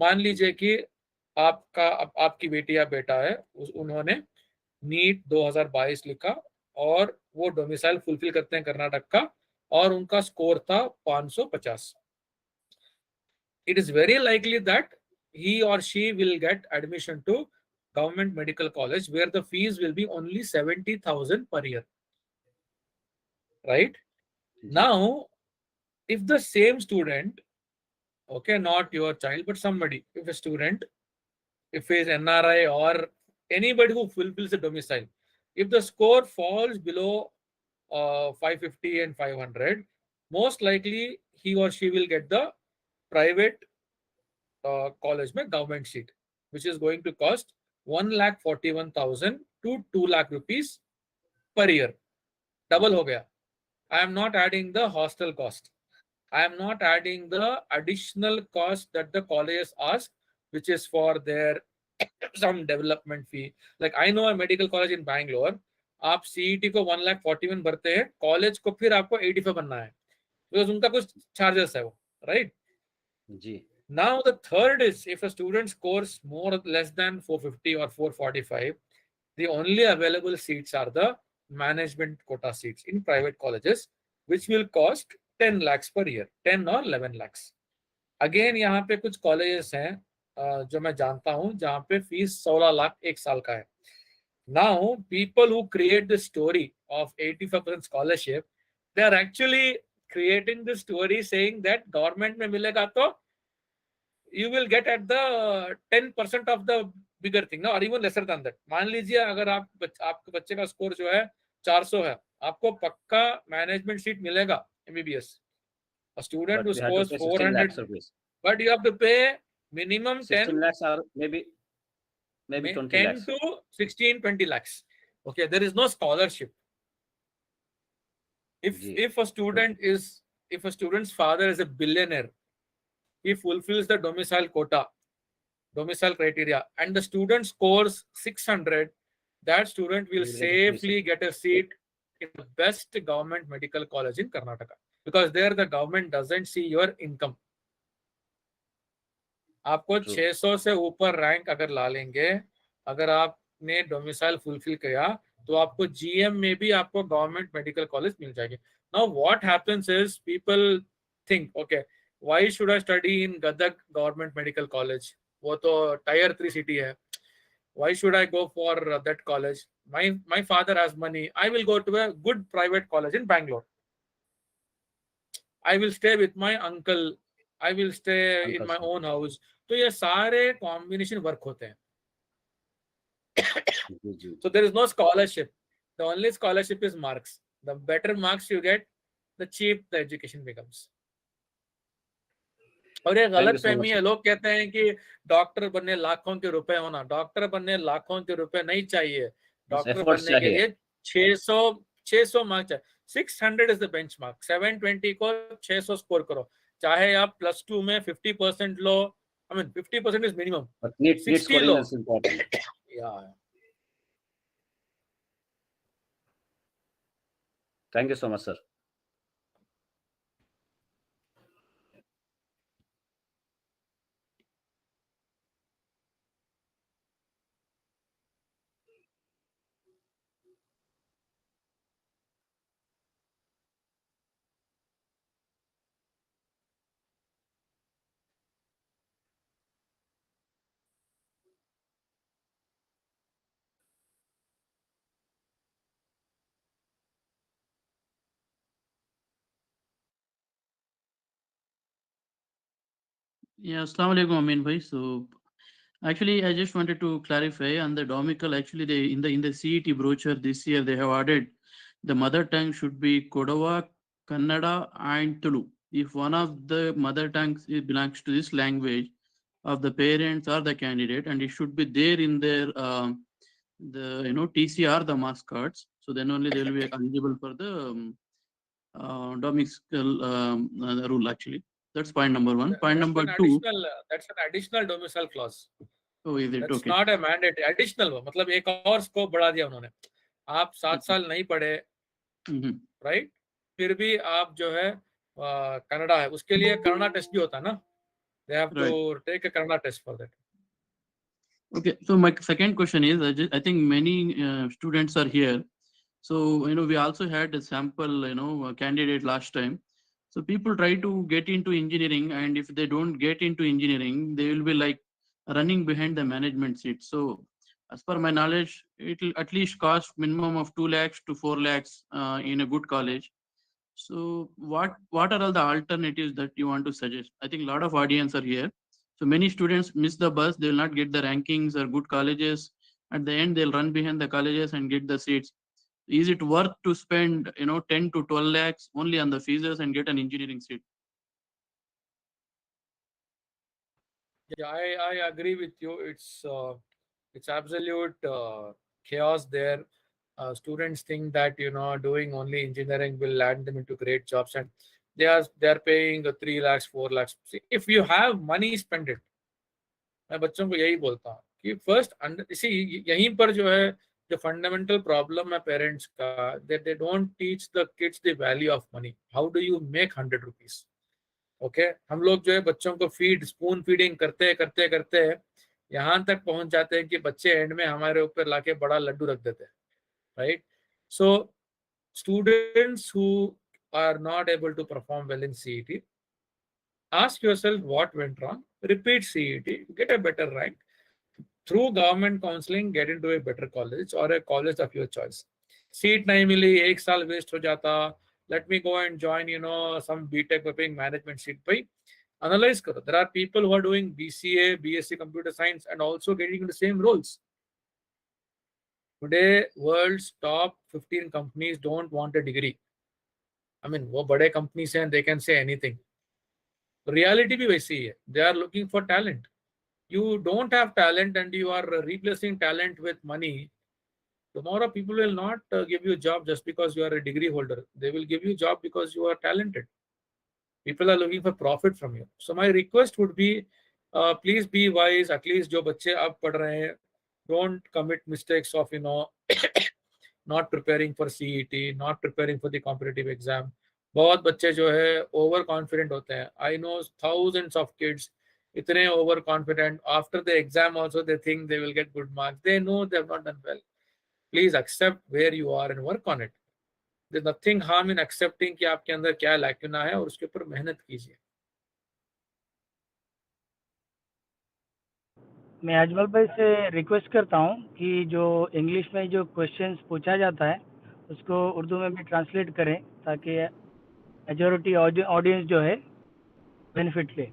मान लीजिए कि आपकी बेटी या बेटा है, उन्होंने नीट 2022 लिखा और वो डोमिसाइल फुलफिल करते हैं कर्नाटक का, और उनका स्कोर था 550. It is very likely that he or she will get admission to government medical college where the fees will be only 70,000 per year. Right? Now, if the same student, okay, not your child, but somebody, if a student, if he is NRI or anybody who fulfills the domicile, if the score falls below 550 and 500, most likely he or she will get the private college में government seat, which is going to cost 1,41,000 to 2 lakh rupees per year. Double हो गया. I am not adding the hostel cost. I am not adding the additional cost that the colleges ask, which is for their some development fee. Like I know a medical college in Bangalore, आप CET को 1,41,000 भरते हैं, college को फिर आपको 85 बनना है, because उनका कुछ चार्जेस है वो, right? Ji. Now the third is, if a student scores more or less than 450 or 445, the only available seats are the management quota seats in private colleges, which will cost 10 lakhs per year, 10 or 11 lakhs. Again, यहाँ पे कुछ colleges हैं जो मैं जानता हूँ जहाँ पे फीस 16 लाख एक साल का है. Now, people who create the story of 85% scholarship, they are actually creating the story saying that government में मिलेगा तो you will get at the 10% of the bigger thing, no, or even lesser than that. मान लीजिए अगर आपके बच्चे का score जो है 400 है, आपको पक्का मैनेजमेंट सीट मिलेगा MBBS. A student who scores 400, but you have to pay minimum 16 10 lakhs or maybe 20 10 lakhs. to 16, 20 lakhs. Okay, there is no scholarship. If a student's father is a billionaire, he fulfills the domicile criteria, and the student scores 600, that student will safely get a seat in the best government medical college in Karnataka, because there the government doesn't see your income. आपको 600 से ऊपर rank अगर ला लेंगे, अगर आपने domicile fulfil किया, तो आपको GM में भी आपको गवर्नमेंट मेडिकल कॉलेज मिल जाएगी. Now what happens is people think, okay, why should I study in Gadag government medical college? वो तो tier 3 city है. Why should I go for that college? My father has money. I will go to a good private college in Bangalore. I will stay with my uncle. I will stay in my own house. तो ये सारे combination work होते हैं. So there is no scholarship. The only scholarship is marks. The better marks you get, the cheap the education becomes. और ये गलत फहमी है, लोग कहते हैं कि डॉक्टर बनने लाखों के रुपए होना. डॉक्टर बनने लाखों के रुपए नहीं चाहिए. डॉक्टर बनने के लिए 600 मार्क्स चाहिए. 600 is the benchmark. 720 को 600 स्कोर करो. चाहे आप +2 में 50% लो. I mean 50% is minimum. But need scoring is important. Yeah. Thank you so much, sir. Yeah, Assalamu alaikum, Amin bhai. So actually, I just wanted to clarify on the Domical. Actually, they in the CET brochure this year they have added the mother tongue should be Kodava, Kannada, and Tulu. If one of the mother tongues belongs to this language of the parents or the candidate, and it should be there in their the TCR, the marks cards. So then only they will be eligible for the Domical rule actually. That's point number one. Point number two. That's an additional domicile clause. Oh, is it? That's Okay. not a mandate. Additional मतलब एक और scope बढ़ा दिया उन्होंने. आप 7 साल नहीं पढ़े, right? फिर भी आप जो है कनाडा है, उसके लिए कनाडा टेस्ट भी होता है ना. They have to take a Kannada test for that. Okay. So my second question is, I think many students are here. So we also had a sample candidate last time. So people try to get into engineering, and if they don't get into engineering, they will be like running behind the management seat. So as per my knowledge, it will at least cost minimum of 2 lakhs to 4 lakhs in a good college. So what are all the alternatives that you want to suggest? I think a lot of audience are here. So many students miss the bus. They will not get the rankings or good colleges. At the end, they'll run behind the colleges and get the seats. Is it worth to spend 10 to 12 lakhs only on the fees and get an engineering seat? Yeah, I agree with you. It's absolute chaos there. Students think that doing only engineering will land them into great jobs, and they are paying 3 lakhs, 4 lakhs. See, if you have money, spend it. मैं बच्चों को यही बोलता हूँ कि first यहीं पर जो है the fundamental problem है parents का, that they don't teach the kids the value of money. How do you make 100 rupees? Okay, हम लोग जो है बच्चों को स्पून फीडिंग करते यहाँ तक पहुंच जाते हैं कि बच्चे एंड में हमारे ऊपर लाके बड़ा लड्डू रख देते हैं, right? So students who are not able to perform well in CET, ask yourself what went wrong, repeat CET, get a better rank. Through government counseling, get into a better college or a college of your choice. Seat नहीं मिली, एक साल waste हो जाता. Let me go and join, some BTech preparing management seat. By analyze करो. There are people who are doing BCA, BSc Computer Science and also getting into the same roles. Today, world's top 15 companies don't want a degree. I mean, वो बड़े companies हैं, they can say anything. Reality भी वैसी ही है. They are looking for talent. You don't have talent and you are replacing talent with money. Tomorrow people will not give you a job just because you are a degree holder. They will give you a job because you are talented. People are looking for profit from you. So my request would be, please be wise. At least जो बच्चे अब पढ़ रहे हैं, don't commit mistakes of not preparing for CET, not preparing for the competitive exam. बहुत बच्चे जो है over confident होते हैं. I know thousands of kids इतने over confident. After the exam also they think they will get good marks. They know they have not done well. Please accept where you are and work on it. There's nothing harm in accepting कि आपके अंदर क्या lacuna है और उसके ऊपर मेहनत कीजिए. मैं अजमल भाई से रिक्वेस्ट करता हूँ कि जो इंग्लिश में जो क्वेश्चंस पूछा जाता है उसको उर्दू में भी ट्रांसलेट करें ताकि मेजॉरिटी ऑडियंस जो है बेनिफिट ले.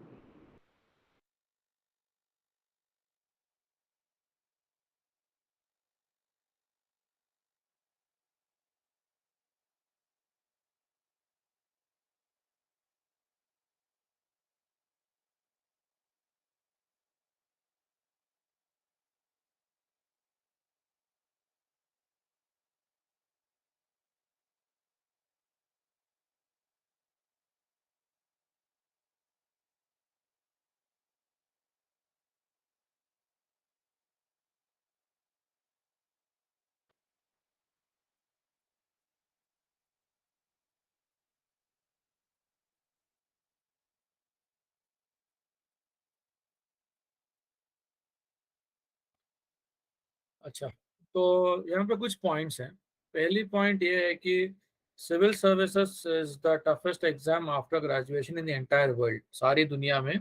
अच्छा, तो यहाँ पे कुछ पॉइंट्स हैं. पहली पॉइंट ये है कि civil services is the toughest exam after graduation in the entire world. सारी दुनिया में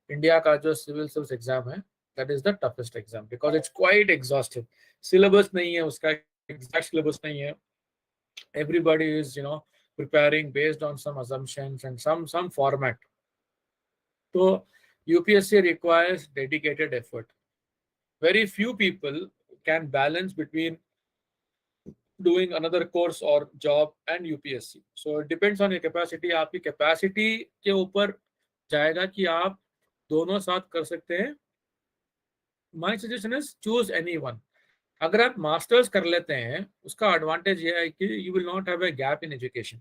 इंडिया का जो सिविल सर्विस एग्जाम है that is the toughest exam because it's quite exhaustive. Syllabus नहीं है, उसका एग्जैक्ट सिलेबस नहीं है. Everybody is preparing based on some assumptions and some format. So UPSC requires dedicated effort. Very few people can balance between doing another course or job and UPSC. So it depends on your capacity. आपकी capacity के ऊपर जाएगा कि आप दोनों साथ कर सकते हैं. My suggestion is choose any one. अगर आप मास्टर्स कर लेते हैं उसका एडवांटेज ये है कि you will not have a gap in education.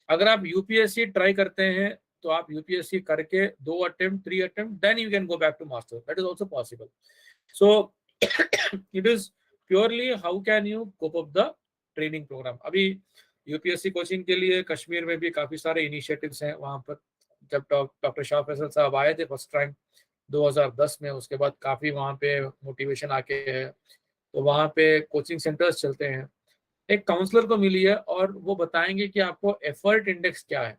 अगर आप यूपीएससी ट्राई करते हैं तो आप यूपीएससी करके 2 attempt 3 attempt then you can go back to master. That is also possible. So it is purely how can you cope up the training programme. अभी UPSC coaching के लिए कश्मीर में भी काफी सारे इनिशिएटिव्स हैं. वहां पर जब डॉक्टर शाह फैसल साहब आए थे फर्स्ट टाइम 2010 में, उसके बाद काफी वहां पे मोटिवेशन आके है. तो वहाँ पे कोचिंग सेंटर्स चलते हैं. एक काउंसलर को मिली है और वो बताएंगे कि आपको एफर्ट इंडेक्स क्या है.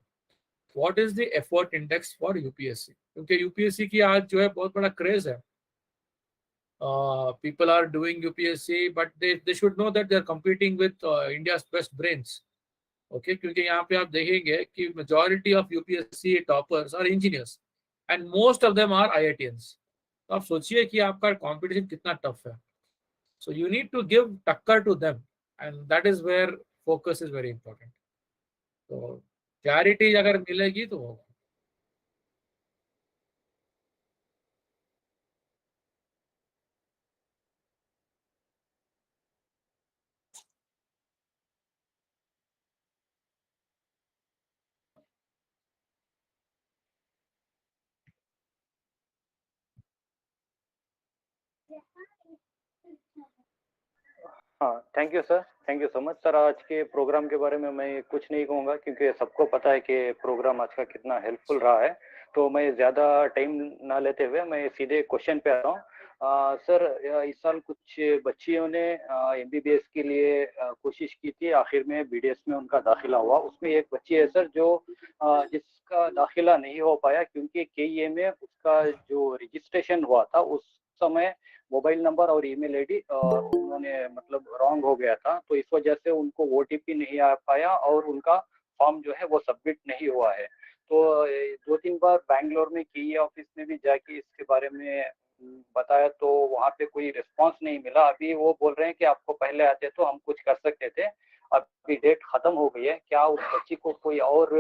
What is the effort index for UPSC. क्योंकि यूपीएससी की आज जो है बहुत बड़ा क्रेज है. People are doing UPSC but they should know that they are competing with India's best brains. Okay, क्योंकि यहाँ पे आप देखेंगे कि majority of UPSC toppers are engineers and most of them are IITians. तो आप सोचिए कि आपका कॉम्पिटिशन कितना टफ है. So you need to give takkar to them, and that is where focus is very important. So clarity अगर मिलेगी तो होगा. हाँ, thank you sir, thank you so much sir. आज के प्रोग्राम के बारे में मैं कुछ नहीं कहूँगा क्योंकि सबको पता है कि प्रोग्राम आज का कितना हेल्पफुल रहा है. तो मैं ज़्यादा टाइम ना लेते हुए मैं सीधे क्वेश्चन पे आता हूँ. सर इस साल कुछ बच्चियों ने एमबीबीएस के लिए कोशिश की थी, आखिर में बीडीएस में उनका दाखिला हुआ। उसमें एक बच्ची है सर जो जिसका दाखिला नहीं हो पाया क्योंकि केईए में उसका जो रजिस्ट्रेशन हुआ था उस समय मोबाइल नंबर और ईमेल आईडी उन्होंने मतलब रॉन्ग हो गया था, तो इस वजह से उनको ओटीपी नहीं आ पाया और उनका फॉर्म जो है वो सबमिट नहीं हुआ है। तो 2-3 बार बैंगलोर में केईए ऑफिस में भी जाके इसके बारे में बताया तो वहाँ पे कोई रिस्पांस नहीं मिला। अभी वो बोल रहे हैं कि आपको पहले आते तो हम कुछ कर सकते थे, अभी डेट खत्म हो गई है। क्या उस बच्ची को कोई और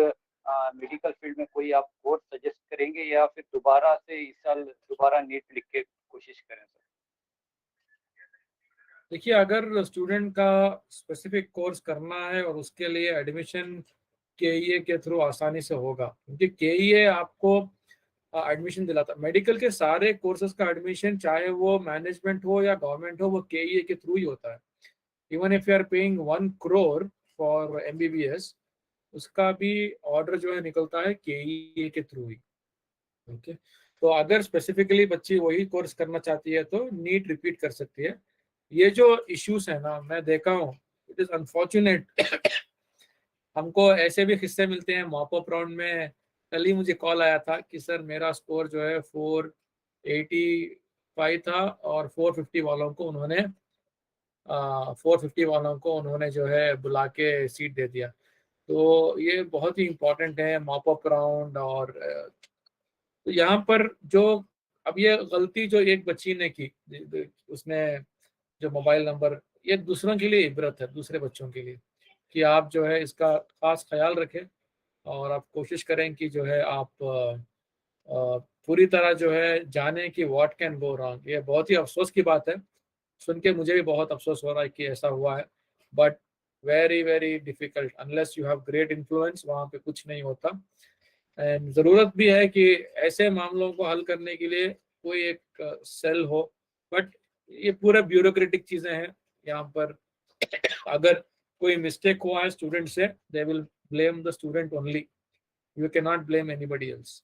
मेडिकल फील्ड में कोई आप कोर्स सजेस्ट करेंगे या फिर दोबारा से इस साल दोबारा नीट लिख के कोशिश करें सर? देखिए, अगर स्टूडेंट का स्पेसिफिक कोर्स करना है और उसके लिए एडमिशन केईए के थ्रू आसानी से होगा, क्योंकि केईए आपको एडमिशन दिलाता है। मेडिकल के सारे कोर्सेज का एडमिशन, चाहे वो मैनेजमेंट हो या गवर्नमेंट हो, वो केईए के थ्रू ही होता है। Even if you are paying 1 crore for MBBS, उसका भी ऑर्डर जो है निकलता है केईए के थ्रू ही। ओके, तो अगर स्पेसिफिकली बच्ची वही कोर्स करना चाहती है तो नीट रिपीट कर सकती है। ये जो इश्यूज है ना, मैं देखा हूँ, इट इज अनफॉर्चुनेट। हमको ऐसे भी किस्से मिलते हैं। मॉपअप राउंड में कल ही मुझे कॉल आया था कि सर मेरा स्कोर जो है 485 था और 450 वालों को उन्होंने 450 वालों को उन्होंने जो है बुला के सीट दे दिया। तो ये बहुत ही इम्पोर्टेंट है मॉपअप राउंड। और तो यहाँ पर जो अब ये गलती जो एक बच्ची ने की, उसने जो मोबाइल नंबर, ये दूसरों के लिए इबरत है, दूसरे बच्चों के लिए, कि आप जो है इसका खास ख्याल रखें और आप कोशिश करें कि जो है आप पूरी तरह जो है जाने कि व्हाट कैन गो रॉन्ग। ये बहुत ही अफसोस की बात है, सुन के मुझे भी बहुत अफसोस हो रहा है कि ऐसा हुआ है। But very very difficult, unless you have great influence, वहाँ पे कुछ नहीं होता। एंड ज़रूरत भी है कि ऐसे मामलों को हल करने के लिए कोई एक सेल हो। बट ये पूरा ब्यूरोक्रेटिक चीज़ें हैं यहाँ पर। अगर कोई मिस्टेक हुआ है स्टूडेंट से, they will blame the student only, you can not blame anybody else.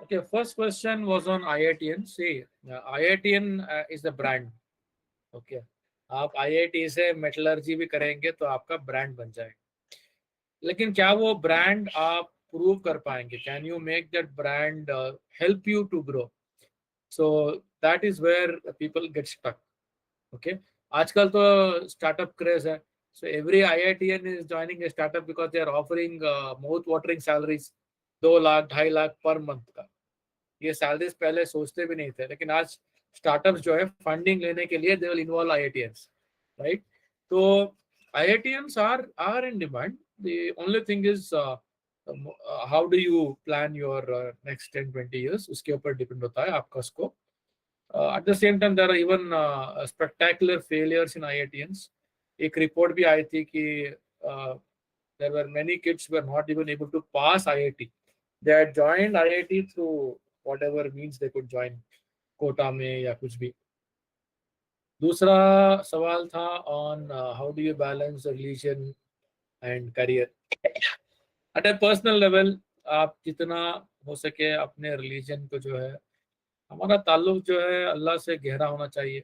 Okay, first question was on IITN. See, IITN is the brand. Okay, आप IIT से मेटलर्जी भी करेंगे तो आपका ब्रांड बन जाएगा, लेकिन क्या वो ब्रांड आप प्रूव कर पाएंगे? Can you make that brand help you to grow? So that is where people get stuck. Okay, आजकल तो स्टार्टअप क्रेज है, so every IITN is joining a startup because they are offering mouth watering salaries, 2 lakh 2.5 lakh per month का। ये salaries पहले सोचते भी नहीं थे, लेकिन आज स्टार्टअप्स जो है फंडिंग लेने के लिए they will involve IITians, right? तो IITians are in demand. The only thing is how do you plan your next 10-20 years, उसके ऊपर डिपेंड होता है आपका scope. At the same time, there are even spectacular failures in IITians. एक report भी आई थी कि there were many kids who were not even able to pass IIT. They had joined IIT through whatever means they could join, Kota में या कुछ भी। दूसरा सवाल था on how do you balance religion and career. At a personal level, आप जितना हो सके अपने रिलीजन को जो है, हमारा ताल्लुक जो है अल्लाह से गहरा होना चाहिए।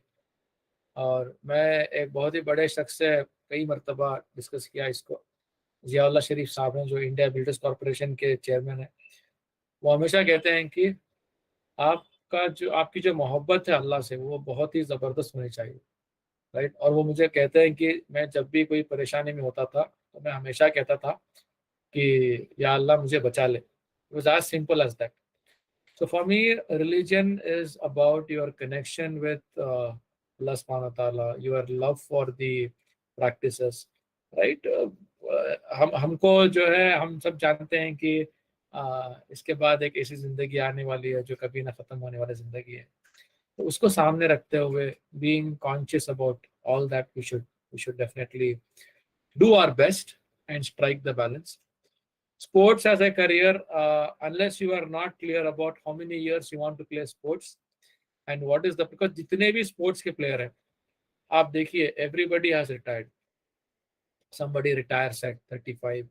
और मैं एक बहुत ही बड़े शख्स से कई मरतबा डिस्कस किया इसको, जियाउल्लाह शरीफ साहब हैं जो इंडिया बिल्डर्स कॉरपोरेशन के चेयरमैन हैं। वो हमेशा कहते हैं कि आपकी जो मोहब्बत है अल्लाह से, वो बहुत ही ज़बरदस्त होनी चाहिए, राइट? और वो मुझे कहते हैं कि मैं जब भी कोई परेशानी में होता था तो मैं हमेशा कहता था कि या अल्लाह मुझे बचा ले। It was as simple as that. So for me, religion is about your connection with Allah subhanahu wa ta'ala, your love for the practices, right? हमको जो है, हम सब जानते हैं कि इसके बाद एक ऐसी जिंदगी आने वाली है जो कभी ना खत्म होने वाली जिंदगी है। तो उसको सामने रखते हुए, being conscious about all that, we should definitely do our best and strike the balance. Sports as a career, unless you are not clear about how many years you want to play sports and what is the, because जितने भी sports के player हैं, आप देखिए, everybody has retired. Somebody retires at 35,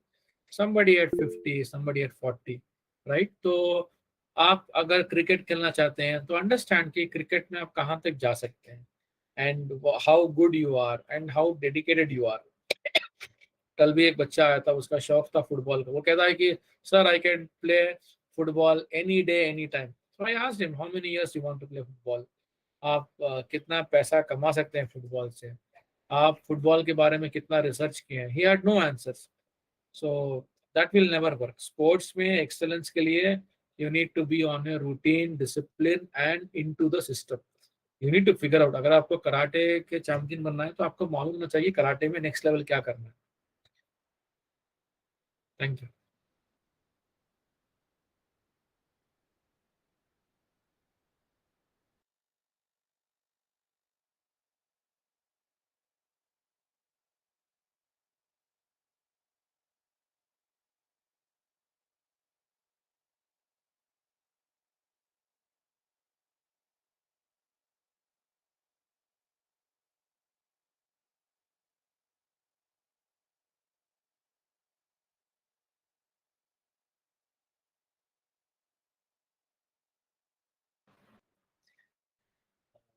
somebody at 50, somebody at 40, right? तो आप अगर cricket खेलना चाहते हैं तो अंडरस्टैंड कि क्रिकेट में आप कहाँ तक जा सकते हैं, and how good you are and how dedicated you are. कल भी एक बच्चा आया था, उसका शौक था फुटबॉल का। वो कहता है कि sir, I can play football any day any time. So I asked him, how many years you want to play football? आप कितना पैसा कमा सकते हैं फुटबॉल से? आप फुटबॉल के बारे में कितना रिसर्च किए हैं? He had no answers. So that will never work. Sports में एक्सेलेंस के लिए you need to be on a routine, discipline and into the system. You need to figure out, अगर आपको कराटे के चैंपियन बनना है तो आपको मालूम होना चाहिए कराटे में नेक्स्ट लेवल क्या करना है। Thank you.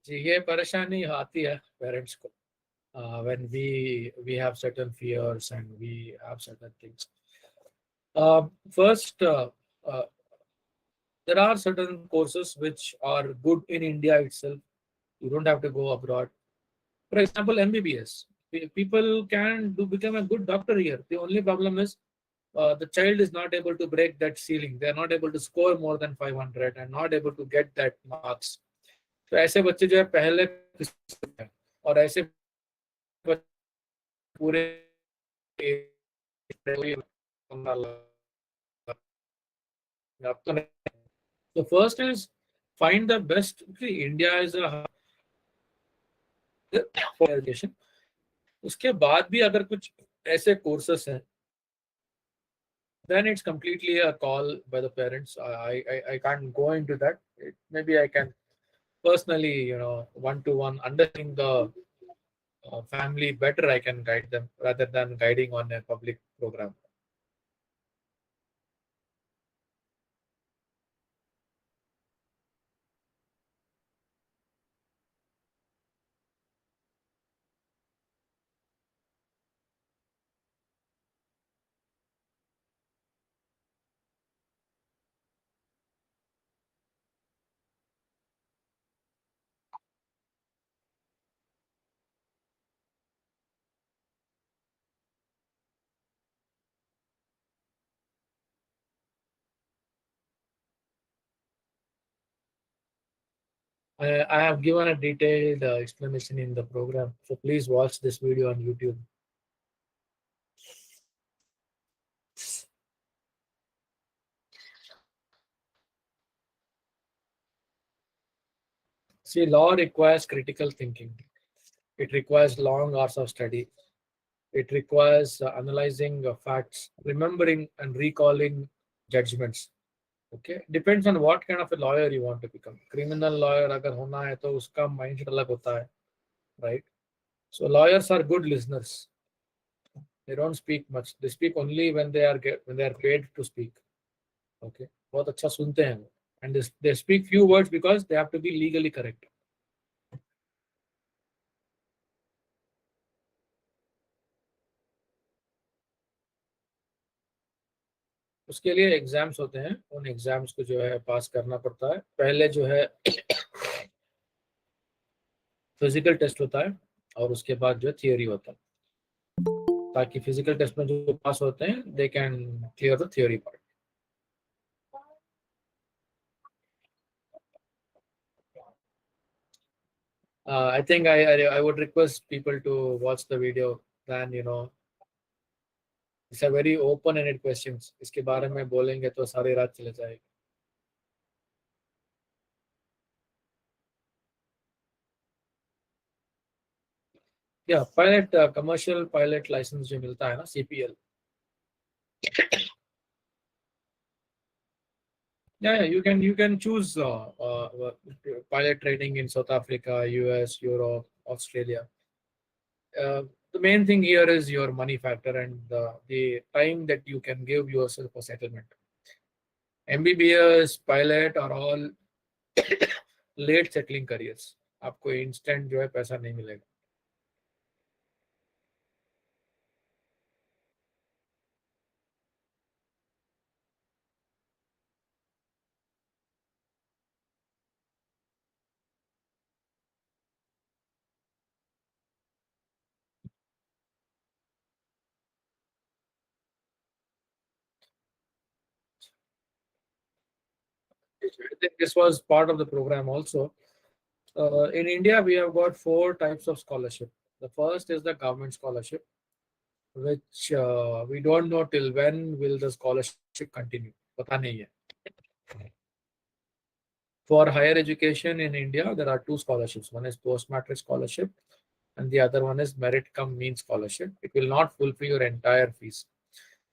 जी, ये परेशानी आती है पेरेंट्स को when we have certain fears and we have certain things. First, there are certain courses which are good in India itself. You don't have to go abroad. For example, MBBS. People can become a good doctor here. The only problem is the child is not able to break that ceiling. They are not able to score more than 500 and not able to get that marks. तो ऐसे बच्चे जो है पहले, और ऐसे पूरे so first is find the best. India is a for education. उसके बाद भी अगर कुछ ऐसे courses हैं, then it's completely a call by the parents. I can't go into that. Maybe I can personally, one-to-one, understanding the family better, I can guide them rather than guiding on a public program. I have given a detailed explanation in the program, so please watch this video on YouTube. See, law requires critical thinking. It requires long hours of study. It requires analyzing facts, remembering and recalling judgments. Okay, depends on what kind of a lawyer you want to become. Criminal lawyer अगर होना है तो उसका mindset अलग होता है, right? So lawyers are good listeners. They don't speak much. They speak only when they are paid to speak. Okay, बहुत अच्छा सुनते हैं वो, and they speak few words because they have to be legally correct. उसके लिए exams होते हैं, उन एग्जाम्स को जो है पास करना पड़ता है। पहले जो है फिजिकल टेस्ट होता है और उसके बाद जो थियोरी होता है, ताकि फिजिकल टेस्ट में जो पास होते हैं they can clear the theory part. I think I would request people to watch the video than it's a very open ended questions, इसके बारे में बोलेंगे तो सारी रात चले जाएगी. या पायलट, कमर्शियल पायलट लाइसेंस जो मिलता है ना, CPL. Yeah, you can choose pilot training in South Africa, US, Europe, Australia. The main thing here is your money factor and the time that you can give yourself for settlement. MBBS, pilot are all late settling careers. आपको instant जो है पैसा नहीं मिलेगा. I think this was part of the program also. In India, we have got 4 types of scholarship. The first is the government scholarship, which we don't know till when will the scholarship continue. पता नहीं है. For higher education in India, there are 2 scholarships. One is post-matric scholarship, and the other one is merit cum means scholarship. It will not fulfill your entire fees.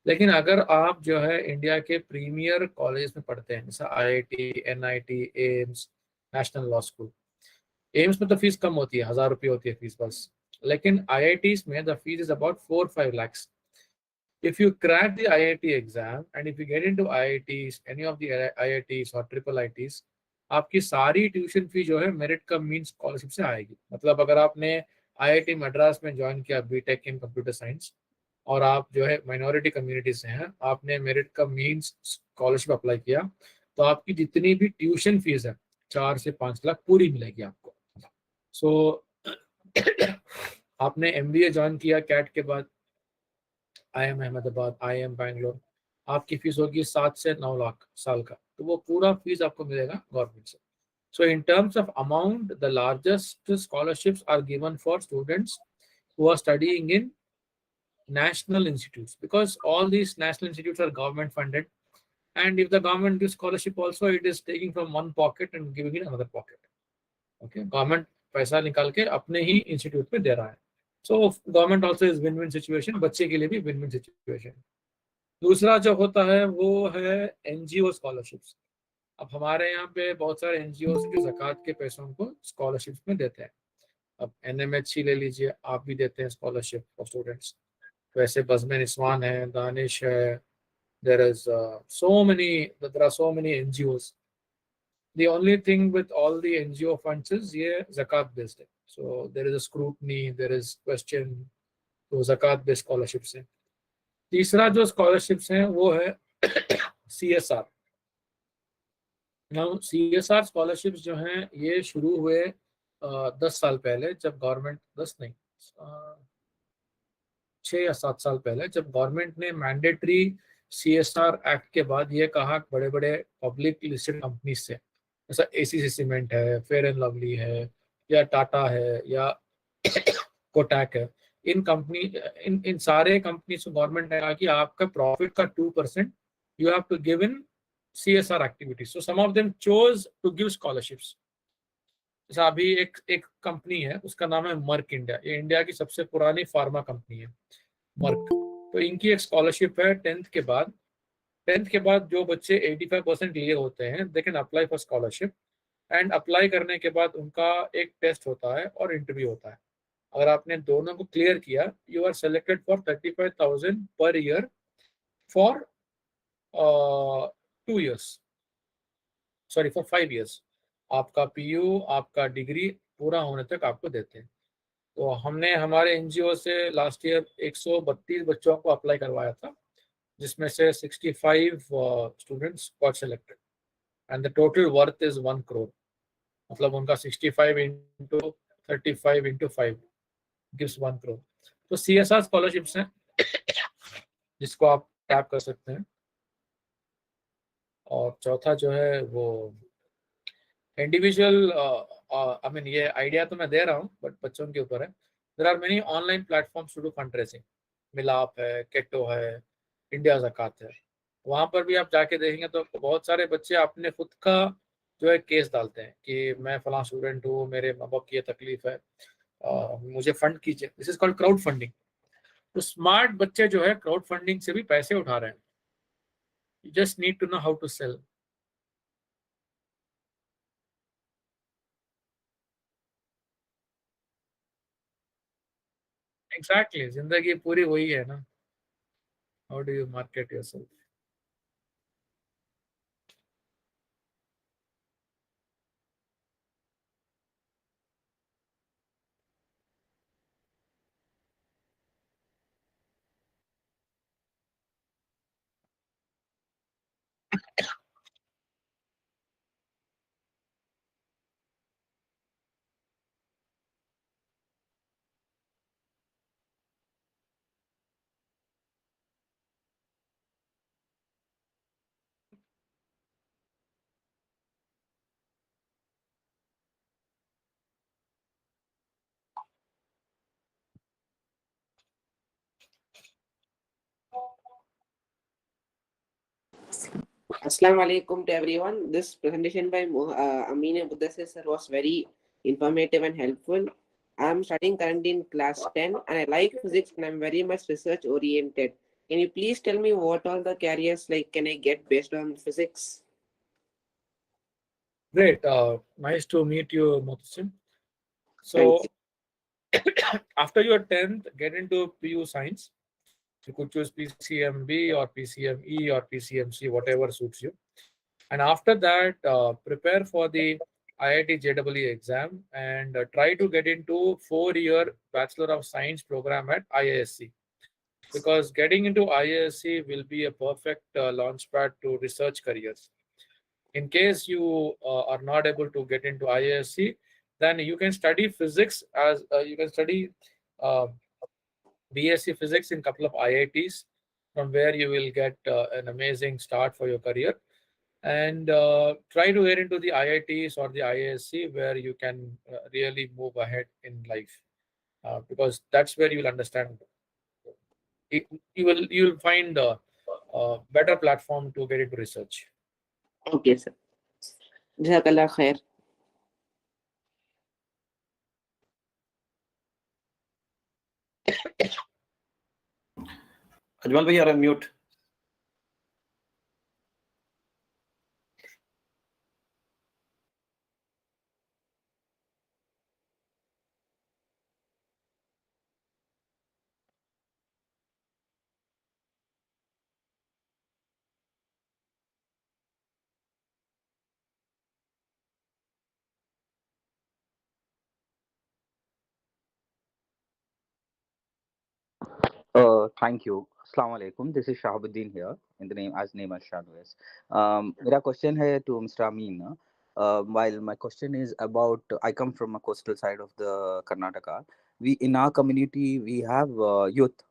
लेकिन अगर आप जो है India के premiere college में पढ़ते हैं, जैसे IIT, NIT, AIIMS, national law school. AIIMS में तो फीस कम होती है, 1000 रुपये होती है फीस बस. लेकिन IITs में the fees is about 4-5 lakhs. If you crack the IIT exam and if you get into IITs, any of the IITs or triple ITs, आपकी सारी ट्यूशन फी जो है मेरिट कम मींस स्कॉलरशिप से आएगी. मतलब अगर आपने IIT मद्रास में ज्वाइन किया बीटेक इन कंप्यूटर साइंस और आप जो है माइनॉरिटी कम्युनिटी से हैं, आपने मेरिट कम मींस स्कॉलरशिप अप्लाई किया, तो आपकी जितनी भी ट्यूशन फीस है 4 से 5 लाख पूरी मिलेगी आपको. सो आपने MBA ज्वाइन किया कैट के बाद, IIM अहमदाबाद, IIM बैंगलोर, आपकी फीस होगी 7 से 9 लाख साल का, तो वो पूरा फीस आपको मिलेगा गवर्नमेंट से. So in terms of amount, the largest scholarships are given for students who are studying in national institutes, because all these national institutes are government funded, and if the government gives scholarship also, it is taking from one pocket and giving in another pocket. Okay, government पैसा निकाल के अपने ही institute में दे रहा है. So government also is win-win situation, बच्चे के लिए भी win-win situation. दूसरा जो होता है वो है NGO scholarships. अब हमारे यहाँ पे बहुत सारे NGO जो ज़कात के पैसों को स्कॉलरशिप में देते हैं. अब NMH ही ले लीजिए, आप भी देते हैं स्कॉलरशिप फॉर स्टूडेंट्स. वैसे बज़्म निस्वान है, दानिश है, there are so many NGOs. The only thing with all the NGO funds is ये zakat based है. So there is a scrutiny, there is question to zakat based scholarships है. तीसरा जो scholarships हैं वो है CSR. Now CSR scholarships जो हैं ये शुरू हुए 10 साल पहले, जब गवर्नमेंट 6 या 7 साल पहले जब गवर्नमेंट ने मैंडेटरी CSR एक्ट के बाद ये कहा बड़े बड़े पब्लिक लिस्टेड कंपनीज से, जैसा ACC सीमेंट है, फेयर एंड लवली है, या टाटा है, या कोटैक है, इन सारे कंपनीज को गवर्नमेंट ने कहा कि आपका प्रॉफिट का 2% you have to give in CSR activities. So some of them chose to give scholarships. जैसा अभी एक कंपनी है, उसका नाम है मर्क इंडिया. ये इंडिया की सबसे पुरानी फार्मा कंपनी है मर्क. तो इनकी एक स्कॉलरशिप है 10th के बाद जो बच्चे 85% क्लियर होते हैं, they can apply for scholarship. And apply करने के बाद उनका एक टेस्ट होता है और इंटरव्यू होता है. अगर आपने दोनों को क्लियर किया, you are selected for 35,000 per year for 2 years, sorry for 5 years. आपका PU, आपका डिग्री पूरा होने तक आपको देते हैं. तो हमने हमारे NGO से लास्ट ईयर 132 बच्चों को अप्लाई करवाया था, जिसमें से 65 students got selected and the total worth is 1 crore. मतलब उनका 65 into 35 into 5 gives 1 crore. तो CSR स्कॉलरशिप्स हैं जिसको आप टैप कर सकते हैं. और चौथा जो है वो इंडिविजुअल, आई मीन ये आइडिया तो मैं दे रहा हूँ बट बच्चों के ऊपर है. There are many online platforms to do fund raising. Milaap है, केटो है, इंडिया ज़कात है। वहाँ पर भी आप जाके देखेंगे तो बहुत सारे बच्चे अपने खुद का जो है केस डालते हैं कि मैं फलां स्टूडेंट हूँ, मेरे माँ बाप की ये तकलीफ है, मुझे फंड कीजिए। This is called crowd funding. तो स्मार्ट बच्चे जो है क्राउड फंडिंग से भी पैसे उठा रहे हैं। You just need to know how to sell. Exactly, जिंदगी पूरी वही है ना, how do you market yourself. Assalamu alaikum to everyone. This presentation by Amine Mudassir sir was very informative and helpful. I'm studying currently in class 10 and I like physics and I'm very much research oriented. Can you please tell me what all the careers like can I get based on physics? Great. Nice to meet you, Muhsin. So after your 10th, get into PU science. You could choose PCMB or PCME or PCMC, whatever suits you. And after that, prepare for the IIT JEE exam and try to get into 4-year Bachelor of Science program at IISc. Because getting into IISc will be a perfect launchpad to research careers. In case you are not able to get into IISc, then you can study physics as you can study BSc Physics in a couple of IITs, from where you will get an amazing start for your career. And try to get into the IITs or the IISc where you can really move ahead in life, because that's where you will understand. You will find a better platform to get into research. Okay, sir. Jazakallah khair. Ajmal bhai, you're on mute. Thank you. Assalamu alaikum. This is Shahabuddin here in the name as Shadows. मेरा question है to Mr. Amin. While my question is about, I come from a coastal side of the Karnataka. We in our community we have youth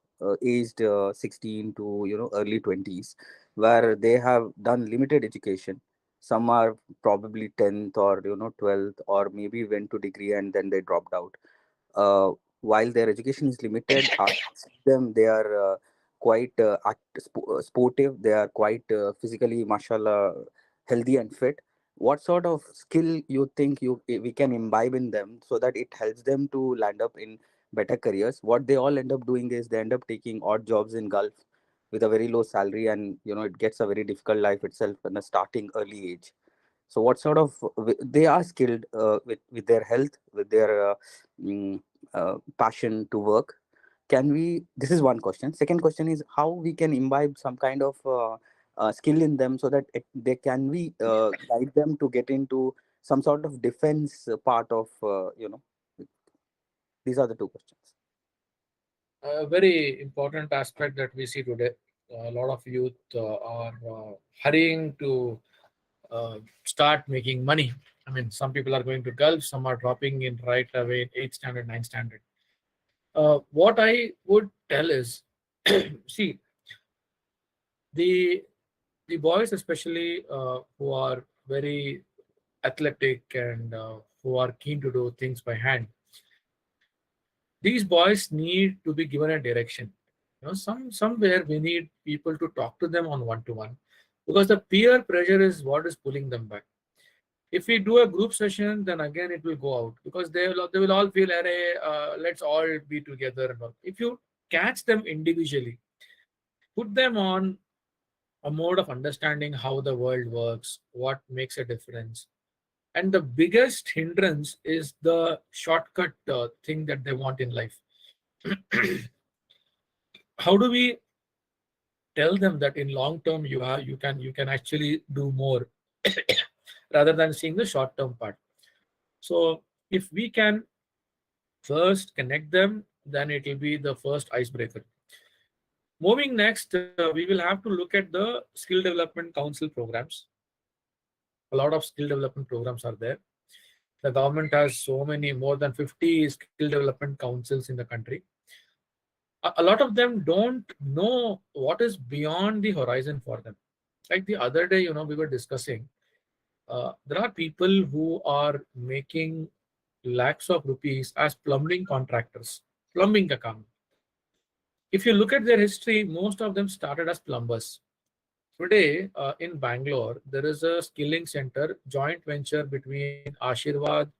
aged 16 to early 20s, where they have done limited education. Some are probably 10th or 12th, or maybe went to degree and then they dropped out. While their education is limited, I see them, they are quite sportive, they are quite physically, mashallah, healthy and fit. What sort of skill you think we can imbibe in them so that it helps them to land up in better careers? What they all end up doing is they end up taking odd jobs in Gulf with a very low salary, and it gets a very difficult life itself in a starting early age. So what sort of they are skilled with their health, with their passion to work. Can we, this is one question. Second question is how we can imbibe some kind of skill in them so that they can we guide them to get into some sort of defense part of these are the two questions. A very important aspect that we see today, a lot of youth are hurrying to start making money. I mean, some people are going to Gulf, some are dropping in right away in 8th standard, 9th standard. What I would tell is, see, the boys especially who are very athletic and who are keen to do things by hand, these boys need to be given a direction. Somewhere we need people to talk to them on one-to-one, because the peer pressure is what is pulling them back. If we do a group session, then again it will go out, because they will all feel, "Arey, let's all be together." And all. If you catch them individually, put them on a mode of understanding how the world works, what makes a difference. And the biggest hindrance is the shortcut thing that they want in life. How do we tell them that in long term you can actually do more rather than seeing the short term part? So if we can first connect them, then it will be the first icebreaker. Moving next, we will have to look at the skill development council programs. A lot of skill development programs are there. The government has so many, more than 50 skill development councils in the country. A lot of them don't know what is beyond the horizon for them. Like the other day, we were discussing, there are people who are making lakhs of rupees as plumbing contractors, plumbing ka kaam. If you look at their history, most of them started as plumbers. Today, in Bangalore, there is a skilling center, joint venture between Ashirvad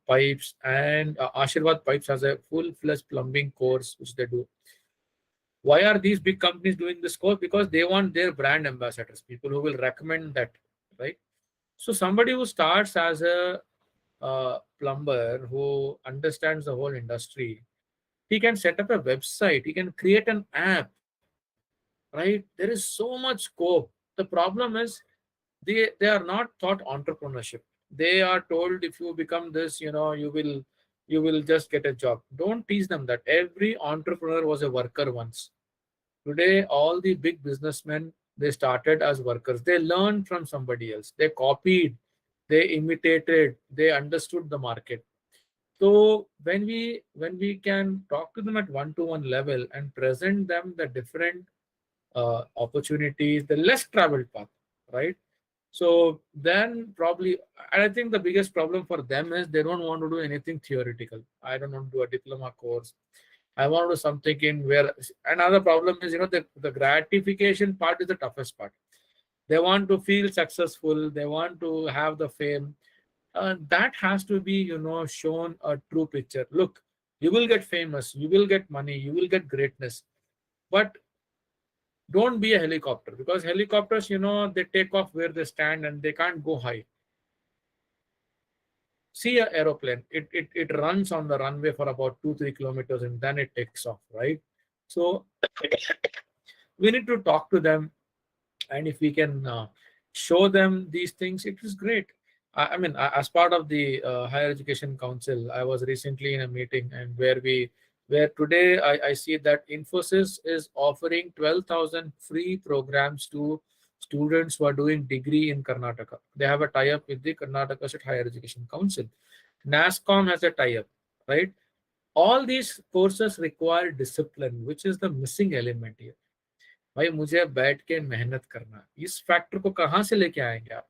Pipes, and Ashirvad Pipes has a full-fledged plumbing course which they do. Why are these big companies doing this course? Because they want their brand ambassadors, people who will recommend that, right? So somebody who starts as a plumber, who understands the whole industry, he can set up a website, he can create an app, right? There is so much scope. The problem is they are not taught entrepreneurship. They are told, if you become this, you will just get a job. Don't teach them that. Every entrepreneur was a worker once. Today, all the big businessmen, they started as workers. They learned from somebody else. They copied, they imitated, they understood the market. So when we can talk to them at one-to-one level and present them the different opportunities, the less traveled path, right? So then probably, and I think the biggest problem for them is they don't want to do anything theoretical. I don't want to do a diploma course. I want to do something in where, another problem is, the gratification part is the toughest part. They want to feel successful. They want to have the fame. That has to be, shown a true picture. Look, you will get famous, you will get money, you will get greatness, but don't be a helicopter, because helicopters, they take off where they stand and they can't go high. See an aeroplane, it runs on the runway for about 2-3 kilometers and then it takes off, right? So we need to talk to them, and if we can show them these things, it is great. I mean, as part of the Higher Education Council, I was recently in a meeting, and where today I see that Infosys is offering 12,000 free programs to students who are doing degree in Karnataka. They have a tie-up with the Karnataka State Higher Education Council. NASCOM has a tie-up, right? All these courses require discipline, which is the missing element here. भाई मुझे बैठ के मेहनत करना, इस factor को कहाँ से लेके आएंगे आप?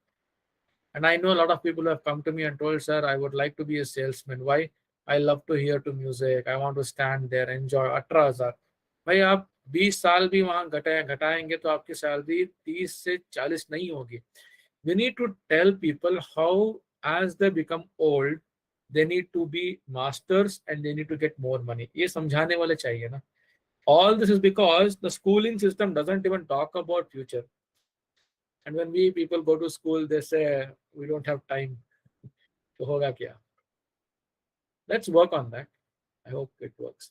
And I know a lot of people have come to me and told, sir, I would like to be a salesman. Why? I love to hear to music. I want to stand there, enjoy. 18,000. भाई आप 20 साल भी वहाँ घटाएंगे तो आपकी salary 30 से 40 नहीं होगी. We need to tell people how, as they become old, they need to be masters and they need to get more money. ये समझाने वाले चाहिए ना. All this is because the schooling system doesn't even talk about future. And when we people go to school, they say, we don't have time. So hoga kya? Let's work on that. I hope it works.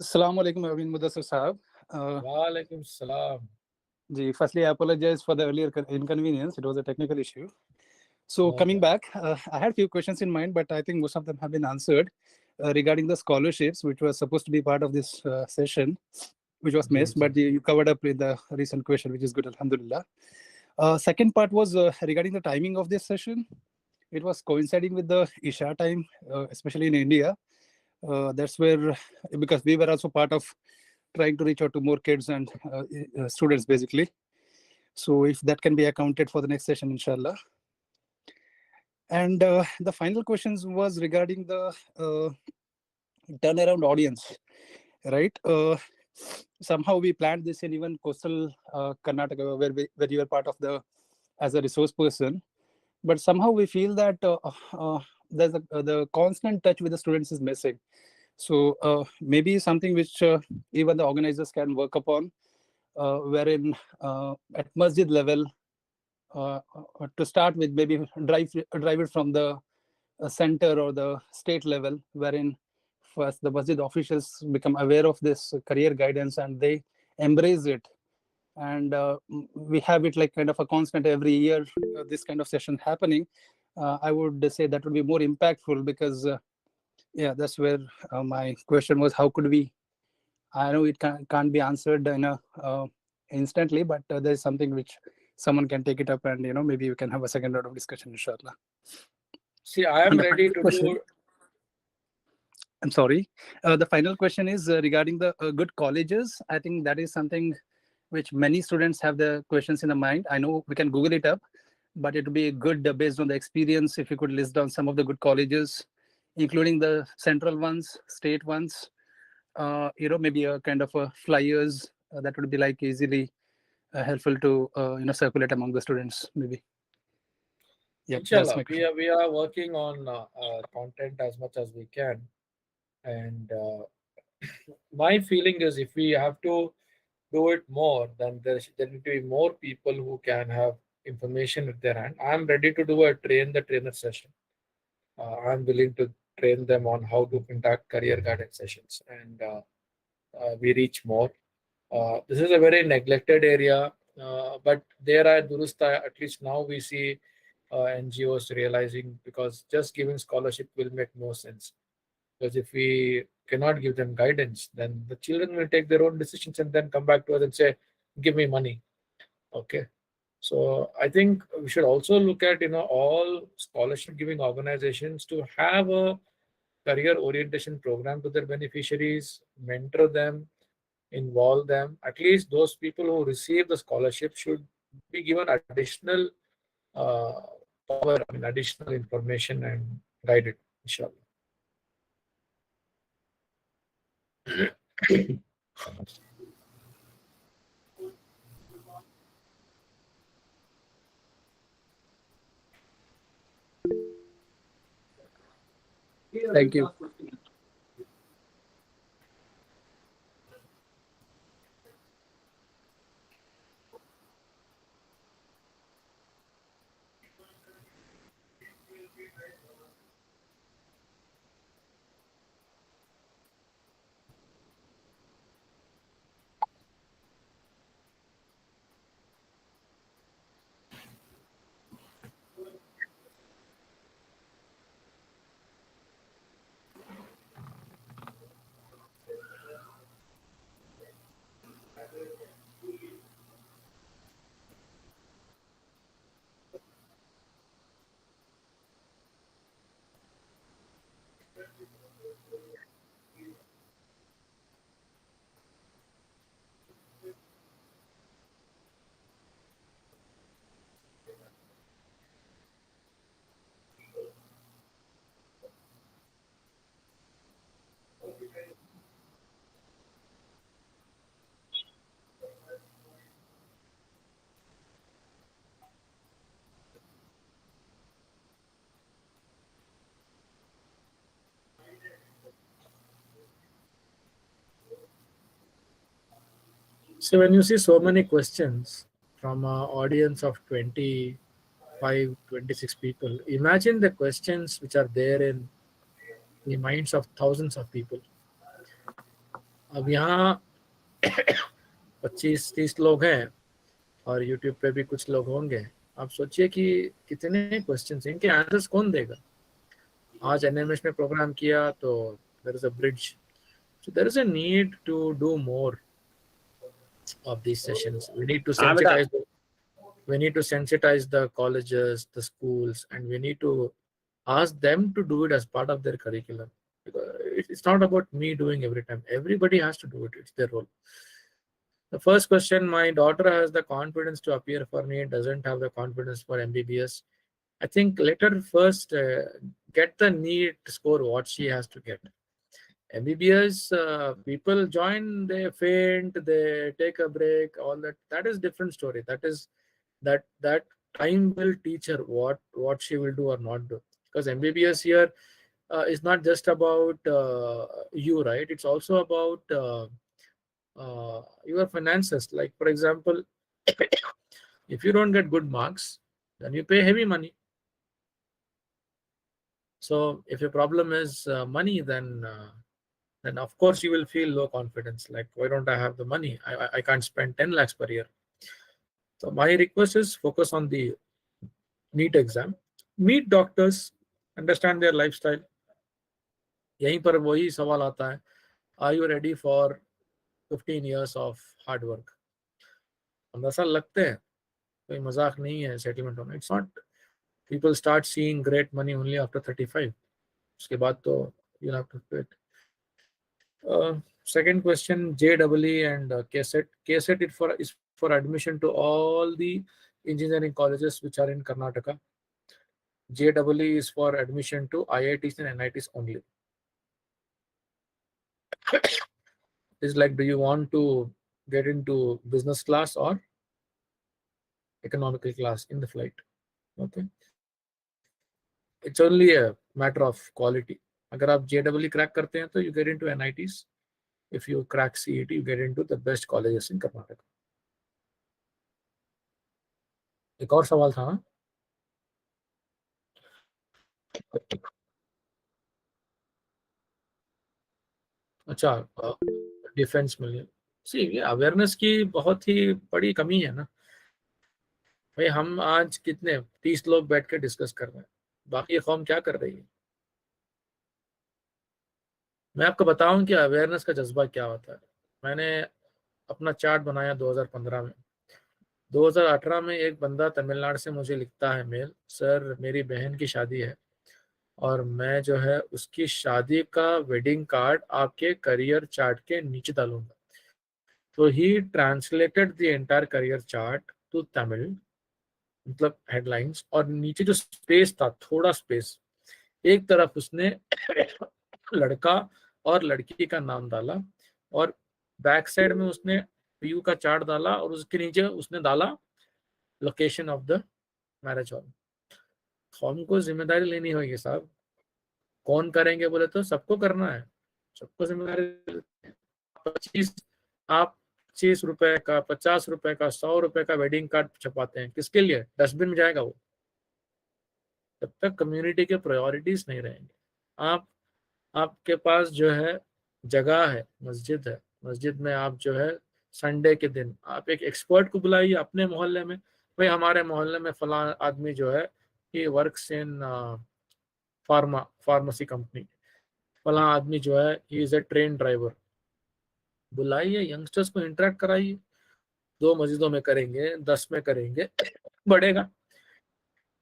Assalamualaikum, Mudassir Sahab. Walaikum salam. Firstly, I apologize for the earlier inconvenience. It was a technical issue. So coming back, I had a few questions in mind, but I think most of them have been answered regarding the scholarships, which was supposed to be part of this session, which was missed, but you covered up with the recent question, which is good, alhamdulillah. Second part was regarding the timing of this session. It was coinciding with the Isha time, especially in India. That's where, because we were also part of trying to reach out to more kids and students, basically. So if that can be accounted for the next session, inshallah. And the final questions was regarding the turnaround audience, right? Somehow we planned this in even coastal Karnataka, where you were part of as a resource person. But somehow we feel that there's the constant touch with the students is missing. So maybe something which even the organizers can work upon, wherein at masjid level, to start with, maybe drive it from the center or the state level, wherein first the masjid officials become aware of this career guidance and they embrace it. And we have it like kind of a constant every year, this kind of session happening. I would say that would be more impactful, because yeah, that's where my question was, how could we, I know it can't be answered in a instantly, but there's something which someone can take it up, and maybe we can have a second round of discussion, inshallah. See, I am ready to do. I'm sorry. The final question is regarding the good colleges. I think that is something which many students have the questions in the mind. I know we can Google it up, but it would be good based on the experience if you could list down some of the good colleges, including the central ones, state ones, maybe a kind of a flyers that would be like easily helpful to circulate among the students, maybe. Yeah, that's my question. We are working on content as much as we can, and my feeling is if we have to do it more, then there need to be more people who can have information at their hand. I'm ready to do a train the trainer session. I'm willing to train them on how to conduct career guidance sessions, and we reach more. This is a very neglected area, but there are Durusta, at least now we see NGOs realizing, because just giving scholarship will make no sense. Because if we cannot give them guidance, then the children will take their own decisions and then come back to us and say, give me money. Okay. So I think we should also look at, all scholarship giving organizations to have a career orientation program to their beneficiaries, mentor them, involve them. At least those people who receive the scholarship should be given additional power, additional information and guided, inshallah. Thank you. So when you see so many questions from an audience of 25, 26 people, imagine the questions which are there in the minds of thousands of people. अब यहाँ 25-30 लोग हैं और YouTube पे भी कुछ लोग होंगे. आप सोचिए कि कितने क्वेश्चंस हैं, इनके आंसर्स कौन देगा? आज NMS में प्रोग्राम किया तो there is a bridge. So there is a need to do more of these sessions. We need to sensitize. We need to sensitize the colleges, the schools, and we need to ask them to do it as part of their curriculum. Because it's not about me doing every time. Everybody has to do it. It's their role. The first question, my daughter has the confidence to appear for me, doesn't have the confidence for MBBS. I think let her first get the NEET score, what she has to get. MBBS, people join, they faint, they take a break, all that. That is different story. That time will teach her what she will do or not do. Because MBBS here is not just about you, right? It's also about your finances. Like, for example, if you don't get good marks, then you pay heavy money. So if your problem is money, then of course you will feel low confidence. Like, why don't I have the money? I can't spend 10 lakhs per year. So my request is focus on the NEET exam. Meet doctors, understand their lifestyle. यहीं पर वही सवाल आता है, are you ready for 15 years of hard work? 15 साल लगते हैं, कोई मजाक नहीं है सेटलमेंट होना. It's not. People start seeing great money only after 35. उसके बाद तो you'll have to quit. Second question, JEE and KSET. KSET is for admission to all the engineering colleges which are in Karnataka. JEE is for admission to IITs and NITs only. It's like, do you want to get into business class or economical class in the flight? Okay. It's only a matter of quality. अगर आप JEE crack करते हैं तो you get into NITs. If you crack CET, you get into the best colleges in Karnataka. एक और सवाल था. अच्छा, डिफेंस में सी अवेयरनेस की बहुत ही बड़ी कमी है ना भाई. हम आज कितने 30 लोग बैठ के डिस्कस कर रहे हैं, बाकी कौम क्या कर रही है? मैं आपको बताऊं कि अवेयरनेस का जज्बा क्या होता है. मैंने अपना चार्ट बनाया 2015 में. 2018 में एक बंदा तमिलनाडु से मुझे लिखता है मेल, सर मेरी बहन की शादी है और मैं जो है उसकी शादी का वेडिंग कार्ड आपके करियर चार्ट के नीचे डालूंगा. तो he translated the entire career chart to Tamil, मतलब हेडलाइंस, और नीचे जो स्पेस था, थोड़ा स्पेस, एक तरफ उसने लड़का और लड़की का नाम डाला और बैक साइड में उसने व्यू का चार्ट डाला और उसके नीचे उसने डाला location of the marriage hall. हमको जिम्मेदारी लेनी होगी साहब. कौन करेंगे बोले तो सबको करना है, सबको जिम्मेदारी. 25 रुपए का, 50 रुपए का, 100 रुपए का वेडिंग कार्ड छपाते हैं, किसके लिए? डस्टबिन में जाएगा वो. तब तक कम्युनिटी के प्रायोरिटीज नहीं रहेंगे. आपके पास जो है जगह है, मस्जिद है, मस्जिद में आप जो है संडे के दिन आप एक एक्सपर्ट को बुलाइए अपने मोहल्ले में. भाई हमारे मोहल्ले में फलां आदमी जो है he works in pharmacy company, फलां आदमी जो है he is a train driver. बुलाइए, यंगस्टर्स को इंटरेक्ट कराइए. 2 मस्जिदों में करेंगे, 10 में करेंगे, बढ़ेगा.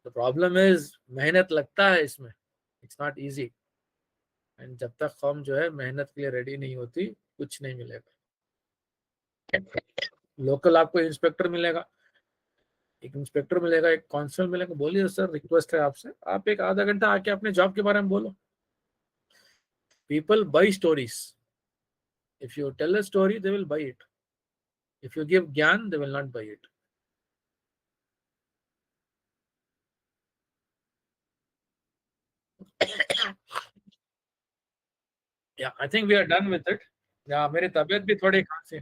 द प्रॉब्लम इज मेहनत लगता है इसमें. It's not easy. एंड जब तक कौम जो है मेहनत के लिए रेडी नहीं होती, कुछ नहीं मिलेगा. लोकल आपको इंस्पेक्टर मिलेगा, एक इंस्पेक्टर मिलेगा, एक कांस्टेबल मिलेगा. बोलिए सर रिक्वेस्ट है आपसे, आप एक आधा घंटा आके अपने जॉब के बारे में बोलो. People buy stories. If you tell a story they will buy it. If you give ज्ञान they will not buy it. Yeah, I think we are done with it. Yeah, मेरी तबीयत भी थोड़ी खांसी.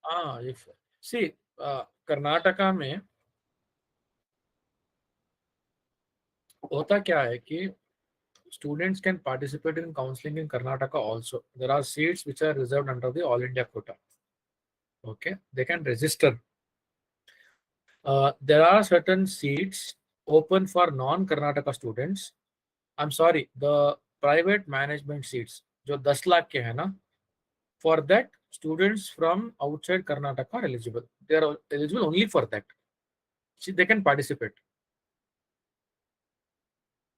हाँ, if see कर्नाटका में होता क्या है कि students can participate in counseling in Karnataka also. There are seats which are reserved under the All India quota. Okay, they can register. There are certain seats open for non-Karnataka students. I'm sorry, the private management seats, जो 10 lakh के है ना, for that students from outside Karnataka are eligible. They are eligible only for that. See, they can participate.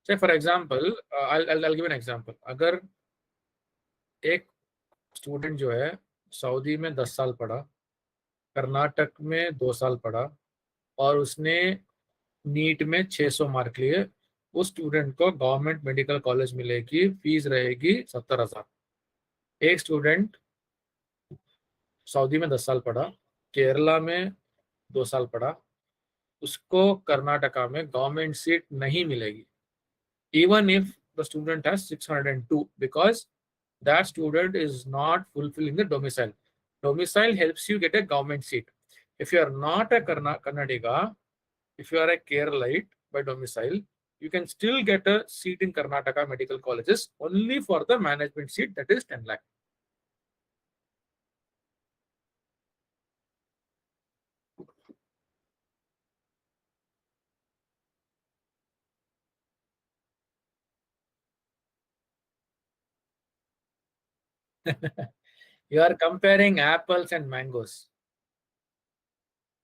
Say for example, I'll give an example. अगर एक student जो है Saudi में 10 साल पढ़ा, कर्नाटक में 2 साल पढ़ा और उसने नीट में 600 मार्क लिए, उस स्टूडेंट को गवर्नमेंट मेडिकल कॉलेज मिलेगी, फीस रहेगी 70,000. एक स्टूडेंट सऊदी में 10 साल पढ़ा, केरला में 2 साल पढ़ा, उसको कर्नाटका में गवर्नमेंट सीट नहीं मिलेगी, even if the student has 602, because that student is not fulfilling the domicile. Domicile helps you get a government seat. If you are not a Kannadiga, if you are a Keralite by domicile, you can still get a seat in Karnataka medical colleges only for the management seat, that is 10 lakh. You are comparing apples and mangoes.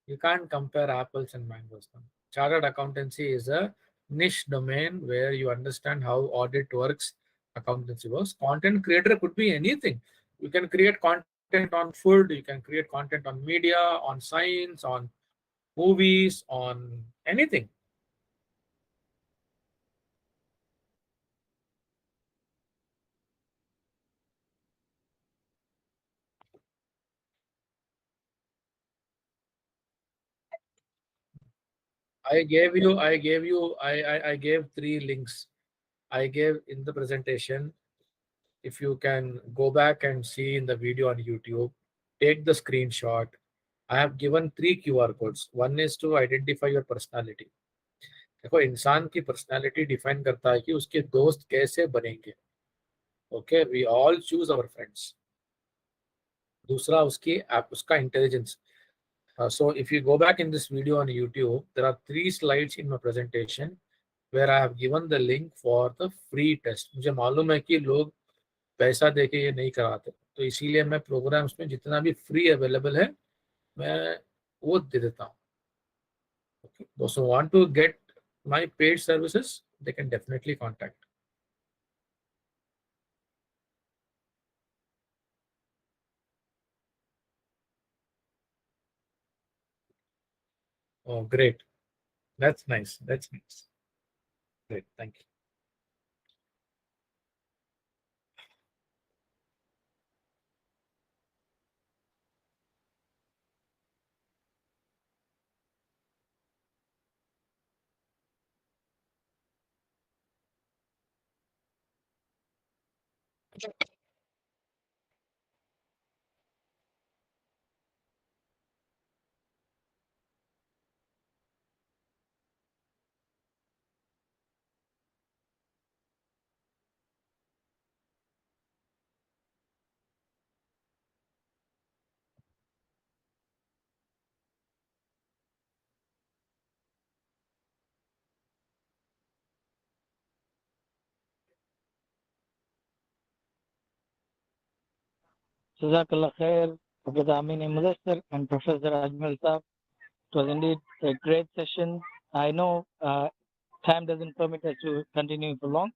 You can't compare apples and mangoes. Chartered accountancy is a niche domain where you understand how audit works, accountancy works. Content creator could be anything. You can create content on food, you can create content on media, on science, on movies, on anything. I gave 3 links. I gave in the presentation. If you can go back and see in the video on YouTube, take the screenshot. I have given 3 QR codes. One is to identify your personality. देखो इंसान की personality define करता है कि उसके दोस्त कैसे बनेंगे. Okay, we all choose our friends. दूसरा उसका intelligence. So if you go back in this video on YouTube, there are 3 slides in my presentation where I have given the link for the free test. मुझे मालूम है कि लोग पैसा देके ये नहीं कराते, तो इसीलिए मैं प्रोग्राम्स में जितना भी फ्री अवेलेबल है मैं वो दे देता हूँ. Okay. Those who want to get my paid services, they can definitely contact. Oh, great. That's nice. That's nice. Great. Thank you. Jazakallah khair, Professor Amin Mudassir and Professor Ajmal Saab. It was indeed a great session. I know time doesn't permit us to continue for long.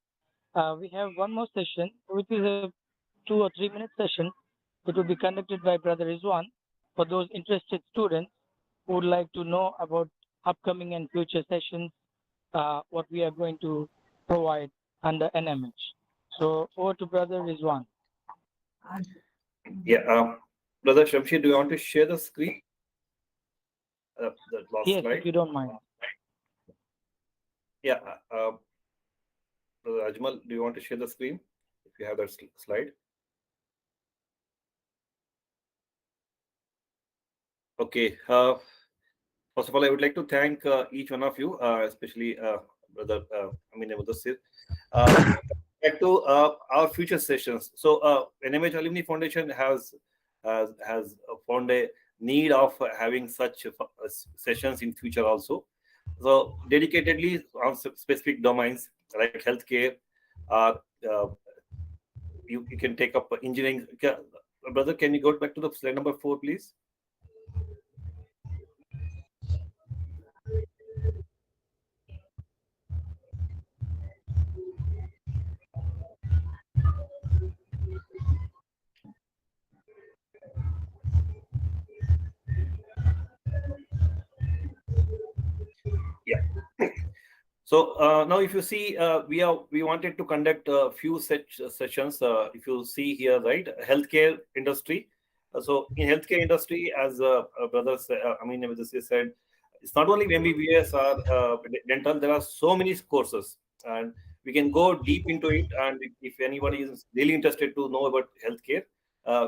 We have one more session, which is a 2 or 3 minute session. It will be conducted by Brother Rizwan for those interested students who would like to know about upcoming and future sessions, what we are going to provide under NMH. So over to Brother Rizwan. Yeah, Brother Shamshi, do you want to share the screen? The last Yes, slide. if you don't mind. Yeah, Brother Ajmal, do you want to share the screen if you have that slide? Okay. First of all, I would like to thank each one of you, especially Brother Amin Mudassir. back to our future sessions. So NMH Alumni Foundation has found a need of having such sessions in future also. So dedicatedly on specific domains like healthcare, you can take up engineering. Brother, can you go back to the slide number 4, please? Yeah. So now, if you see, we wanted to conduct a few such sessions. If you see here, right, healthcare industry. So in healthcare industry, as brother said, it's not only MBBS or dental. There are so many courses, and we can go deep into it. And if anybody is really interested to know about healthcare,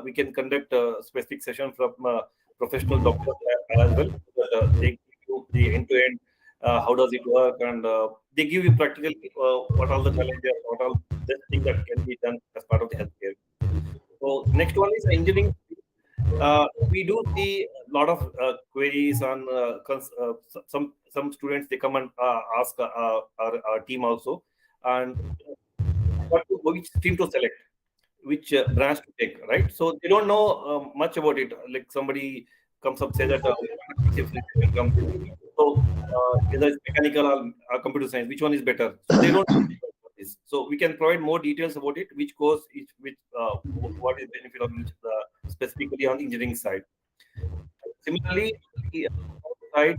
we can conduct a specific session from professional doctors as well. They give you the end-to-end. How does it work, and they give you practically what all the challenges, what all the things that can be done as part of the healthcare. So next one is engineering. We do see a lot of queries on some students. They come and ask our team also, and which stream to select, which branch to take, right? So they don't know much about it. Like somebody comes up say that so either it's mechanical or computer science, which one is better? So they don't know about this. So we can provide more details about it, which course, what is benefit of each, specifically on the engineering side. Similarly, the side,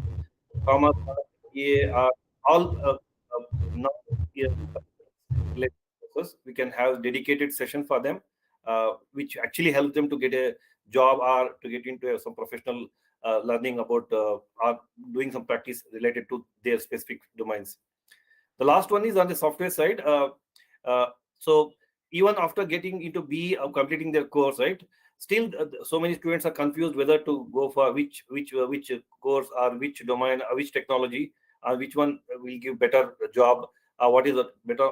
commerce, are all now related courses. We can have dedicated session for them, which actually helps them to get a job or to get into some professional learning about or doing some practice related to their specific domains. The last one is on the software side. So even after getting into B or completing their course, right? Still, so many students are confused whether to go for which course or which domain or which technology or which one will give better job. What is a better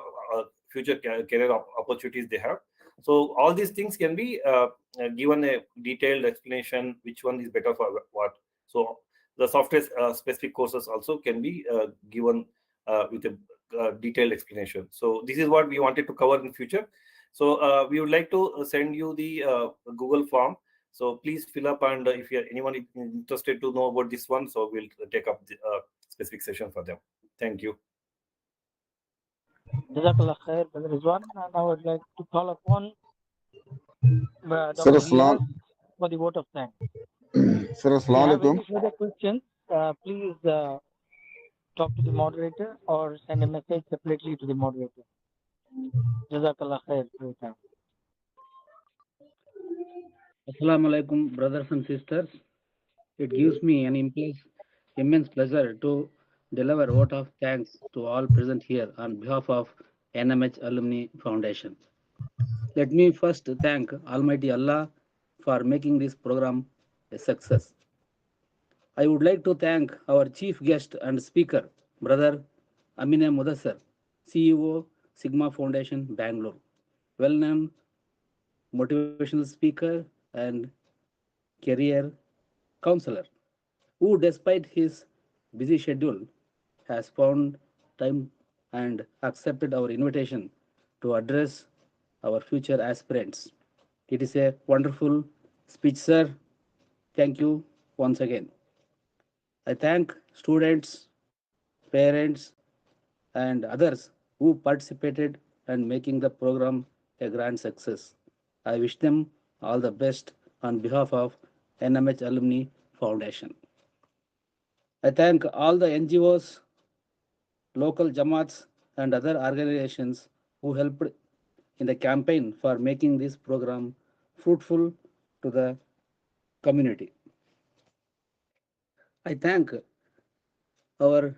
future career opportunities they have. So all these things can be given a detailed explanation which one is better for what. So the software specific courses also can be given with a detailed explanation. So this is what we wanted to cover in future. So we would like to send you the Google form. So please fill up, and if anyone is interested to know about this one, so we'll take up the specific session for them. Thank you. Jazakallah khair, Brother Rizwan. And I would like to call upon Sir, Dr. Assalam. Riyaz for the vote of thanks. Sir, If you Assalamu have alaikum. any further questions, please talk to the moderator or send a message separately to the moderator. Jazakallah khair for your time. Assalamu alaikum, brothers and sisters. It gives me an immense pleasure to deliver a vote of thanks to all present here on behalf of NMH Alumni Foundation. Let me first thank Almighty Allah for making this program a success. I would like to thank our chief guest and speaker, Brother Amine Mudassar, CEO, CiGMA Foundation Bangalore, well-known motivational speaker and career counselor, who despite his busy schedule has found time and accepted our invitation to address our future aspirants. It is a wonderful speech, sir. Thank you once again. I thank students, parents, and others who participated and making the program a grand success. I wish them all the best on behalf of NMH Alumni Foundation. I thank all the NGOs, local Jamaats, and other organizations who helped in the campaign for making this program fruitful to the community. I thank our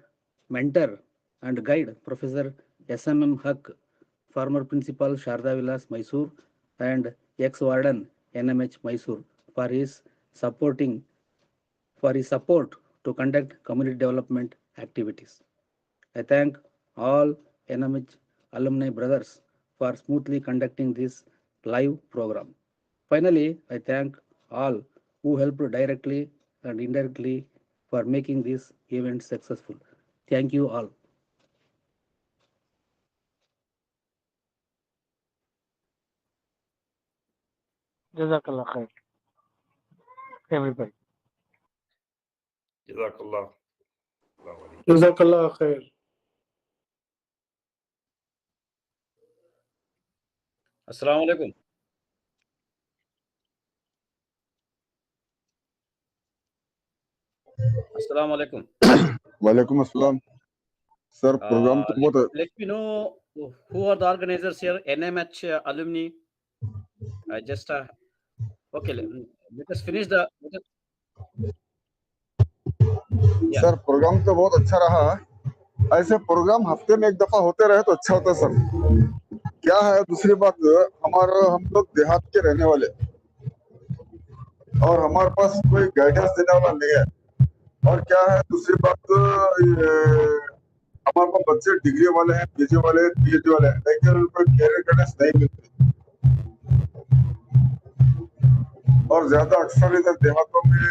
mentor and guide, Professor SMM Haq, former principal Sharda Vilas Mysore and ex-warden NMH Mysore for his support to conduct community development activities. I thank all NMH alumni brothers for smoothly conducting this live program. Finally, I thank all who helped directly and indirectly for making this event successful. Thank you all. Jazakallah khair, everybody. Jazakallah. Jazakallah khair. Assalamu alaikum. Assalamu alaikum. Walaikum assalam. Sir, program to बहुत Let me know who are the organizers here. NMH alumni. I just okay. Let us finish the. Yeah. Sir program तो बहुत अच्छा रहा। ऐसे programme हफ्ते में एक दफा होते रहे तो अच्छा होता सर। क्या है दूसरी बात, हम लोग देहात के रहने वाले और हमारे पास कोई गाइडेंस देने वाला नहीं है। और क्या है दूसरी बात, हमारे पास बच्चे डिग्री वाले हैं, पीजी वाले हैं, पीएचडी वाले हैं, लेकिन उनको कैरियर गाइडेंस नहीं मिलती। और ज्यादा अक्सर इधर देहातों में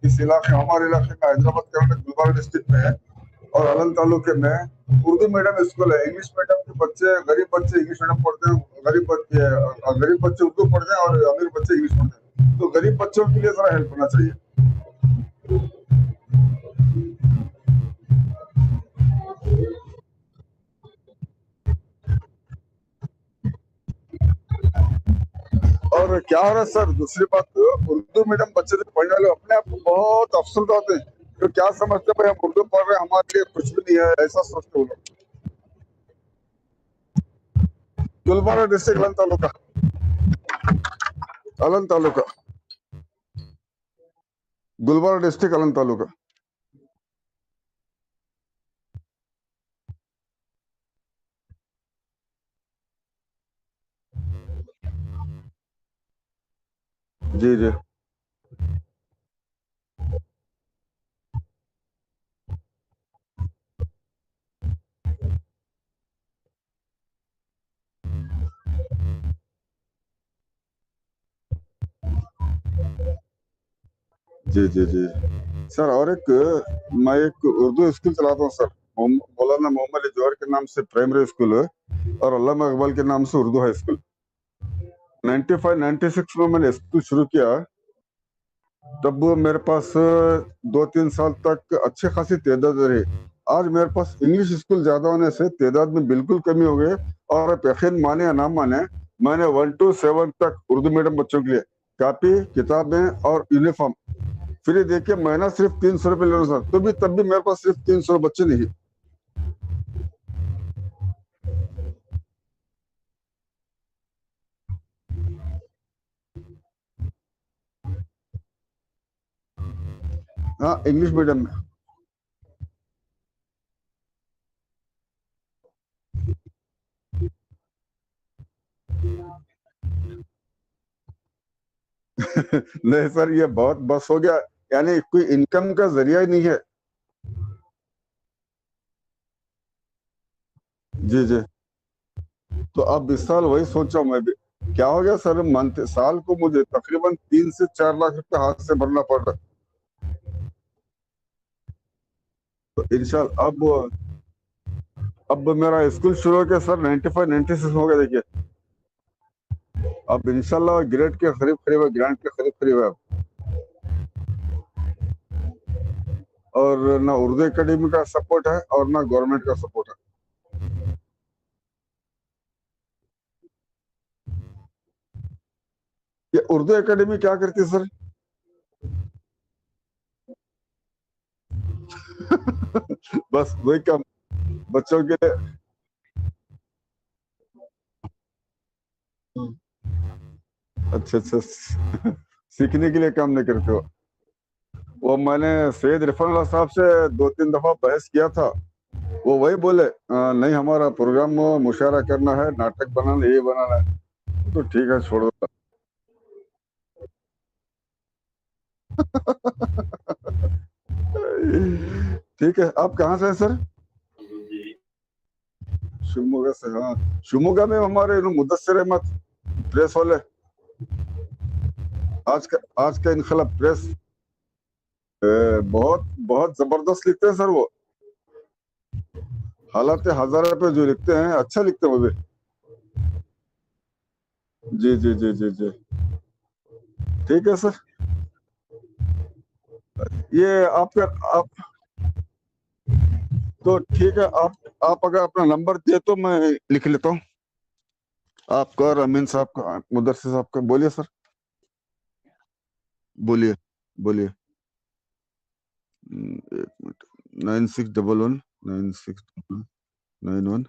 इस इलाके, हमारे इलाके में हैदराबाद के अंदर गुलबर्गा डिस्ट्रिक्ट में है और अलम तालुके में उर्दू मीडियम स्कूल है। इंग्लिश मीडियम के बच्चे, गरीब बच्चे इंग्लिश मीडियम पढ़ते हैं, गरीब बच्चे उर्दू पढ़ते हैं और अमीर बच्चे इंग्लिश पढ़ते हैं। तो गरीब बच्चों के लिए जरा हेल्प होना चाहिए। और क्या हो रहा है सर, दूसरी बात, उर्दू मीडियम बच्चे जो पढ़ने वाले अपने आप को बहुत अफसरदा होते हैं। तो क्या समझते हैं भाई हम उर्दू पढ़ रहे हैं, हमारे लिए कुछ भी नहीं है, ऐसा सोचते वो लोग। गुलबर्गा डिस्ट्रिक्ट अलम तालुका गुलबर्गा डिस्ट्रिक्ट अलम तालुका। जी जी जी जी जी सर। और मैं एक उर्दू स्कूल चलाता हूँ सर, मौलाना मोहम्मद जौहर के नाम से प्राइमरी स्कूल है और अल्लामा इकबाल के नाम से उर्दू हाई स्कूल। 95-96 में मैंने स्कूल शुरू किया, तब मेरे पास 2-3 साल तक अच्छी खासी तादाद रही। आज मेरे पास इंग्लिश स्कूल ज्यादा होने से तादाद में बिल्कुल कमी हो गई। और आप यकीन माने या ना माने, मैंने 1 to 7 तक उर्दू मीडियम बच्चों के लिए कॉपी, किताबें और यूनिफॉर्म फ्री देके महीना सिर्फ 300 रुपये ले रहा था। तो भी तब भी मेरे पास सिर्फ 300 बच्चे नहीं। हाँ, इंग्लिश मीडियम में। नहीं सर, ये बहुत बस हो गया, यानी कोई इनकम का जरिया ही नहीं है। जी जी। तो अब इस साल वही सोचा मैं भी, क्या हो गया सर, साल को मुझे तकरीबन 3 से 4 लाख रुपए हाथ से भरना पड़ रहा। तो इंशाल्लाह अब मेरा स्कूल शुरू हो गया सर, 95-96 हो गया। देखिए अब इंशाल्लाह ग्रेड के करीब करीब है, ग्रांट के करीब करीब है। और ना उर्दू एकेडमी का सपोर्ट है और ना गवर्नमेंट का सपोर्ट है। ये उर्दू एकेडमी क्या करती है सर? बस वही काम बच्चों के लिए। अच्छा अच्छा, सीखने के लिए काम नहीं करते हो। वो मैंने सैयद इरफान साहब से 2-3 दफा बहस किया था, वो वही बोले नहीं हमारा प्रोग्राम मुशायरा करना है, नाटक बनाना, ये बनाना है। तो ठीक है, छोड़ो। ठीक है। आप कहाँ से हैं सर? शिवमोगा से। हाँ, शिवमोगा में हमारे मुदस्सिर अहमद प्रेस वाले, आज का इनकलाब प्रेस बहुत बहुत जबरदस्त लिखते हैं सर। वो हालात हजारा पे जो लिखते हैं, अच्छा लिखते हैं वो भी। जी जी जी जी जी, ठीक है सर। ये आपका आप तो ठीक है, आप अगर अपना नंबर दे तो मैं लिख लेता हूँ, आपका और अमीन साहब का, मुदस्सिर साहब का। बोलिए सर, बोलिए बोलिए। 9611 9691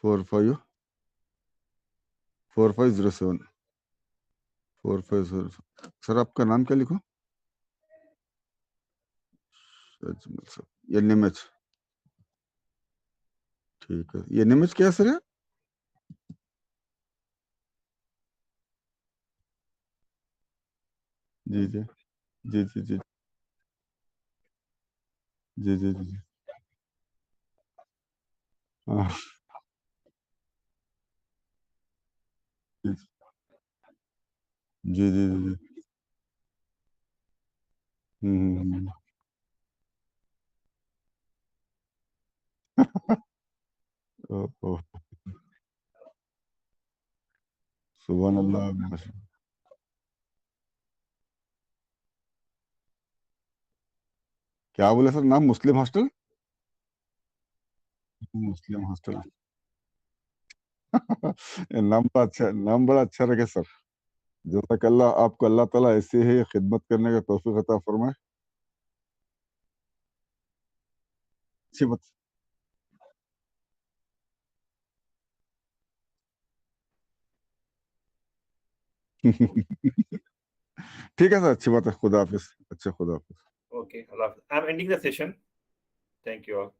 45 4507 4507। सर आपका नाम क्या लिखो? NMH, ठीक है। NMH क्या सर है? जी जी जी जी जी जी जी जी, हाँ जी जी जी जी, हम्म। ओह, सुभान अल्लाह। क्या बोले सर? नाम मुस्लिम हॉस्टल? मुस्लिम हॉस्टल। नाम बड़ा अच्छा, नाम बड़ा अच्छा रखे सर। जज़ाकल्लाह, आपको अल्लाह ताला ऐसे ही खिदमत करने का तौफीक अता फरमाए। अच्छी बात। ठीक है सर, अच्छी बात है। खुदा हाफिज। अच्छा, खुदा हाफिज। Okay, Allah Hafiz. I'm ending the session. Thank you all.